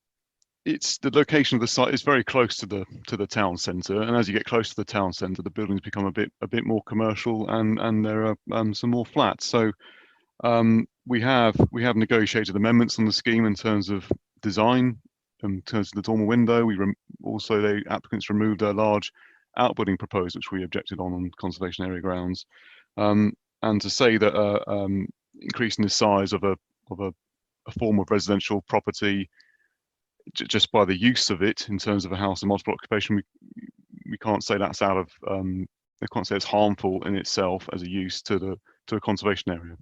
it's the location of the site is very close to the town centre, and as you get close to the town centre, the buildings become a bit more commercial, and there are some more flats. So we have negotiated amendments on the scheme in terms of design, in terms of the dormer window. The applicants removed a large outbuilding proposed, which we objected on conservation area grounds, and to say that increasing the size of a form of residential property just by the use of it in terms of a house of multiple occupation, we can't say that's out of I can't say it's harmful in itself as a use to a conservation area.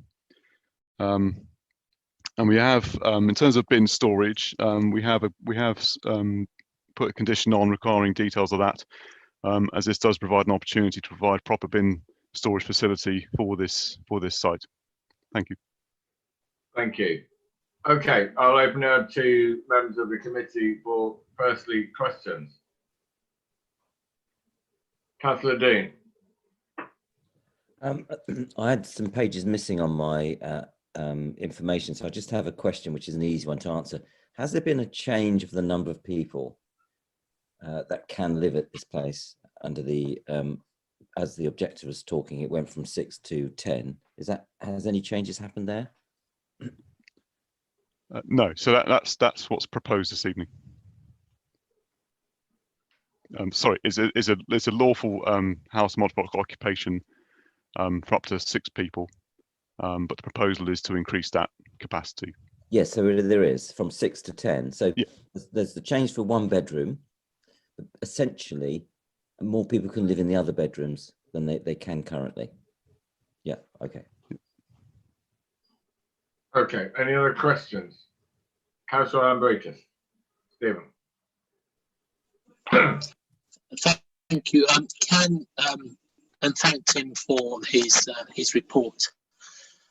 And we have, in terms of bin storage, we have put a condition on requiring details of that, as this does provide an opportunity to provide proper bin storage facility for this site. Thank you. Thank you. Okay, I'll open it up to members of the committee for firstly questions. Councillor Dean. I had some pages missing on my information, so I just have a question, which is an easy one to answer. Has there been a change of the number of people that can live at this place under the, as the objector was talking, it went from 6 to 10. Has any changes happened there? No, so that's what's proposed this evening. Sorry, it's a lawful house multiple occupation for up to 6 people. but the proposal is to increase that capacity. Yes, so there is from 6 to 10. So yeah. There's the change for 1 bedroom. But essentially, more people can live in the other bedrooms than they can currently. Yeah, okay. Okay, any other questions? Councillor Ambritis. Stephen. Thank you. And thank Tim for his report.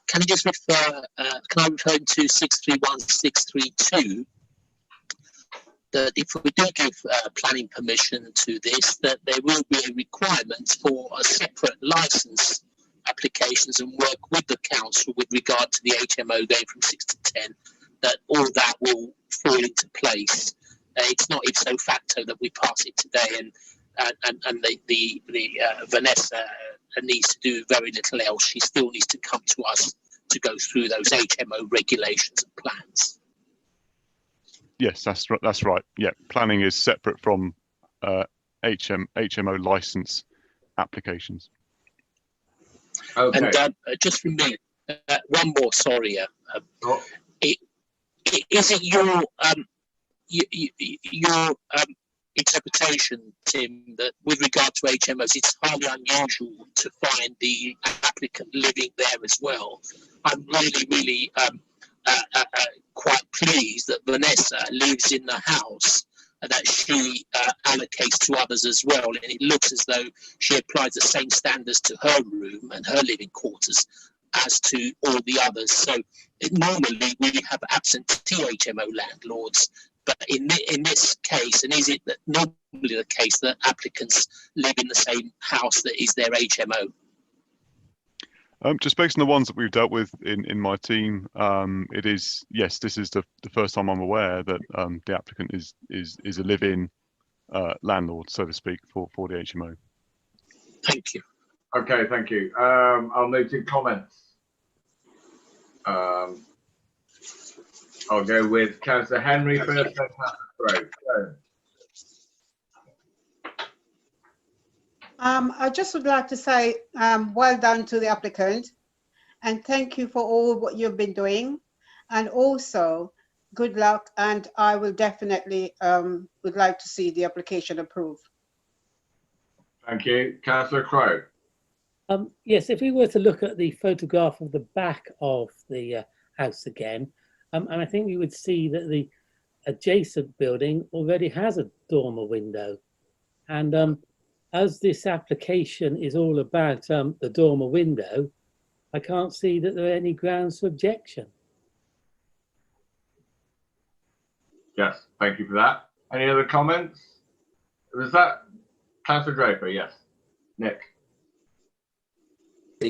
Can I just refer? Can I refer to 631632? That if we do give planning permission to this, that there will be a requirement for a separate license applications and work with the council with regard to the HMO going from 6 to 10. That all that will fall into place. It's not ipso facto that we pass it today, and the Vanessa needs to do very little else. She still needs to come to us to go through those HMO regulations and plans. Yes, that's right. Yeah, planning is separate from HMO license applications. Okay. And just for me, one more. Sorry. Is it your interpretation, Tim, that with regard to HMOs, it's highly unusual to find the applicant living there as well? I'm really quite pleased that Vanessa lives in the house and that she allocates to others as well, and it looks as though she applies the same standards to her room and her living quarters as to all the others. So normally we have absentee HMO landlords, but in this case, and is it that normally the case that applicants live in the same house that is their HMO? Just based on the ones that we've dealt with in my team, it is, yes, this is the first time I'm aware that the applicant is a live-in landlord, so to speak, for the HMO. Thank you. Okay, thank you. I'll move to comments. I'll go with Councillor Henry first, then Councillor Grove. I just would like to say well done to the applicant and thank you for all what you've been doing, and also good luck, and I will definitely would like to see the application approved. Thank you. Councillor Crowe. Yes, if we were to look at the photograph of the back of the house again, and I think we would see that the adjacent building already has a dormer window, and as this application is all about the dormer window, I can't see that there are any grounds for objection. Yes, thank you for that. Any other comments? Was that Councillor Draper? Yes. Nick.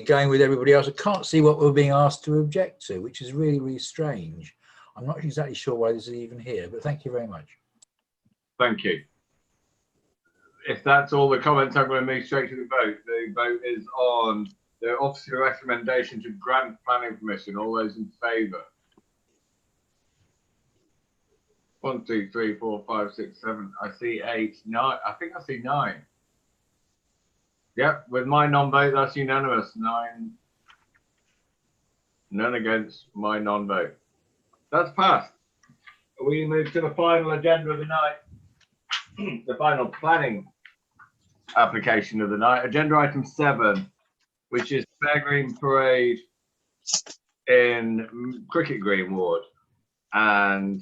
Going with everybody else, I can't see what we're being asked to object to, which is really strange. I'm not exactly sure why this is even here, but thank you very much. Thank you. If that's all the comments, I'm going to move straight to the vote. The vote is on the officer recommendation to grant planning permission. All those in favour? 1, 2, 3, 4, 5, 6, 7. I see 8, 9. I think I see 9. Yep, with my non-vote, that's unanimous. 9. None against my non-vote. That's passed. We move to the final agenda of the night. The final planning application of the night. Agenda item 7, which is Fairgreen Parade in Cricket Green Ward. And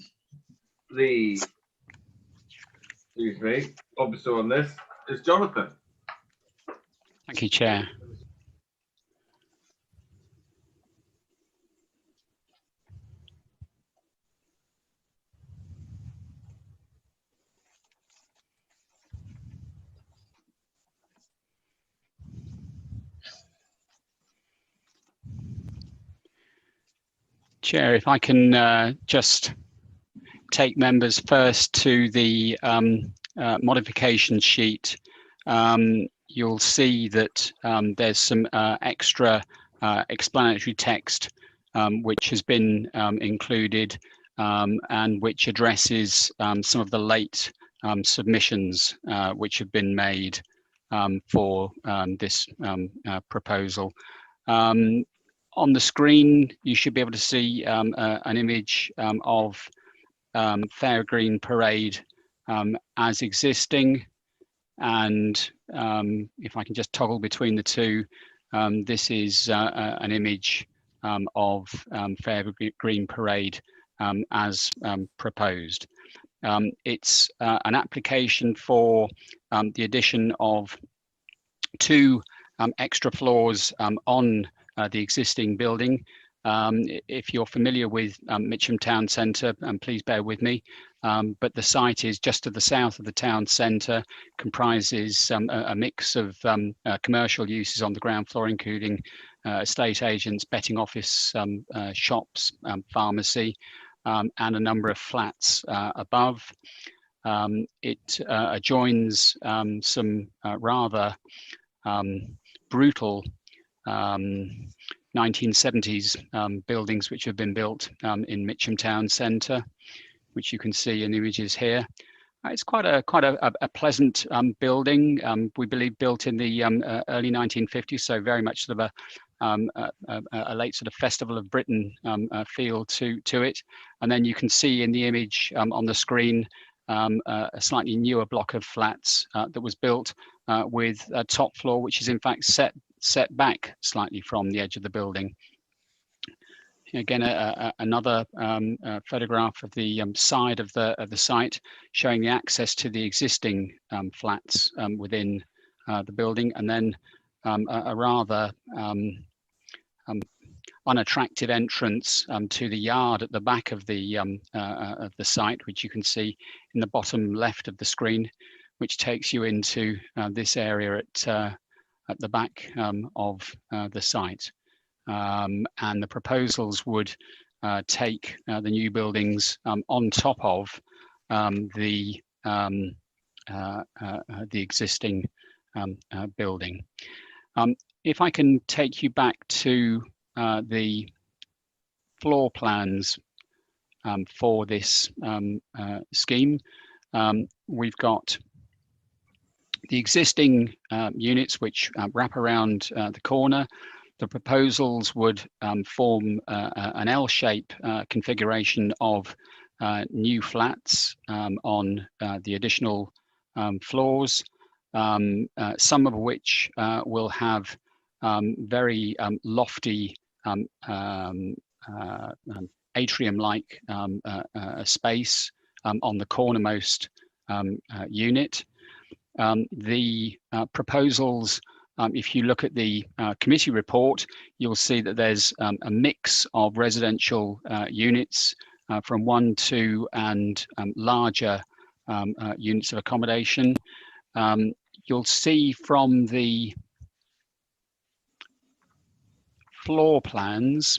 the, excuse me, officer on this is Jonathan. Thank you, Chair. Chair, if I can just take members first to the modification sheet, you'll see that there's some extra explanatory text which has been included and which addresses some of the late submissions which have been made for this proposal. On the screen, you should be able to see an image of Fairgreen Parade as existing. And if I can just toggle between the two, this is an image of Fairgreen Parade as proposed. It's an application for the addition of 2 extra floors on the existing building. If you're familiar with Mitcham Town Centre, please bear with me, but the site is just to the south of the town centre, comprises a mix of commercial uses on the ground floor, including estate agents, betting office, shops, pharmacy, and a number of flats above. It adjoins some rather brutal 1970s buildings which have been built in Mitcham Town Centre, which you can see in images here. It's quite a pleasant building. We believe built in the early 1950s, so very much sort of a late sort of Festival of Britain feel to it. And then you can see in the image on the screen a slightly newer block of flats that was built with a top floor, which is in fact set back slightly from the edge of the building. Again, another photograph of the side of the site, showing the access to the existing flats within the building, and then a rather unattractive entrance to the yard at the back of the site, which you can see in the bottom left of the screen, which takes you into this area at the back of the site. And the proposals would take the new buildings on top of the existing building. If I can take you back to the floor plans for this scheme, we've got the existing units which wrap around the corner. The proposals would form an L-shape configuration of new flats on the additional floors, some of which will have very lofty atrium-like space on the cornermost unit. The proposals, if you look at the committee report, you'll see that there's a mix of residential units from 1, 2 and larger units of accommodation. You'll see from the floor plans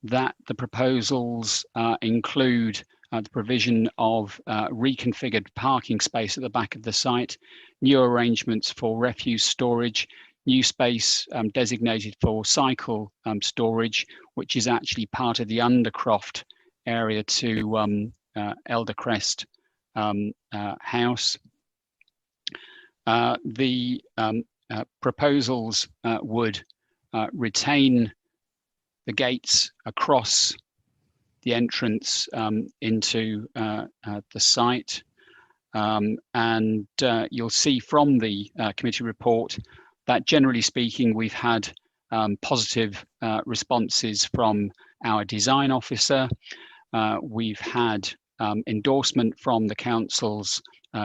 that the proposals include the provision of reconfigured parking space at the back of the site, new arrangements for refuse storage, new space designated for cycle storage, which is actually part of the Undercroft area to Eldercrest House. The proposals would retain the gates across the entrance into the site, and you'll see from the committee report that generally speaking we've had positive responses from our design officer. We've had endorsement from the council's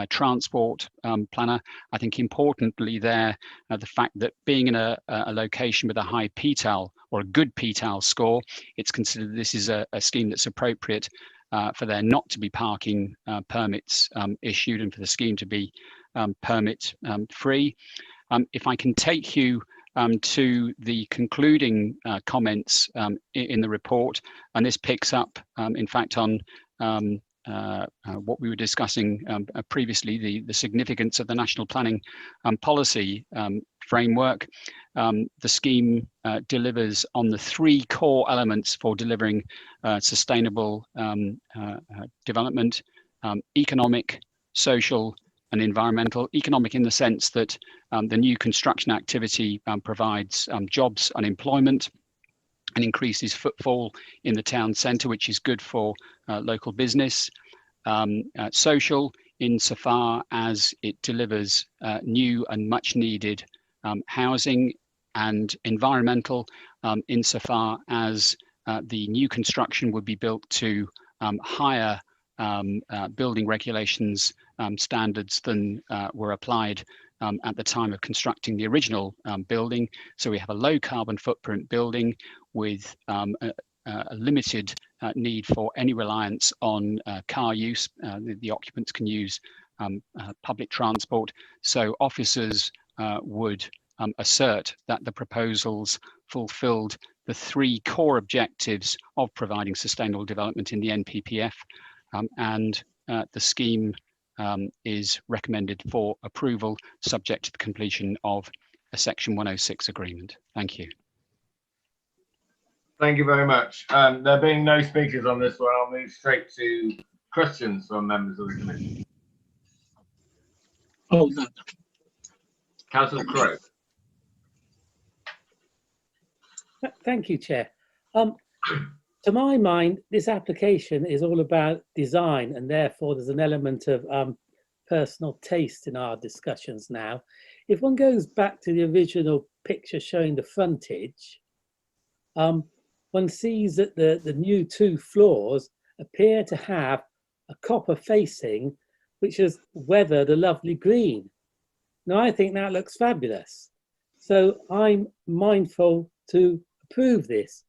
transport planner. I think importantly there, the fact that being in a location with a high PTAL or a good PTAL score, it's considered this is a scheme that's appropriate for there not to be parking permits issued and for the scheme to be permit free. If I can take you to the concluding comments in the report, and this picks up in fact on what we were discussing previously, the significance of the national planning policy framework. The scheme delivers on the 3 core elements for delivering sustainable development: economic, social and environmental. Economic in the sense that the new construction activity provides jobs and employment. and increases footfall in the town centre, which is good for local business. Social, insofar as it delivers new and much needed housing, and environmental, insofar as the new construction would be built to higher building regulations standards than were applied at the time of constructing the original building. So we have a low carbon footprint building with a limited need for any reliance on car use. The occupants can use public transport. So officers would assert that the proposals fulfilled the three core objectives of providing sustainable development in the NPPF, and the scheme is recommended for approval subject to the completion of a Section 106 agreement. Thank you. Thank you very much. There being no speakers on this one, I'll move straight to questions from members of the committee. Oh, no. Councillor Crowe. Thank you, Chair. To my mind, this application is all about design, and therefore there's an element of personal taste in our discussions now. If one goes back to the original picture showing the frontage, one sees that the new 2 floors appear to have a copper facing, which has weathered a lovely green. Now, I think that looks fabulous. So I'm mindful to approve this,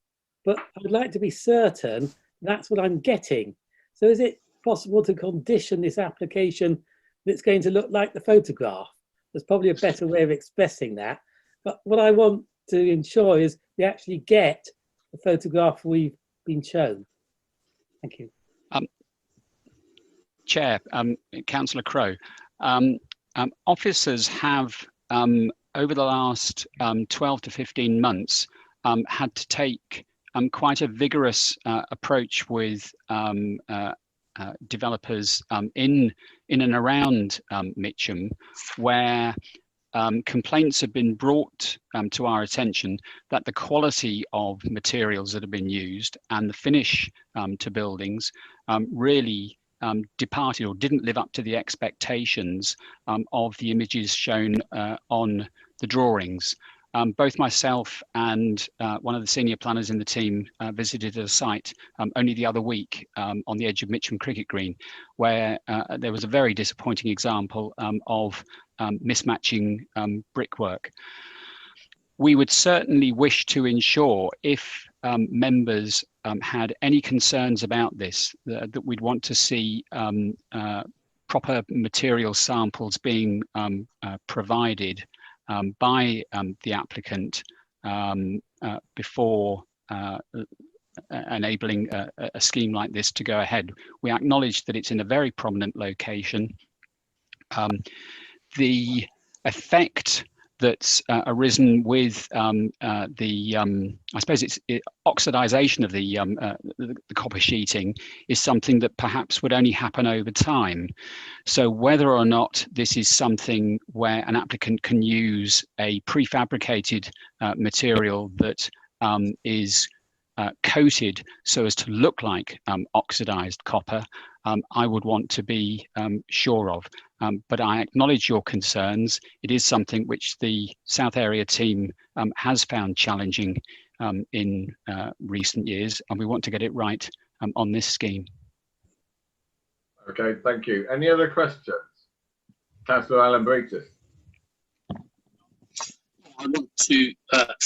but I'd like to be certain that's what I'm getting. So is it possible to condition this application that's going to look like the photograph? There's probably a better way of expressing that. But what I want to ensure is we actually get the photograph we've been shown. Thank you. Chair, Councillor Crowe, officers have, over the last 12 to 15 months, had to take quite a vigorous approach with developers in and around Mitcham, where complaints have been brought to our attention that the quality of materials that have been used and the finish to buildings really departed or didn't live up to the expectations of the images shown on the drawings. Both myself and one of the senior planners in the team visited a site only the other week on the edge of Mitcham Cricket Green, where there was a very disappointing example of mismatching brickwork. We would certainly wish to ensure, if members had any concerns about this, that we'd want to see proper material samples being provided by the applicant before enabling a scheme like this to go ahead. We acknowledge that it's in a very prominent location. The effect that's arisen with I suppose it's oxidization of the copper sheeting is something that perhaps would only happen over time. So whether or not this is something where an applicant can use a prefabricated material that is coated so as to look like oxidized copper, I would want to be sure of. But I acknowledge your concerns. It is something which the South Area team has found challenging in recent years, and we want to get it right on this scheme. Okay, thank you. Any other questions? Councillor Alan Britis. I want to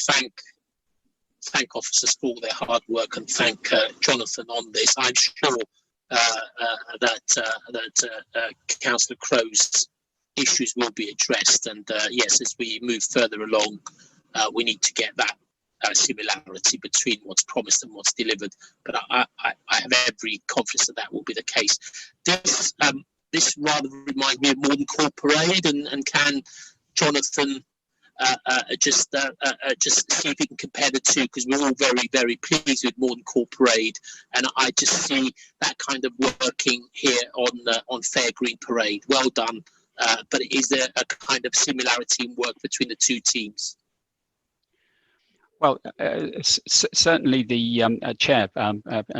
thank officers for their hard work and thank Jonathan on this. I'm sure that Councillor Crowe's issues will be addressed, and yes, as we move further along, we need to get that similarity between what's promised and what's delivered. But I have every confidence that that will be the case. This rather reminds me of Morton Court Parade, and can Jonathan just see if we can compare the two, because we're all very, very pleased with Morton Court Parade, and I just see that kind of working here on Fair Green Parade. Well done, but is there a kind of similarity in work between the two teams? Well, certainly the chair,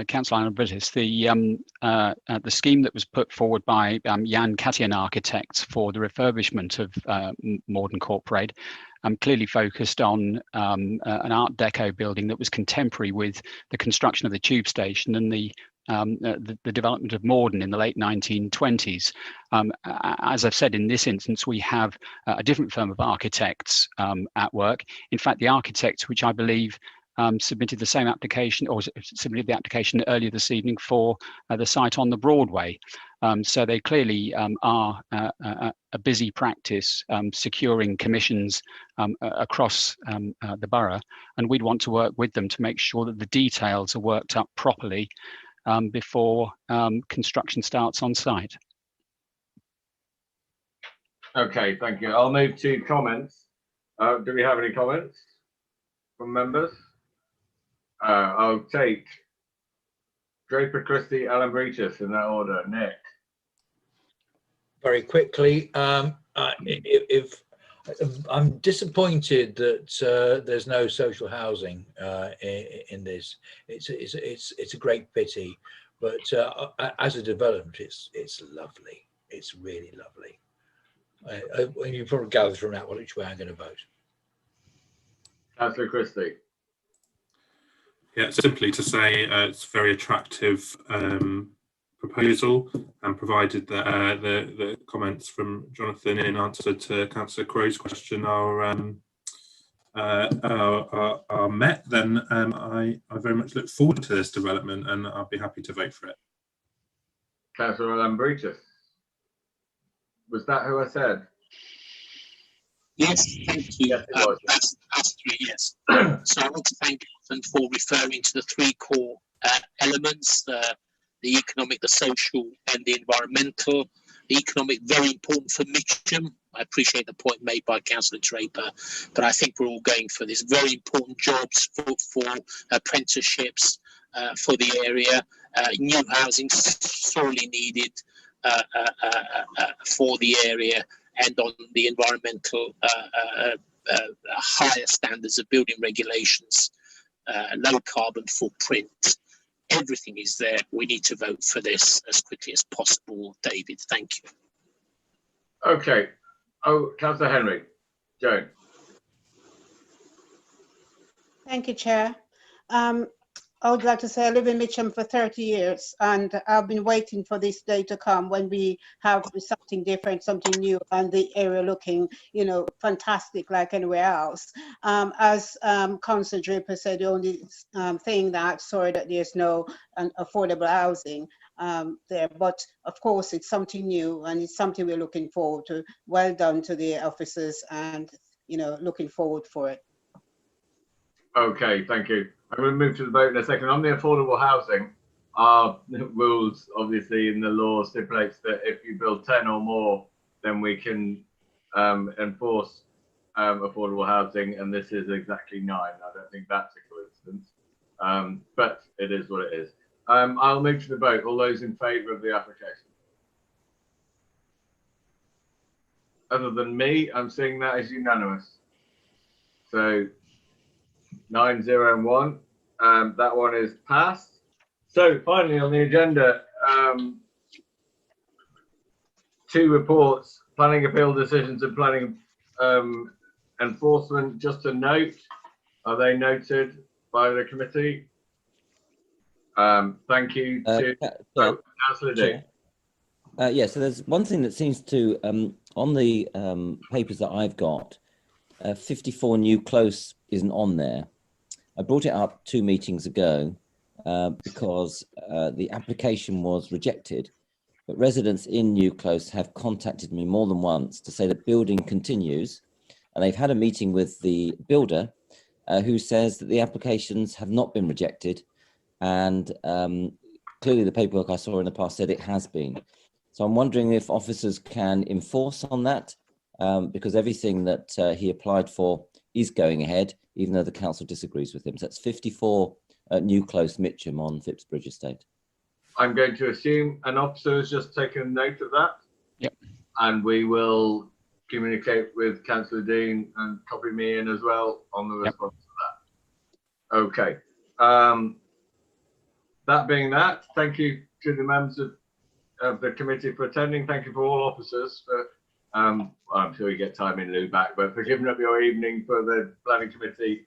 Councillor Alan Brittis, the scheme that was put forward by Jan Katian Architects for the refurbishment of Morden Court Parade clearly focused on an Art Deco building that was contemporary with the construction of the tube station and the development of Morden in the late 1920s. As I've said, in this instance, we have a different firm of architects at work. In fact, the architects, which I believe submitted the same application or submitted the application earlier this evening for the site on the Broadway. So they clearly are a busy practice securing commissions across the borough, and we'd want to work with them to make sure that the details are worked up properly before construction starts on site. Okay, thank you. I'll move to comments. Do we have any comments from members? I'll take Draper, Christie, Alan Brittis in that order. Nick. Very quickly, if I'm disappointed that there's no social housing in this. It's a great pity, but as a development, it's lovely. It's really lovely. You probably gathered from that which way I'm going to vote. Councillor Christie. Yeah, simply to say it's a very attractive proposal, and provided that the comments from Jonathan in answer to Councillor Crow's question are met, then I very much look forward to this development, and I'll be happy to vote for it. Councillor Alan Brittis. Was that who I said? Yes, thank you. Yes, it was. That's three, yes. So I want to thank them for referring to the three core elements, the economic, the social, and the environmental. The economic, very important for Mitcham. I appreciate the point made by Councillor Draper, but I think we're all going for this. Very important jobs for apprenticeships for the area. New housing sorely needed for the area, and on the environmental higher standards of building regulations, low carbon footprint. Everything is there. We need to vote for this as quickly as possible. David, thank you. Okay. Oh, Councillor Henry. Joan. Thank you, Chair. I would like to say I live in Mitcham for 30 years, and I've been waiting for this day to come when we have something different, something new, and the area looking, you know, fantastic like anywhere else. As Councillor Draper said, the only thing that, sorry that there's no affordable housing there, but of course it's something new and it's something we're looking forward to. Well done to the officers, and, you know, looking forward for it. Okay, thank you. I'm going to move to the vote in a second. On the affordable housing, our rules, obviously, in the law stipulates that if you build 10 or more, then we can enforce affordable housing, and this is exactly 9. I don't think that's a coincidence, but it is what it is. I'll move to the vote. All those in favour of the application? Other than me, I'm seeing that as unanimous. So 9-0-1. That one is passed. So finally on the agenda, 2 reports: planning appeal decisions and planning enforcement. Just a note, are they noted by the committee? Thank you to Councillor Dean. Yeah, so there's one thing that seems to, on the papers that I've got, 54 New Close isn't on there. I brought it up 2 meetings ago because the application was rejected, but residents in New Close have contacted me more than once to say that building continues, and they've had a meeting with the builder who says that the applications have not been rejected, and clearly the paperwork I saw in the past said it has been. So I'm wondering if officers can enforce on that, because everything that he applied for is going ahead, even though the council disagrees with him. So that's 54 New Close, Mitcham on Phipsbridge Estate. I'm going to assume an officer has just taken note of that. Yep. And we will communicate with Councillor Dean and copy me in as well on the response to Okay. That being that, thank you to the members of the committee for attending. Thank you for all officers for, I'm sure you get time in lieu back, but for giving up your evening for the planning committee